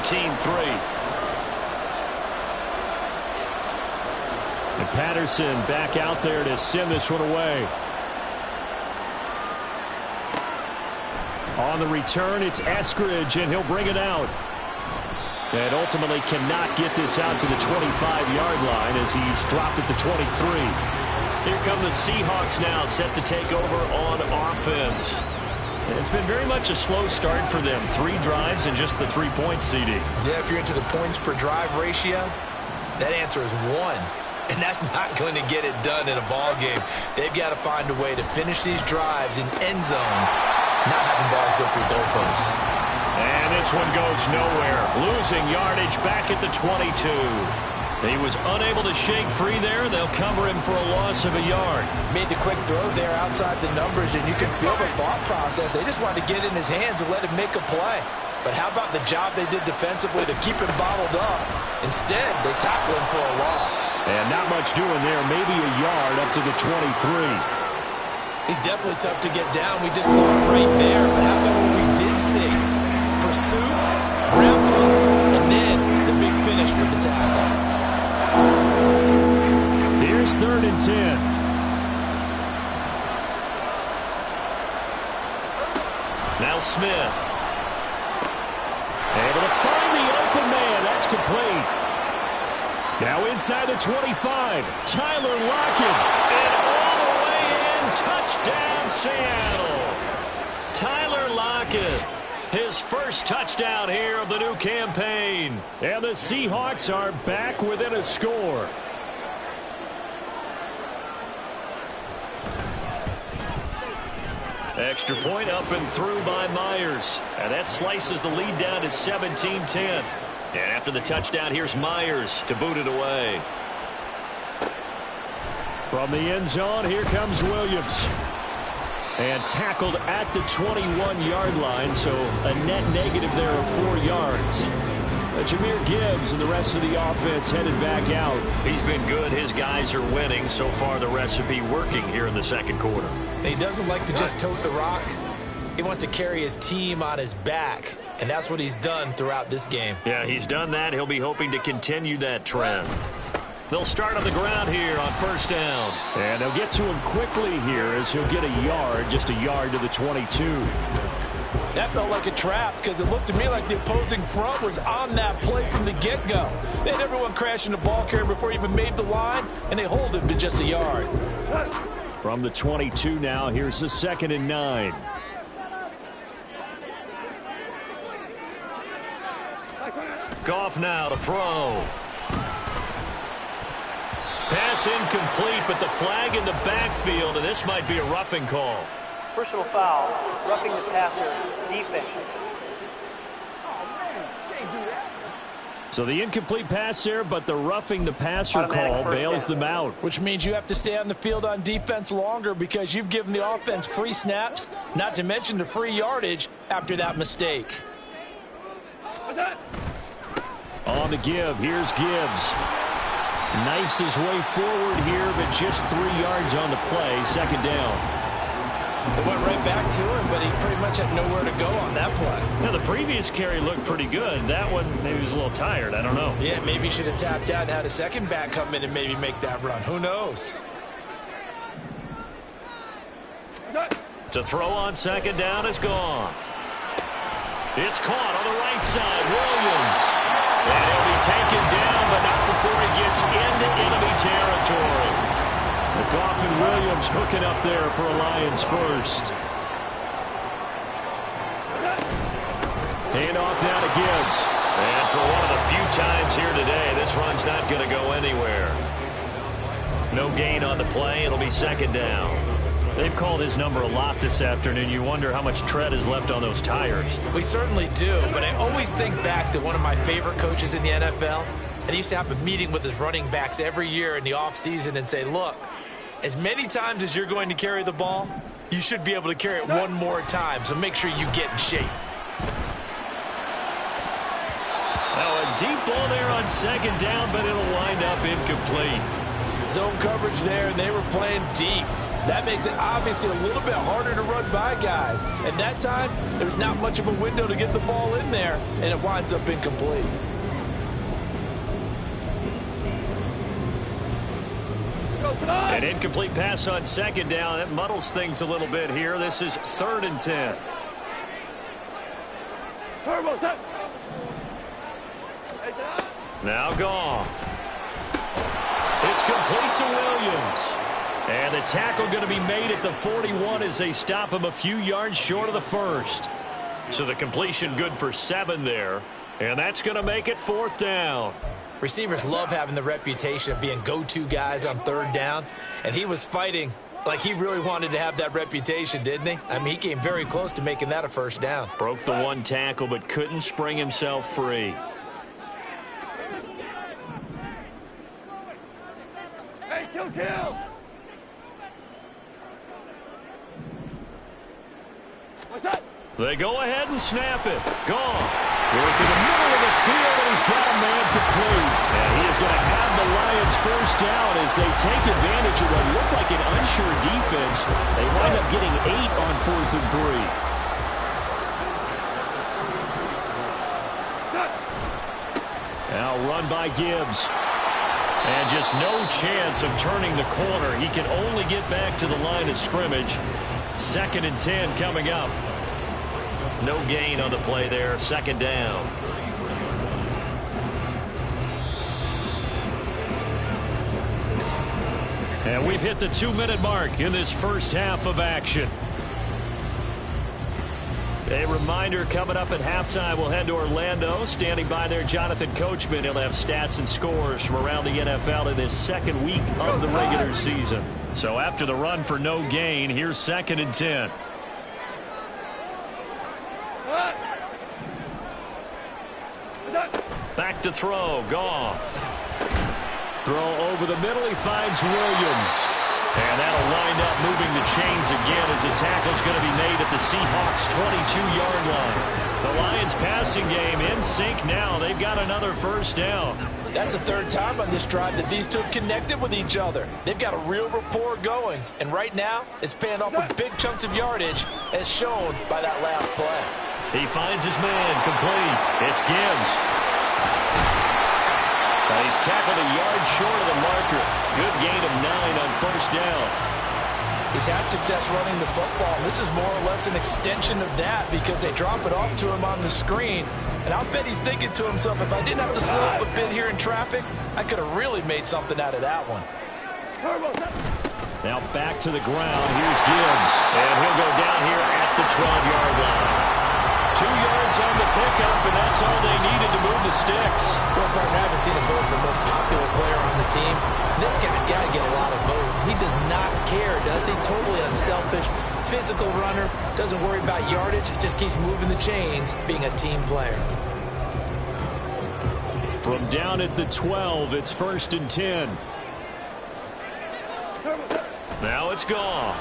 And Patterson back out there to send this one away. On the return, it's Eskridge, and he'll bring it out. And ultimately cannot get this out to the 25-yard line as he's dropped at the 23. Here come the Seahawks now, set to take over on offense. It's been very much a slow start for them. 3 drives and just the 3-point CD. Yeah, if you're into the points per drive ratio, that answer is 1. And that's not going to get it done in a ball game. They've got to find a way to finish these drives in end zones, not having balls go through goalposts. And this one goes nowhere. Losing yardage back at the 22. He was unable to shake free there. They'll cover him for a loss of a yard. Made the quick throw there outside the numbers, and you can feel the thought process. They just wanted to get in his hands and let him make a play. But how about the job they did defensively to keep him bottled up? Instead, they tackle him for a loss. And not much doing there. Maybe a yard up to the 23. He's definitely tough to get down. We just saw it right there. But how about what we did see? Pursuit, wrap up, and then the big finish with the tackle. Here's 3rd and 10. Now Smith. Able to find the open man. That's complete. Now inside the 25. Tyler Lockett. And all the way in. Touchdown, Seattle. Tyler Lockett. His first touchdown here of the new campaign. And the Seahawks are back within a score. Extra point up and through by Myers. And that slices the lead down to 17-10. And after the touchdown, here's Myers to boot it away. From the end zone, here comes Williams. And tackled at the 21-yard line, so a net negative there of 4 yards. Jahmyr Gibbs and the rest of the offense headed back out. He's been good. His guys are winning. So far, the recipe working here in the second quarter. And he doesn't like to just tote the rock. He wants to carry his team on his back, and that's what he's done throughout this game. Yeah, he's done that. He'll be hoping to continue that trend. They'll start on the ground here on 1st down. And they'll get to him quickly here as he'll get a yard, just a yard to the 22. That felt like a trap because it looked to me like the opposing front was on that play from the get-go. They had everyone crashing the ball carrier before he even made the line, and they hold him to just a yard. From the 22 now, here's the 2nd and 9. Goff now to throw. Pass incomplete, but the flag in the backfield, and this might be a roughing call. Personal foul, roughing the passer, defense. So the incomplete pass there, but the roughing the passer call bails them out. Which means you have to stay on the field on defense longer because you've given the offense free snaps, not to mention the free yardage after that mistake. On the give, here's Gibbs. Knifes his way forward here, but just 3 yards on the play, 2nd down. It went right back to him, but he pretty much had nowhere to go on that play. Now, the previous carry looked pretty good. That one, maybe he was a little tired. I don't know. Yeah, maybe he should have tapped out and had a second back come in and maybe make that run. Who knows? To throw on 2nd down is gone. It's caught on the right side. Williams. And he'll be taken down, but not before he gets into enemy territory. Goff and Williams hooking up there for a Lions first. Hand off now to Gibbs. And for one of the few times here today, this run's not going to go anywhere. No gain on the play. It'll be 2nd down. They've called his number a lot this afternoon. You wonder how much tread is left on those tires. We certainly do, but I always think back to one of my favorite coaches in the NFL. And he used to have a meeting with his running backs every year in the offseason and say, look, as many times as you're going to carry the ball, you should be able to carry it one more time, so make sure you get in shape. Now a deep ball there on 2nd down, but it'll wind up incomplete. Zone coverage there, and they were playing deep. That makes it obviously a little bit harder to run by guys. At that time, there's not much of a window to get the ball in there, and it winds up incomplete. An incomplete pass on 2nd down. That muddles things a little bit here. This is 3rd and 10. Now Goff. It's complete to Williams. And the tackle going to be made at the 41 as they stop him a few yards short of the 1st. So the completion good for 7 there. And that's going to make it 4th down. Receivers love having the reputation of being go-to guys on 3rd down. And he was fighting like he really wanted to have that reputation, didn't he? I mean, he came very close to making that a 1st down. Broke the 1 tackle, but couldn't spring himself free. They go ahead and snap it. Gone. Going to the middle of the field, and he's got a man complete. And he is going to have the Lions first down as they take advantage of what looked like an unsure defense. They wind up getting 8 on 4th and 3. Now run by Gibbs. And just no chance of turning the corner. He can only get back to the line of scrimmage. 2nd and 10 coming up. No gain on the play there. 2nd down. And we've hit the 2-minute mark in this first half of action. A reminder, coming up at halftime, we'll head to Orlando. Standing by there, Jonathan Coachman. He'll have stats and scores from around the NFL in this 2nd week of the regular season. So after the run for no gain, here's 2nd and 10. Back to throw. Goff. Throw over the middle. He finds Williams. And that'll wind up moving the chains again as the tackle's going to be made at the Seahawks' 22-yard line. The Lions passing game in sync now. They've got another first down. That's the 3rd time on this drive that these two have connected with each other. They've got a real rapport going. And right now, it's paying off with big chunks of yardage, as shown by that last play. He finds his man complete. It's Gibbs. He's tackled a yard short of the marker. Good gain of 9 on first down. He's had success running the football. This is more or less an extension of that because they drop it off to him on the screen. And I'll bet he's thinking to himself, if I didn't have to slow up a bit here in traffic, I could have really made something out of that one. Now back to the ground. Here's Gibbs. And he'll go down here at the 12-yard line. 2 yards on the pickup, and that's all they needed to move the sticks. Well, partner, I haven't seen a vote for most popular player on the team. This guy's got to get a lot of votes. He does not care, does he? Totally unselfish, physical runner, doesn't worry about yardage, just keeps moving the chains, being a team player. From down at the 12, it's 1st and 10. Now it's Goff.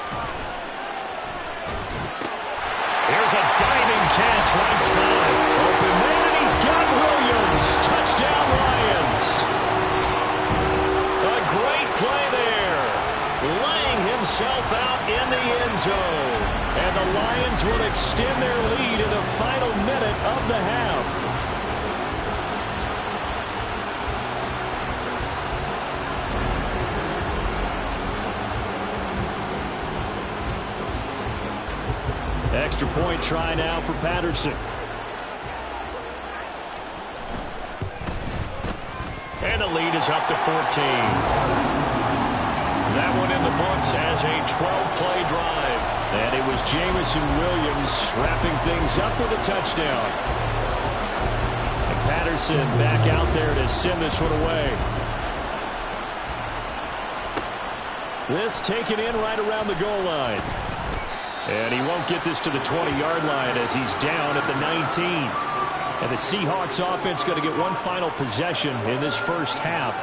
Here's a diving catch right side. Open man, and he's got Williams. Touchdown, Lions. A great play there. Laying himself out in the end zone. And the Lions will extend their lead in the final minute of the half. Extra point try now for Patterson. And the lead is up to 14. That one in the books as a 12-play drive. And it was Jamison Williams wrapping things up with a touchdown. And Patterson back out there to send this one away. This taken in right around the goal line. And he won't get this to the 20-yard line as he's down at the 19. And the Seahawks offense going to get one final possession in this first half.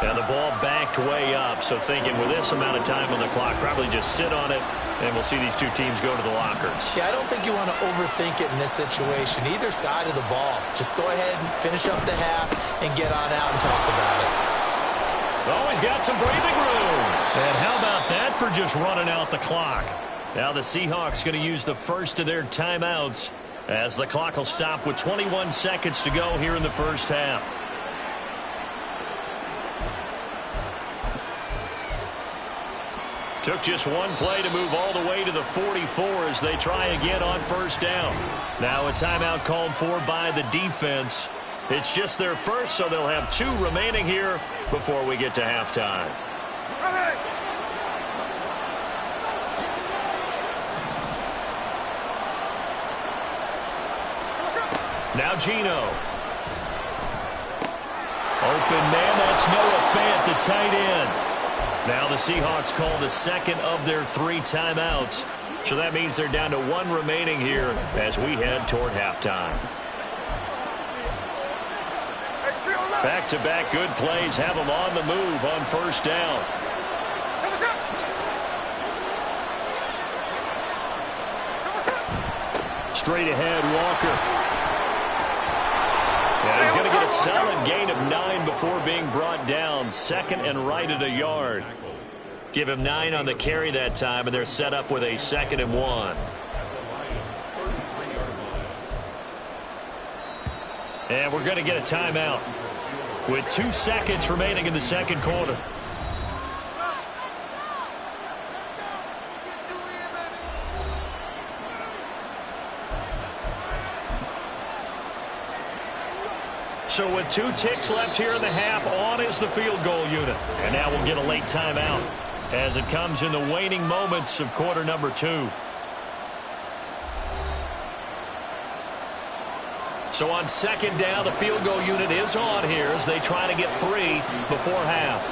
And the ball backed way up, so thinking with this amount of time on the clock, probably just sit on it, and we'll see these two teams go to the lockers. Yeah, I don't think you want to overthink it in this situation. Either side of the ball. Just go ahead and finish up the half and get on out and talk about it. Oh, he's got some breathing room. And how about that for just running out the clock? Now the Seahawks going to use the first of their timeouts as the clock will stop with 21 seconds to go here in the first half. Took just one play to move all the way to the 44 as they try again on first down. Now a timeout called for by the defense. It's just their first, so they'll have 2 remaining here before we get to halftime. Now Geno. Open man, that's Noah Fant, the tight end. Now the Seahawks call the second of their 3 timeouts. So that means they're down to 1 remaining here as we head toward halftime. Back-to-back good plays have them on the move on first down. straight ahead, Walker. And he's going to get a solid gain of 9 before being brought down. Second and right at a yard. Give him 9 on the carry that time, and they're set up with a 2nd and 1. And we're going to get a timeout with 2 seconds remaining in the second quarter. So with 2 ticks left here in the half, on is the field goal unit. And now we'll get a late timeout as it comes in the waning moments of quarter number 2. So on second down, the field goal unit is on here as they try to get 3 before half.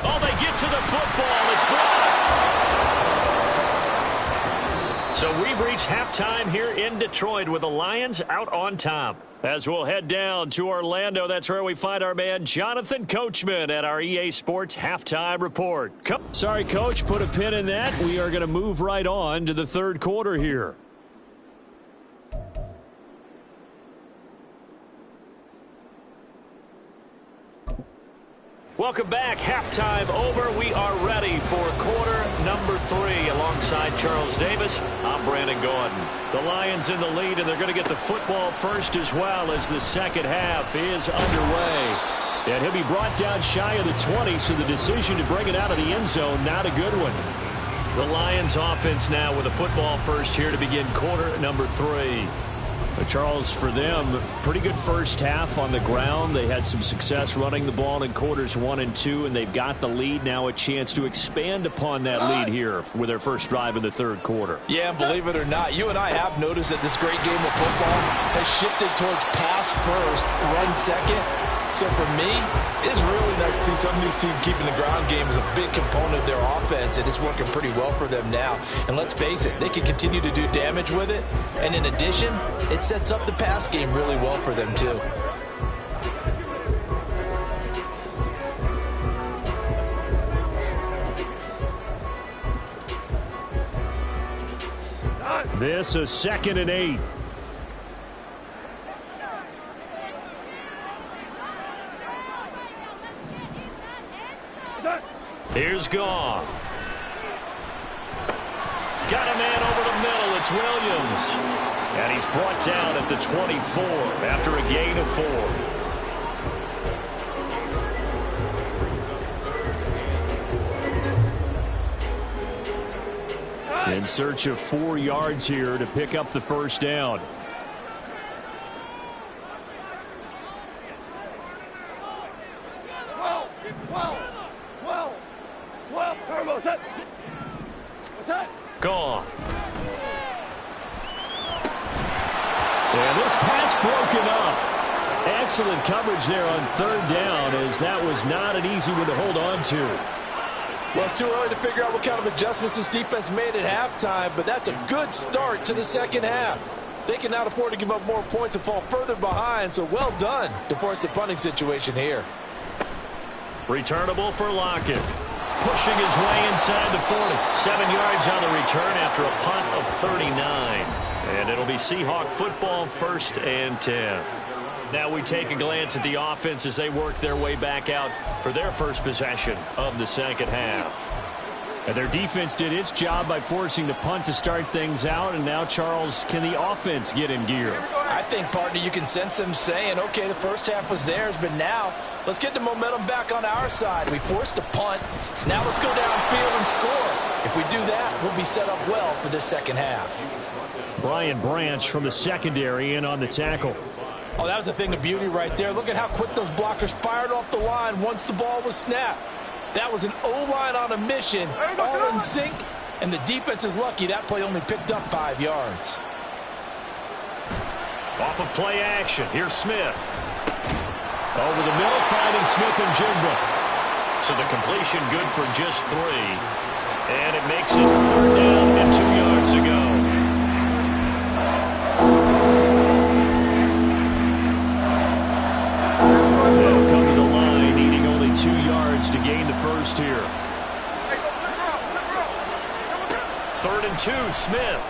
Oh, they get to the football. It's blocked. So we've reached halftime here in Detroit with the Lions out on top. As we'll head down to Orlando, that's where we find our man Jonathan Coachman at our EA Sports Halftime Report. Sorry, Coach, put a pin in that. We are going to move right on to the third quarter here. Welcome back. Halftime over. We are ready for quarter number 3. Alongside Charles Davis, I'm Brandon Gordon. The Lions in the lead, and they're going to get the football first as well as the second half is underway. And he'll be brought down shy of the 20, so the decision to bring it out of the end zone, not a good one. The Lions offense now with a football first here to begin quarter number 3. But Charles, for them, pretty good first half on the ground. They had some success running the ball in quarters 1 and 2, and they've got the lead now, a chance to expand upon that lead here with their first drive in the third quarter. Yeah, believe it or not, you and I have noticed that this great game of football has shifted towards pass first, run second. So for me, it's really nice to see some of these teams keeping the ground game as a big component of their offense, and it's working pretty well for them now. And let's face it, they can continue to do damage with it. And in addition, it sets up the pass game really well for them too. This is 2nd and 8. Here's Goff. Got a man over the middle. It's Williams. And he's brought down at the 24 after a gain of 4. In search of 4 yards here to pick up the first down. Gone. And this pass broken up. Excellent coverage there on third down, as that was not an easy one to hold on to. Well, it's too early to figure out what kind of adjustments this defense made at halftime, but that's a good start to the second half. They can now afford to give up more points and fall further behind, so well done to force the punting situation here. Returnable for Lockett. Pushing his way inside the 40. 7 yards on the return after a punt of 39. And it'll be Seahawk football, 1st and 10. Now we take a glance at the offense as they work their way back out for their first possession of the second half. And their defense did its job by forcing the punt to start things out. And now, Charles, can the offense get in gear? I think, partner, you can sense them saying, okay, the first half was theirs, but now let's get the momentum back on our side. We forced a punt. Now let's go downfield and score. If we do that, we'll be set up well for this second half. Brian Branch from the secondary in on the tackle. Oh, that was a thing of beauty right there. Look at how quick those blockers fired off the line once the ball was snapped. That was an O-line on a mission, all in sync, and the defense is lucky that play only picked up 5 yards. Off of play action, here's Smith. Over the middle, finding Smith and Jigba. So the completion good for just 3. And it makes it 3rd down and 2 yards to go. They'll come to the line, needing only 2 yards to gain the first here. 3rd and 2, Smith.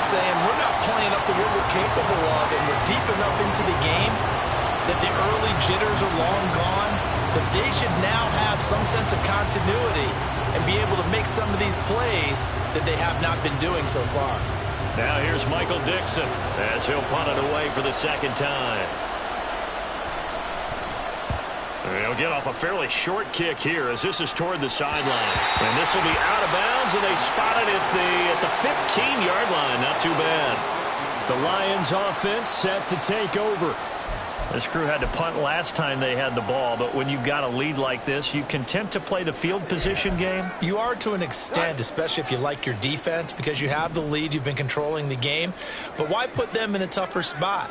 saying we're not playing up to what we're capable of, and we're deep enough into the game that the early jitters are long gone, that they should now have some sense of continuity and be able to make some of these plays that they have not been doing so far. Now here's Michael Dixon as he'll punt it away for the second time. He'll get off a fairly short kick here as this is toward the sideline. And this will be out of bounds, and they spot it at the 15-yard line. Not too bad. The Lions offense set to take over. This crew had to punt last time they had the ball, but when you've got a lead like this, you content to play the field position game? You are to an extent, especially if you like your defense, because you have the lead, you've been controlling the game. But why put them in a tougher spot?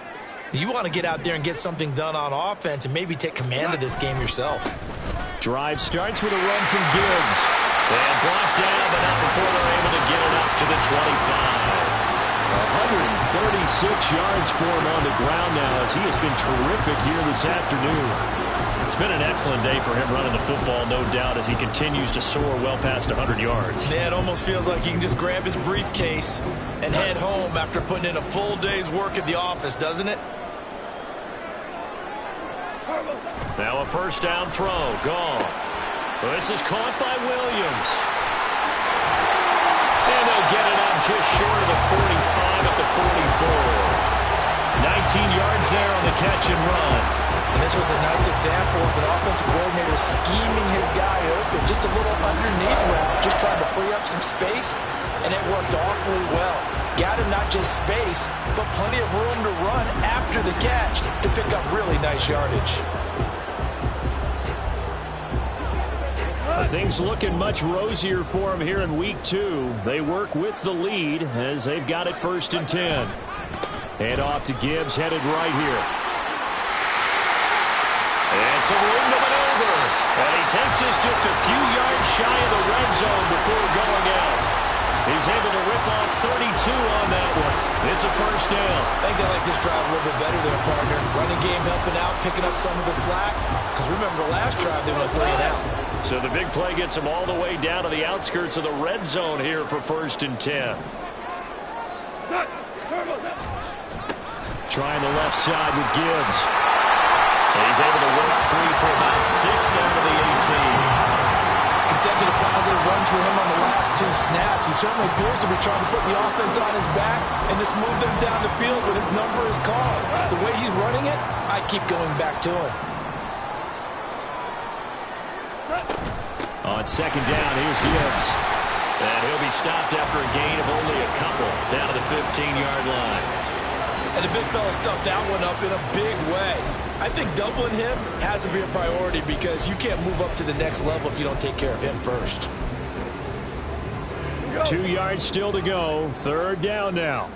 You want to get out there and get something done on offense and maybe take command of this game yourself. Drive starts with a run from Gibbs. And blocked down, but not before they're able to get it up to the 25. 136 yards for him on the ground now as he has been terrific here this afternoon. It's been an excellent day for him running the football, no doubt, as he continues to soar well past 100 yards. Yeah, it almost feels like he can just grab his briefcase and head home after putting in a full day's work at the office, doesn't it? Now a first down throw. Goff. This is caught by Williams. And they'll get it up just short of the 45 at the 44. 19 yards there on the catch and run. And this was a nice example of an offensive coordinator scheming his guy open. Just a little underneath route, just trying to free up some space, and it worked awfully well. Got him not just space, but plenty of room to run after the catch to pick up really nice yardage. Things looking much rosier for him here in week 2. They work with the lead as they've got it 1st and 10. Hand off to Gibbs, headed right here. And some room to maneuver. And he takes us just a few yards shy of the red zone before going out. He's able to rip off 32 on that one. It's a first down. I think they like this drive a little bit better there, partner. Running game helping out, picking up some of the slack. Because remember, last drive they went 3 and out. So the big play gets him all the way down to the outskirts of the red zone here for 1st and 10. Trying the left side with Gibbs. And he's able to work free for about 6 down to the 18. Consecutive positive runs for him on the last 2 snaps. He certainly appears to be trying to put the offense on his back and just move them down the field when his number is called. The way he's running it, I keep going back to him. On 2nd down, here's Gibbs. And he'll be stopped after a gain of only a couple down to the 15-yard line. And the big fella stuffed that one up in a big way. I think doubling him has to be a priority because you can't move up to the next level if you don't take care of him first. 2 yards still to go. 3rd down now.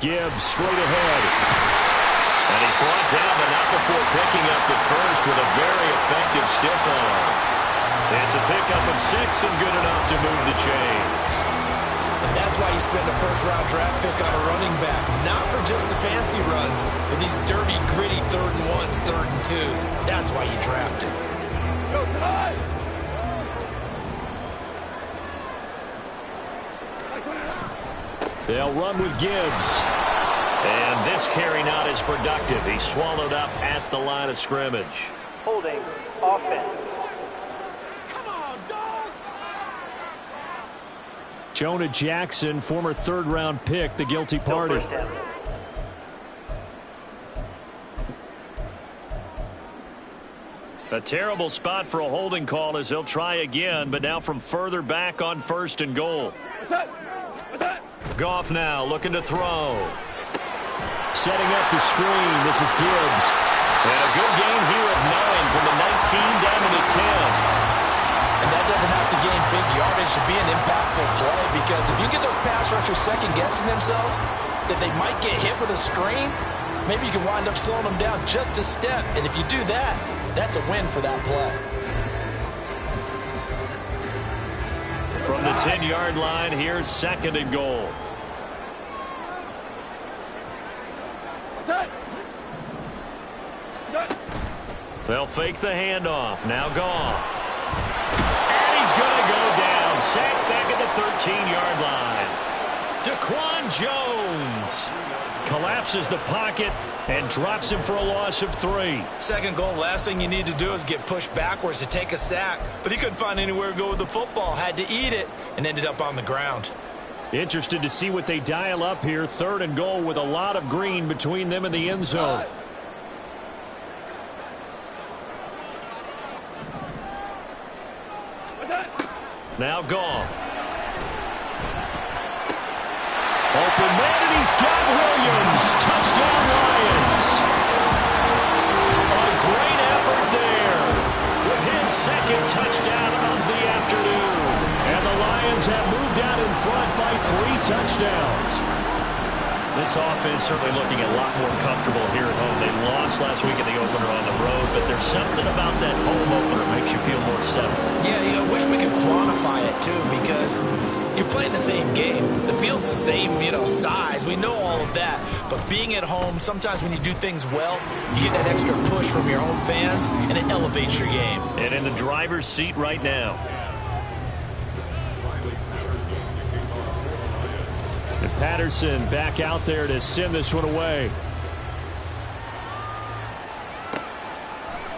Gibbs straight ahead. And he's brought down, but not before picking up the first with a very effective stiff arm. It's a pickup of 6 and good enough to move the chains. And that's why you spend a first-round draft pick on a running back. Not for just the fancy runs, but these dirty, gritty 3rd and 1s, 3rd and 2s. That's why you draft him. They'll run with Gibbs. And this carry not as productive. He's swallowed up at the line of scrimmage. Holding offense. Jonah Jackson, former 3rd-round pick, the guilty party. A terrible spot for a holding call as they'll try again, but now from further back on 1st and goal. Goff now looking to throw. Setting up the screen. This is Gibbs. And a good gain here of 9 from the 19 down to the 10. And that doesn't have to gain big yardage to be an impactful play, because if you get those pass rushers second-guessing themselves that they might get hit with a screen, maybe you can wind up slowing them down just a step. And if you do that, that's a win for that play. From the 10-yard line, here's 2nd and goal. They'll fake the handoff. Now Goff. And he's going to go down. collapses the pocket and drops him for a loss of 3. Second goal, last thing you need to do is get pushed backwards to take a sack. But he couldn't find anywhere to go with the football. Had to eat it and ended up on the ground. Interested to see what they dial up here. 3rd and goal with a lot of green between them and the end zone. Now Goff. Open man, and he's got Williams. Touchdown, Lions. A great effort there with his second touchdown of the afternoon. And the Lions have moved out in front by 3 touchdowns. This offense certainly looking a lot more comfortable here at home. They lost last week in the opener on the road, but there's something about that home opener that makes you feel more settled. Yeah, I wish we could quantify it, too, because you're playing the same game. The field's the same, size. We know all of that. But being at home, sometimes when you do things well, you get that extra push from your home fans, and it elevates your game. And in the driver's seat right now. And Patterson back out there to send this one away.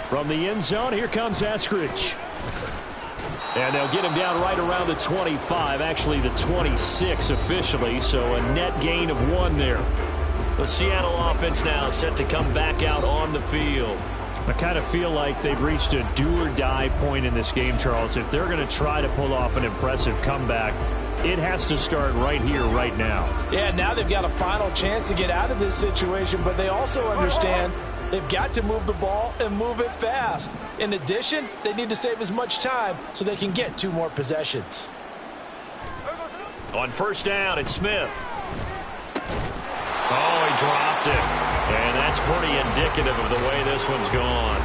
From the end zone, here comes Eskridge. And they'll get him down right around the 25, actually the 26 officially, so a net gain of 1 there. The Seattle offense now set to come back out on the field. I kind of feel like they've reached a do-or-die point in this game, Charles. If they're going to try to pull off an impressive comeback, it has to start right here, right now. Yeah, now they've got a final chance to get out of this situation, but they also understand they've got to move the ball and move it fast. In addition, they need to save as much time so they can get 2 more possessions. On first down, it's Smith. Oh, he dropped it. And that's pretty indicative of the way this one's gone.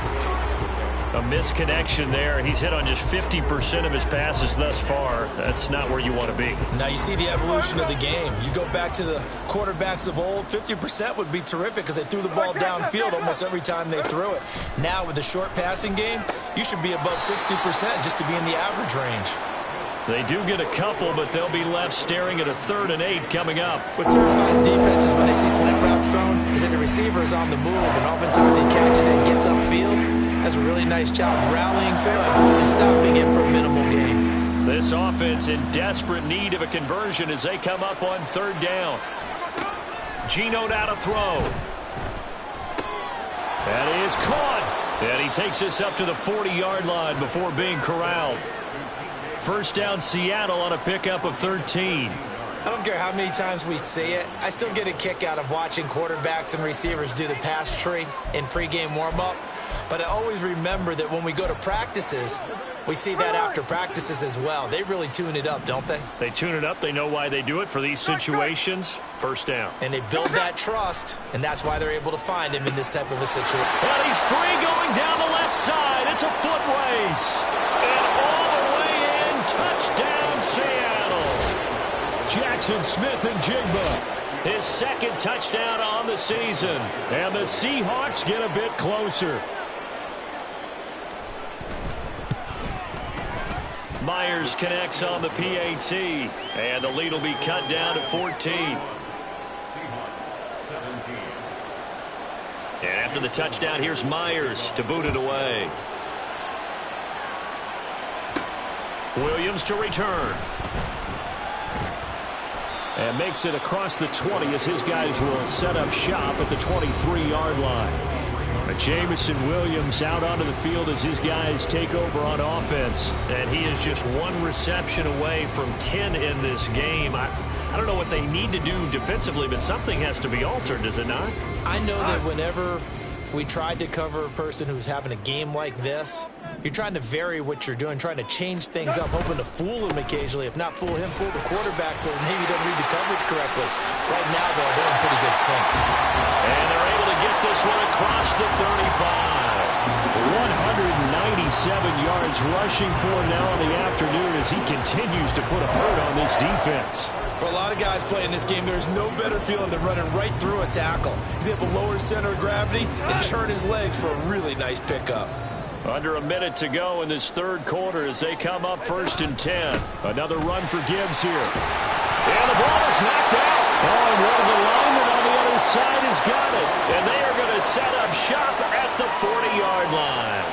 A misconnection there. He's hit on just 50% of his passes thus far. That's not where you want to be. Now you see the evolution of the game. You go back to the quarterbacks of old, 50% would be terrific because they threw the ball downfield almost every time they threw it. Now with the short passing game, you should be above 60% just to be in the average range. They do get a couple, but they'll be left staring at a 3rd and 8 coming up. What terrifies defenses when they see slant routes thrown is that the receiver is on the move, and oftentimes he catches it and gets upfield. Has a really nice job rallying to him and stopping him for a minimal gain. This offense in desperate need of a conversion as they come up on 3rd down. Geno now to throw. That is caught. And he takes this up to the 40-yard line before being corralled. First down, Seattle on a pickup of 13. I don't care how many times we see it. I still get a kick out of watching quarterbacks and receivers do the pass tree in pregame warm-up. But I always remember that when we go to practices, we see that after practices as well. They really tune it up, don't they? They tune it up. They know why they do it for these situations. First down. And they build that trust, and that's why they're able to find him in this type of a situation. Well, he's free going down the left side. It's a foot race. And all the way in, touchdown Seattle. Jackson Smith and Jigba. His second touchdown on the season. And the Seahawks get a bit closer. Myers connects on the PAT, and the lead will be cut down to 14. Seahawks 17. And after the touchdown, here's Myers to boot it away. Williams to return. And makes it across the 20 as his guys will set up shop at the 23-yard line. Jamison Williams out onto the field as his guys take over on offense. And he is just 1 reception away from 10 in this game. I don't know what they need to do defensively, but something has to be altered, does it not? I know that whenever we tried to cover a person who's having a game like this, you're trying to vary what you're doing, trying to change things up, hoping to fool him occasionally. If not fool him, fool the quarterback so maybe he doesn't read the coverage correctly. Right now, though, they're in pretty good sync. And they're able to get this one across the 35. 197 yards rushing for him now in the afternoon as he continues to put a hurt on this defense. For a lot of guys playing this game, there's no better feeling than running right through a tackle. He's able to lower his center of gravity and churn his legs for a really nice pickup. Under a minute to go in this third quarter as they come up 1st and 10. Another run for Gibbs here. And the ball is knocked out. Oh, and one of the linemen on the other side has got it. And they are going to set up shop at the 40-yard line.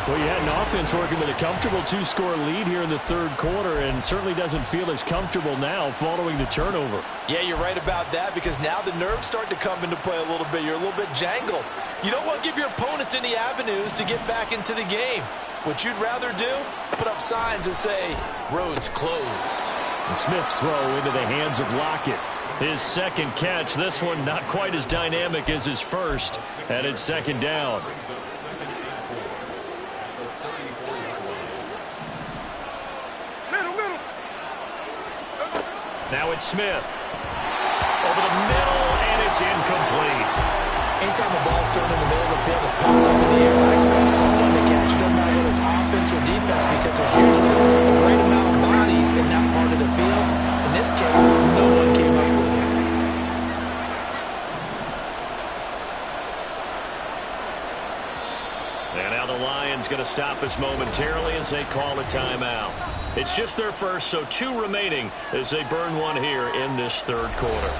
Well, you had an offense working with a comfortable 2-score lead here in the third quarter, and certainly doesn't feel as comfortable now following the turnover. Yeah, you're right about that, because now the nerves start to come into play a little bit. You're a little bit jangled. You don't want to give your opponents any avenues to get back into the game. What you'd rather do, put up signs that say, roads closed. And Smith's throw into the hands of Lockett. His second catch, this one not quite as dynamic as his first, and it's second down. Now it's Smith. Over the middle, and it's incomplete. Anytime the ball's thrown in the middle of the field, it's popped up in the air, I expect someone to catch it. Doesn't matter whether it's offense or defense, because there's usually a great amount of bodies in that part of the field. In this case, no one came up with it. And now the Lions going to stop us momentarily as they call a timeout. It's just their first, so 2 remaining as they burn one here in this third quarter.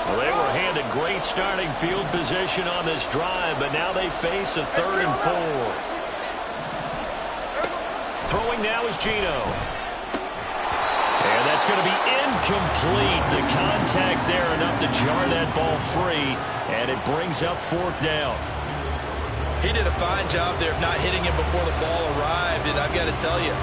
Well, they were handed great starting field position on this drive, but now they face a 3rd and 4. Throwing now is Geno. And that's going to be incomplete. The contact there enough to jar that ball free, and it brings up 4th down. He did a fine job there of not hitting him before the ball arrived, and I've got to tell you,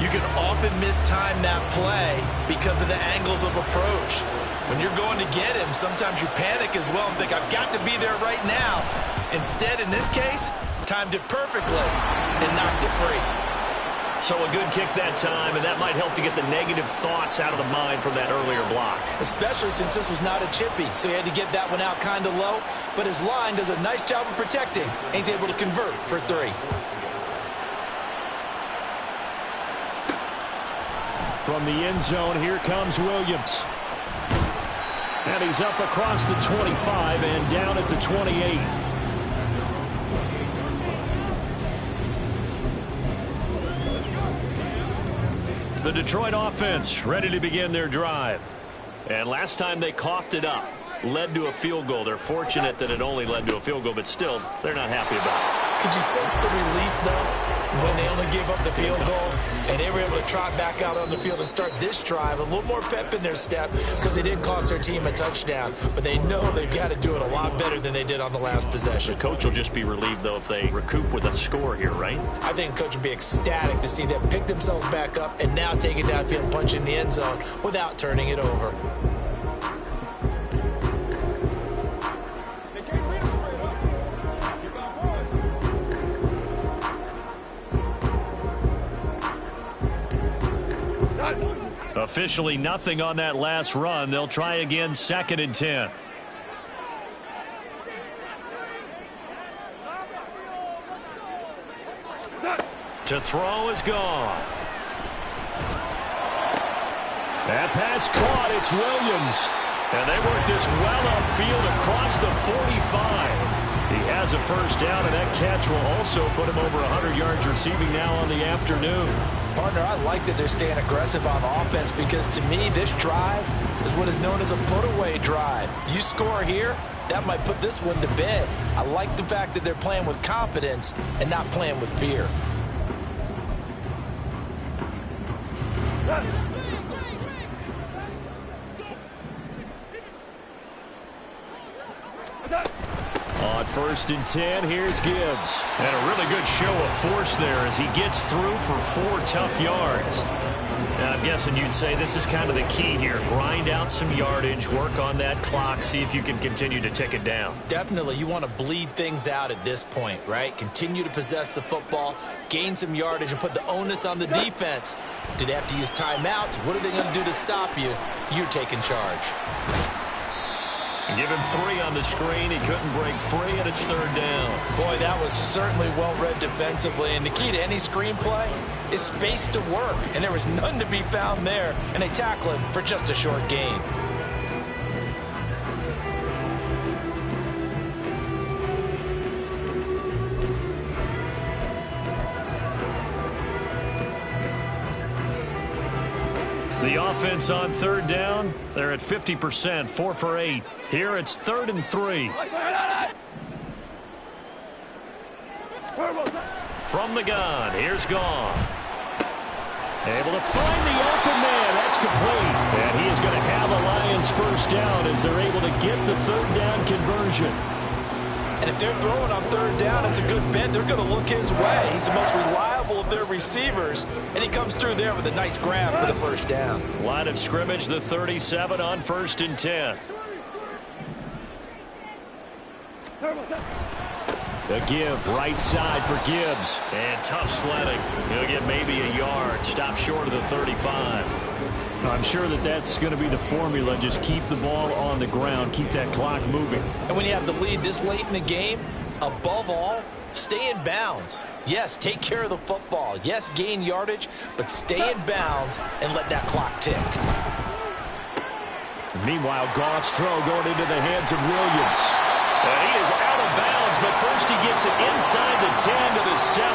you can often mistime that play because of the angles of approach. When you're going to get him, sometimes you panic as well and think, I've got to be there right now. Instead, in this case, timed it perfectly and knocked it free. So a good kick that time, and that might help to get the negative thoughts out of the mind from that earlier block. Especially since this was not a chippy, so he had to get that one out kind of low. But his line does a nice job of protecting, and he's able to convert for 3. From the end zone, here comes Williams. And he's up across the 25 and down at the 28. The Detroit offense ready to begin their drive. And last time they coughed it up, led to a field goal. They're fortunate that it only led to a field goal, but still, they're not happy about it. Could you sense the relief, though, when they only gave up the field goal and they were able to trot back out on the field and start this drive? A little more pep in their step because they didn't cost their team a touchdown, but they know they've got to do it a lot better than they did on the last possession. The coach will just be relieved, though, if they recoup with a score here, right? I think the coach would be ecstatic to see them pick themselves back up and now take it downfield and punch in the end zone without turning it over. Officially nothing on that last run. They'll try again, 2nd and 10. To throw is gone. That pass caught. It's Williams. And they work this well upfield across the 45. He has a first down, and that catch will also put him over 100 yards receiving now on the afternoon. Partner, I like that they're staying aggressive on offense because, to me, this drive is what is known as a put-away drive. You score here, that might put this one to bed. I like the fact that they're playing with confidence and not playing with fear. On 1st and 10, here's Gibbs. And a really good show of force there as he gets through for 4 tough yards. Now, I'm guessing you'd say this is kind of the key here. Grind out some yardage, work on that clock, see if you can continue to tick it down. Definitely, you want to bleed things out at this point, right? Continue to possess the football, gain some yardage, and put the onus on the defense. Do they have to use timeouts? What are they going to do to stop you? You're taking charge. Give him 3 on the screen. He couldn't break free, and it's 3rd down. Boy, that was certainly well-read defensively. And the key to any screenplay is space to work. And there was none to be found there. And they tackle him for just a short gain. The offense on third down, they're at 50%, 4 for 8. Here it's 3rd and 3. From the gun, here's Goff. Able to find the open man. That's complete. And he is going to have a Lions first down as they're able to get the third down conversion. And if they're throwing on third down, it's a good bet. They're going to look his way. He's the most reliable of their receivers, and he comes through there with a nice grab for the first down. Line of scrimmage, the 37 on 1st and 10. The give, right side for Gibbs. And tough sledding. He'll get maybe a yard. Stop short of the 35. I'm sure that's going to be the formula. Just keep the ball on the ground. Keep that clock moving. And when you have the lead this late in the game, above all, stay in bounds. Yes, take care of the football. Yes, gain yardage, but stay in bounds and let that clock tick. Meanwhile, Goff's throw going into the hands of Williams. He is out of bounds, but first he gets it inside the 10 to the 7.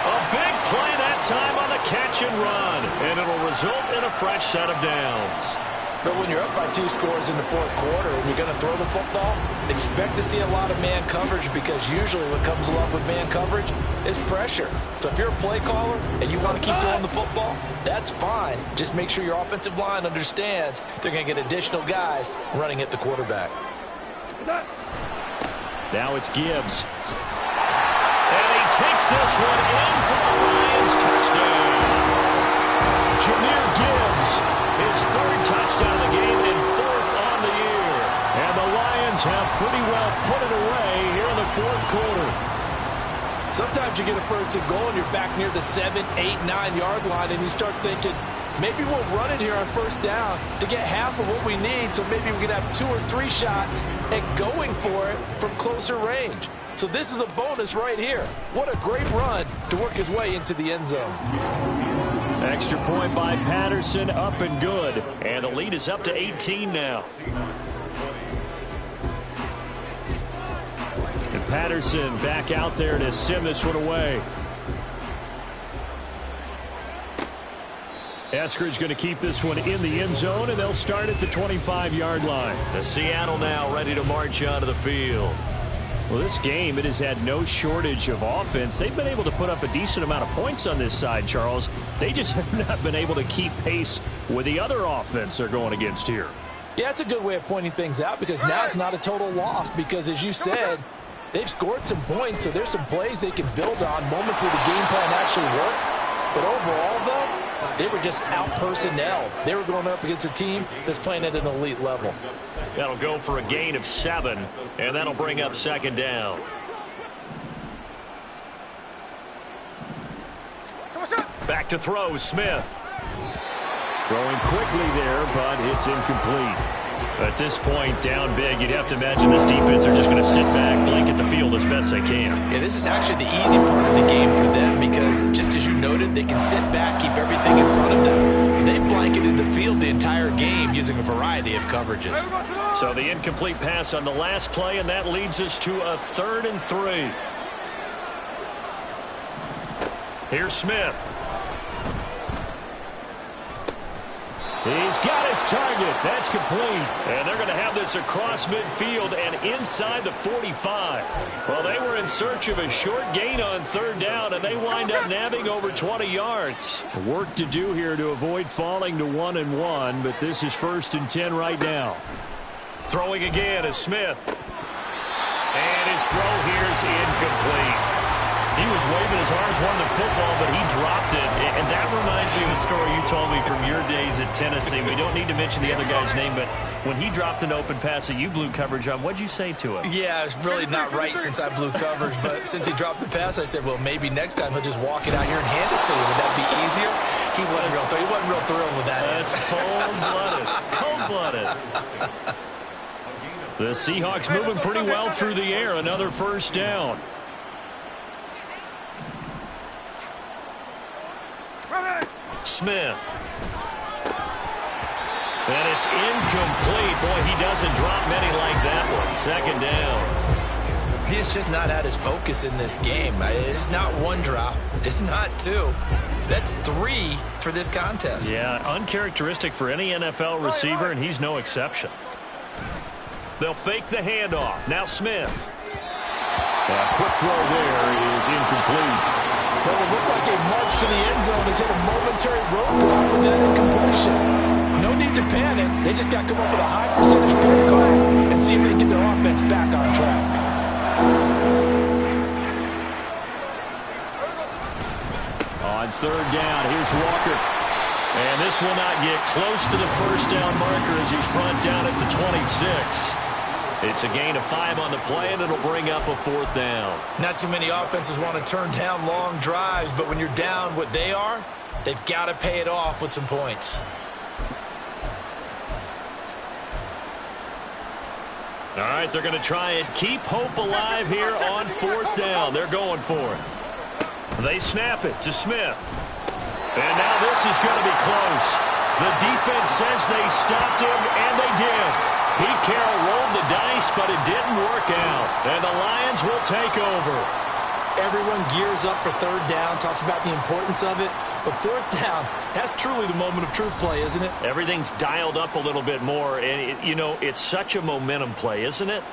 A big play that time on the catch and run, and it'll result in a fresh set of downs. But when you're up by 2 scores in the 4th quarter and you're going to throw the football, expect to see a lot of man coverage, because usually what comes along with man coverage is pressure. So if you're a play caller and you want to keep throwing the football, that's fine. Just make sure your offensive line understands they're going to get additional guys running at the quarterback. Now it's Gibbs. And he takes this one in for the Lions touchdown. Jahmyr Gibbs, his 3rd touchdown of the game and 4th on the year. And the Lions have pretty well put it away here in the 4th quarter. Sometimes you get a 1st and goal and you're back near the 7, 8, 9-yard line, and you start thinking, maybe we'll run it here on 1st down to get half of what we need, so maybe we can have 2 or 3 shots at going for it from closer range. So this is a bonus right here. What a great run to work his way into the end zone. Extra point by Patterson, up and good. And the lead is up to 18 now. And Patterson back out there to send this one away. Eskridge going to keep this one in the end zone, and they'll start at the 25-yard line. The Seattle now ready to march onto the field. Well, this game, it has had no shortage of offense. They've been able to put up a decent amount of points on this side, Charles. They just have not been able to keep pace with the other offense they're going against here. Yeah, it's a good way of pointing things out, because now it's not a total loss, because as you said, they've scored some points, so there's some plays they can build on, moments where the game plan actually worked. But overall, though, they were just out-personnel. They were going up against a team that's playing at an elite level. That'll go for a gain of 7, and that'll bring up 2nd down. Back to throw, Smith. Throwing quickly there, but it's incomplete. At this point, down big, you'd have to imagine this defense are just going to sit back, blanket the field as best they can. Yeah, this is actually the easy part of the game for them, because just as you noted, they can sit back, keep everything in front of them. They've blanketed the field the entire game using a variety of coverages. So the incomplete pass on the last play, and that leads us to a 3rd and 3. Here's Smith. He's got his target. That's complete. And they're going to have this across midfield and inside the 45. Well, they were in search of a short gain on 3rd down, and they wind up nabbing over 20 yards. Work to do here to avoid falling to 1-1, but this is 1st and 10 right now. Throwing again is Smith. And his throw here is incomplete. He was waving his arms, wanting the football, but he dropped it. And that reminds me of the story you told me from your days at Tennessee. We don't need to mention the other guy's name, but when he dropped an open pass that you blew coverage on, what'd you say to him? Yeah, it's really not right since I blew coverage, but since he dropped the pass, I said, well, maybe next time he'll just walk it out here and hand it to you. Would that be easier? He wasn't real thrilled with that. That's cold-blooded. Cold-blooded. The Seahawks moving pretty well through the air. Another 1st down. Smith. And it's incomplete. Boy, he doesn't drop many like that one. 2nd down. He's just not at his focus in this game. It's not 1 drop. It's not 2. That's 3 for this contest. Yeah, uncharacteristic for any NFL receiver, and he's no exception. They'll fake the handoff. Now Smith. A quick throw there is incomplete. Well, it looked like a march to the end zone has hit a momentary roadblock with that incompletion. No need to panic. They just got to come up with a high percentage play call and see if they can get their offense back on track. On third down, here's Walker. And this will not get close to the first down marker as he's brought down at the 26. It's a gain of 5 on the play, and it'll bring up a 4th down. Not too many offenses want to turn down long drives, but when you're down what they are, they've got to pay it off with some points. All right, they're going to try and keep hope alive here on 4th down. They're going for it. They snap it to Smith. And now this is going to be close. The defense says they stopped him, and they did. Pete Carroll rolled the dice, but it didn't work out. And the Lions will take over. Everyone gears up for 3rd down, talks about the importance of it. But 4th down, that's truly the moment of truth play, isn't it? Everything's dialed up a little bit more. And, it's such a momentum play, isn't it?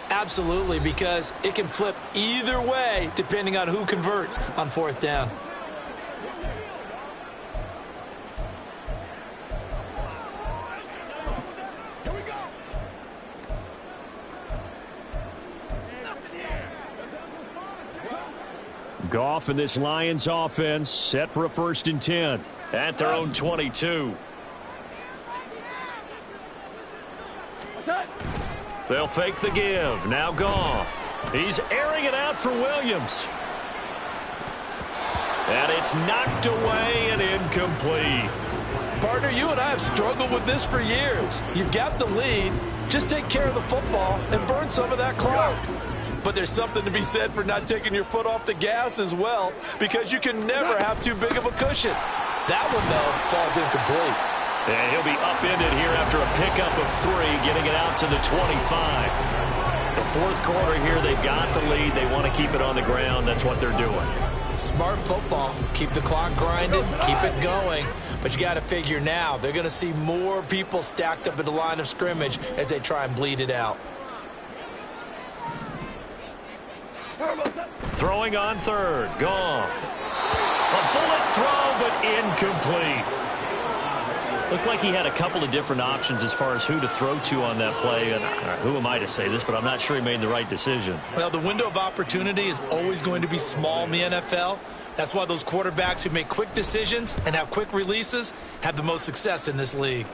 Absolutely, because it can flip either way depending on who converts on 4th down. Goff and this Lions offense set for a 1st and 10 at their own 22. They'll fake the give. Now Goff. He's airing it out for Williams. And it's knocked away and incomplete. Partner, you and I have struggled with this for years. You've got the lead. Just take care of the football and burn some of that clock. But there's something to be said for not taking your foot off the gas as well, because you can never have too big of a cushion. That one, though, falls incomplete. And he'll be upended here after a pickup of 3, getting it out to the 25. The 4th quarter here, they've got the lead. They want to keep it on the ground. That's what they're doing. Smart football. Keep the clock grinding, keep it going. But you got to figure now, they're going to see more people stacked up at the line of scrimmage as they try and bleed it out. Throwing on 3rd. Goff. A bullet throw, but incomplete. Looked like he had a couple of different options as far as who to throw to on that play. And who am I to say this, but I'm not sure he made the right decision. Well, the window of opportunity is always going to be small in the NFL. That's why those quarterbacks who make quick decisions and have quick releases have the most success in this league.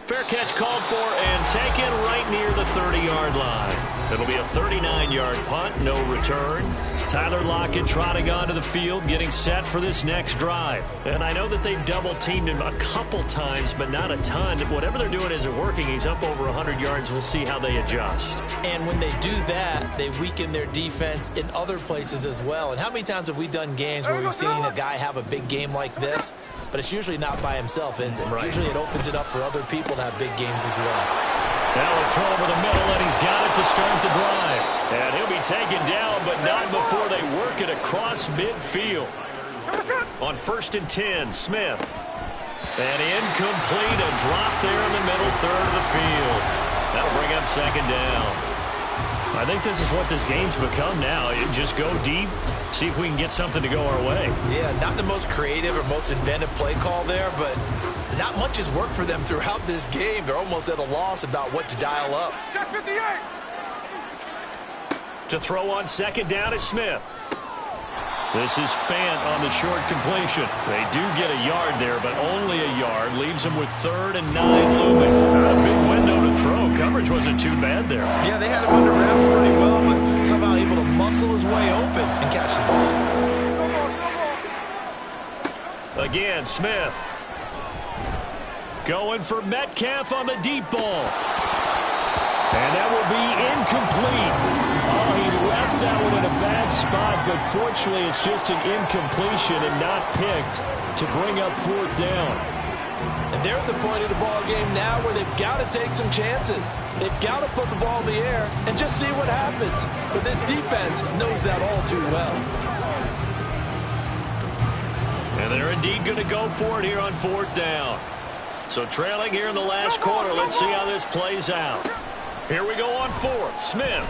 Fair catch called for and taken right near the 30-yard line. It'll be a 39-yard punt, no return. Tyler Lockett trotting onto the field, getting set for this next drive. And I know that they've double-teamed him a couple times, but not a ton. Whatever they're doing isn't working. He's up over 100 yards. We'll see how they adjust. And when they do that, they weaken their defense in other places as well. And how many times have we done games where we've seen a guy have a big game like this? But it's usually not by himself, is it? Right. Usually it opens it up for other people to have big games as well. Now a throw over the middle, and he's got it to start the drive. And he'll be taken down, but not before they work it across midfield. On 1st and 10, Smith. And incomplete, a drop there in the middle third of the field. That'll bring up 2nd down. I think this is what this game's become now. Just go deep, see if we can get something to go our way. Yeah, not the most creative or most inventive play call there, but not much has worked for them throughout this game. They're almost at a loss about what to dial up. Check 58. To throw on 2nd down is Smith. This is Fant on the short completion. They do get a yard there, but only a yard. Leaves them with 3rd and 9 looming. Not a big window to throw. Coverage wasn't too bad there. Yeah, they had him under wraps pretty well, but somehow able to muscle his way open and catch the ball. Again, Smith. Going for Metcalf on the deep ball. And that will be incomplete. Oh, he left that one in a bad spot, but fortunately it's just an incompletion and not picked to bring up 4th down. And they're at the point of the ball game now where they've got to take some chances. They've got to put the ball in the air and just see what happens. But this defense knows that all too well. And And they're indeed going to go for it here on 4th down. So trailing here in the last quarter. Let's see how this plays out. Here we go on 4th. Smith.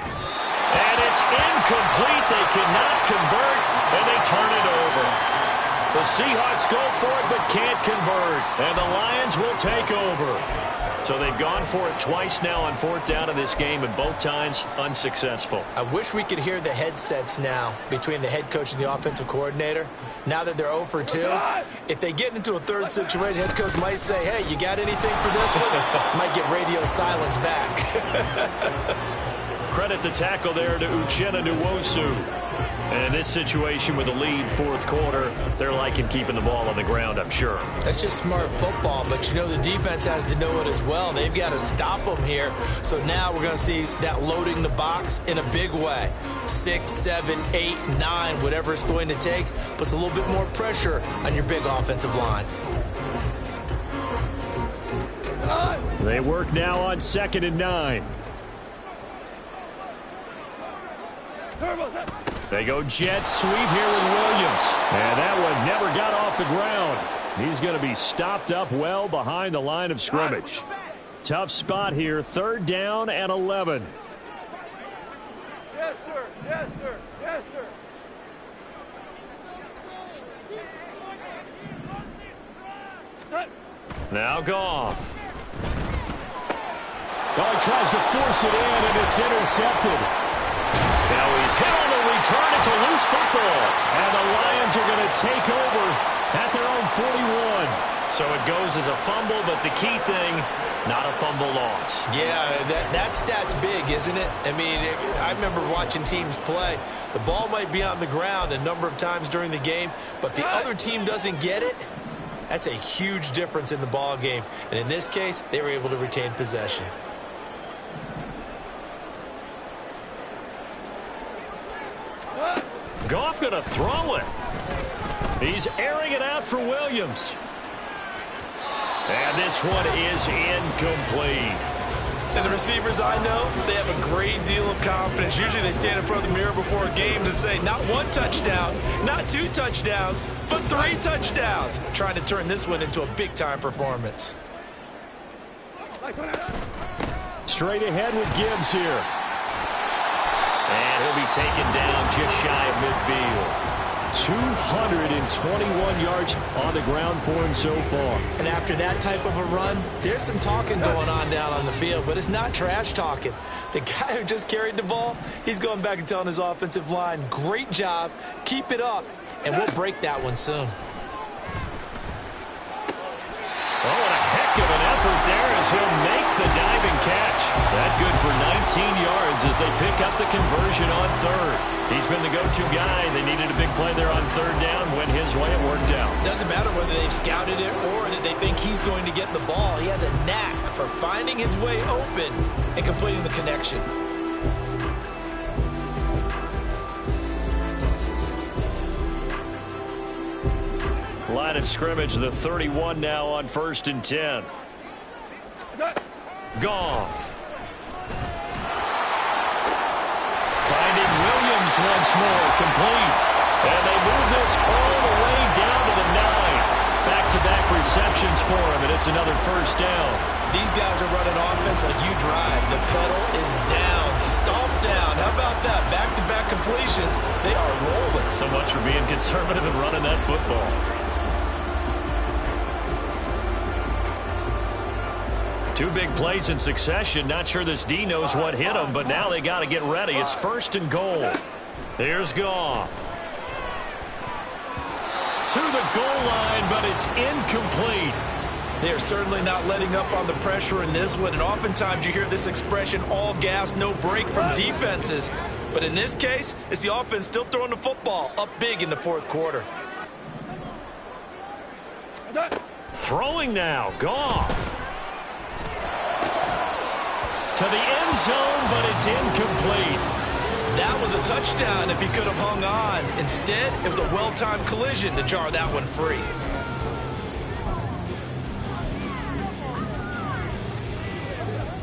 And it's incomplete. They cannot convert, and they turn it over. The Seahawks go for it but can't convert, and the Lions will take over. So they've gone for it twice now on 4th down in this game, and both times unsuccessful. I wish we could hear the headsets now between the head coach and the offensive coordinator. Now that they're 0 for 2, if they get into a third situation, head coach might say, hey, you got anything for this one? Might get radio silence back. Credit the tackle there to Uchenna Nwosu. And in this situation with a lead 4th quarter, they're liking keeping the ball on the ground, I'm sure. That's just smart football, but you know the defense has to know it as well. They've got to stop them here. So now we're going to see that loading the box in a big way. 6, 7, 8, 9, whatever it's going to take, puts a little bit more pressure on your big offensive line. They work now on 2nd and 9. They go jet sweep here with Williams. And that one never got off the ground. He's going to be stopped up well behind the line of scrimmage. Tough spot here. 3rd down and 11. Yes, sir. Yes, sir. Yes, sir. Now Goff. Well, he tries to force it in, and it's intercepted. Now he's hit on the return. It's a loose football. And the Lions are going to take over at their own 41. So it goes as a fumble, but the key thing, not a fumble loss. Yeah, that stat's big, isn't it? I mean, I remember watching teams play. The ball might be on the ground a number of times during the game, but if the other team doesn't get it, that's a huge difference in the ball game. And in this case, they were able to retain possession. Goff going to throw it. He's airing it out for Williams. And this one is incomplete. And the receivers I know, they have a great deal of confidence. Usually they stand in front of the mirror before games and say, not 1 touchdown, not 2 touchdowns, but 3 touchdowns. Trying to turn this one into a big-time performance. Straight ahead with Gibbs here. And he'll be taken down just shy of midfield. 221 yards on the ground for him so far. And after that type of a run, there's some talking going on down on the field, but it's not trash talking. The guy who just carried the ball, he's going back and telling his offensive line, great job, keep it up, and we'll break that one soon. Oh, what a heck of an effort there as he'll make the diving catch. That good for 19 yards as they pick up the conversion on 3rd. He's been the go-to guy. They needed a big play there on 3rd down. Went his way. It worked out. Doesn't matter whether they've scouted it or that they think he's going to get the ball. He has a knack for finding his way open and completing the connection. Line of scrimmage, the 31 now on 1st and 10. Goff. Finding Williams once more, complete. And they move this all the way down to the 9. Back-to-back receptions for him, and it's another 1st down. These guys are running offense like you drive. The pedal is down, stomp down. How about that? Back-to-back completions. They are rolling. So much for being conservative and running that football. Two big plays in succession. Not sure this D knows what hit him, but now they got to get ready. It's 1st and goal. Here's Goff. To the goal line, but it's incomplete. They are certainly not letting up on the pressure in this one, and oftentimes you hear this expression, all gas, no break from defenses. But in this case, it's the offense still throwing the football up big in the 4th quarter. Throwing now, Goff. To the end zone, but it's incomplete. That was a touchdown if he could have hung on. Instead, it was a well-timed collision to jar that one free.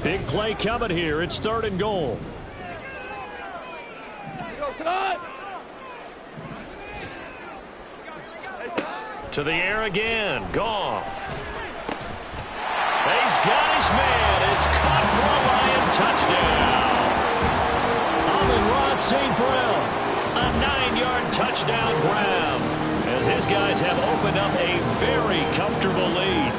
Big play coming here. It's 3rd and goal. To the air again. Goff. He's got his man. It's caught for a Lion touchdown. Amon-Ra St. Brown. A 9-yard touchdown grab. As his guys have opened up a very comfortable lead.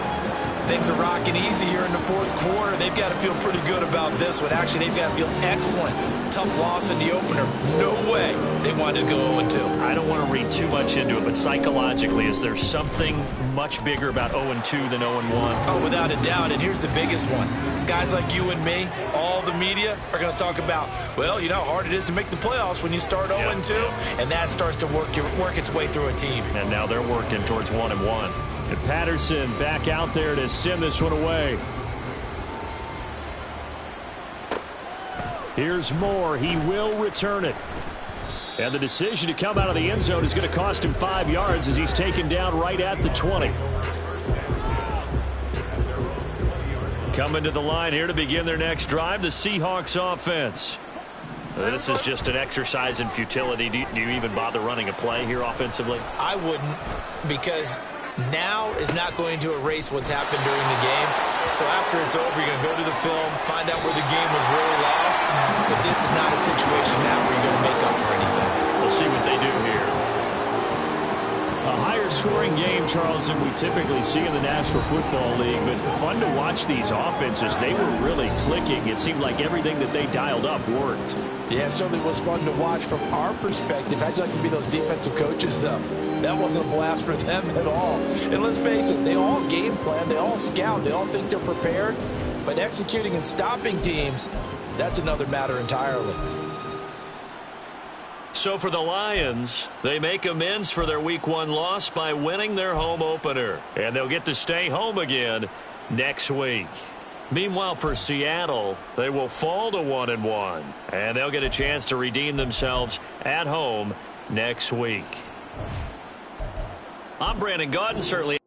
Things are rocking easy here in the fourth quarter. They've got to feel pretty good about this one. Actually, they've got to feel excellent. Tough loss in the opener. No way they wanted to go 0-2. I don't want to read too much into it, but psychologically, is there something much bigger about 0-2 than 0-1? Oh, without a doubt. And here's the biggest one. Guys like you and me, all the media, are going to talk about, well, you know how hard it is to make the playoffs when you start 0-2, and that starts to work its way through a team. And now they're working towards 1-1. And Patterson back out there to send this one away. Here's Moore. He will return it. And the decision to come out of the end zone is going to cost him 5 yards as he's taken down right at the 20. Coming to the line here to begin their next drive, the Seahawks offense. This is just an exercise in futility. Do you even bother running a play here offensively? I wouldn't, because now is not going to erase what's happened during the game. So after it's over, you're going to go to the film, find out where the game was really lost. But this is not a situation now where you're going to make up for anything. We'll see what they do here. A higher scoring game, Charles, than we typically see in the National Football League. But fun to watch these offenses. They were really clicking. It seemed like everything that they dialed up worked. Yeah, it certainly was fun to watch from our perspective. How'd you like to be those defensive coaches, though? That wasn't a blast for them at all. And let's face it, they all game plan, they all scout, they all think they're prepared. But executing and stopping teams, that's another matter entirely. So for the Lions, they make amends for their Week 1 loss by winning their home opener. And they'll get to stay home again next week. Meanwhile, for Seattle, they will fall to 1-1. And they'll get a chance to redeem themselves at home next week. I'm Brandon Gaudin, certainly.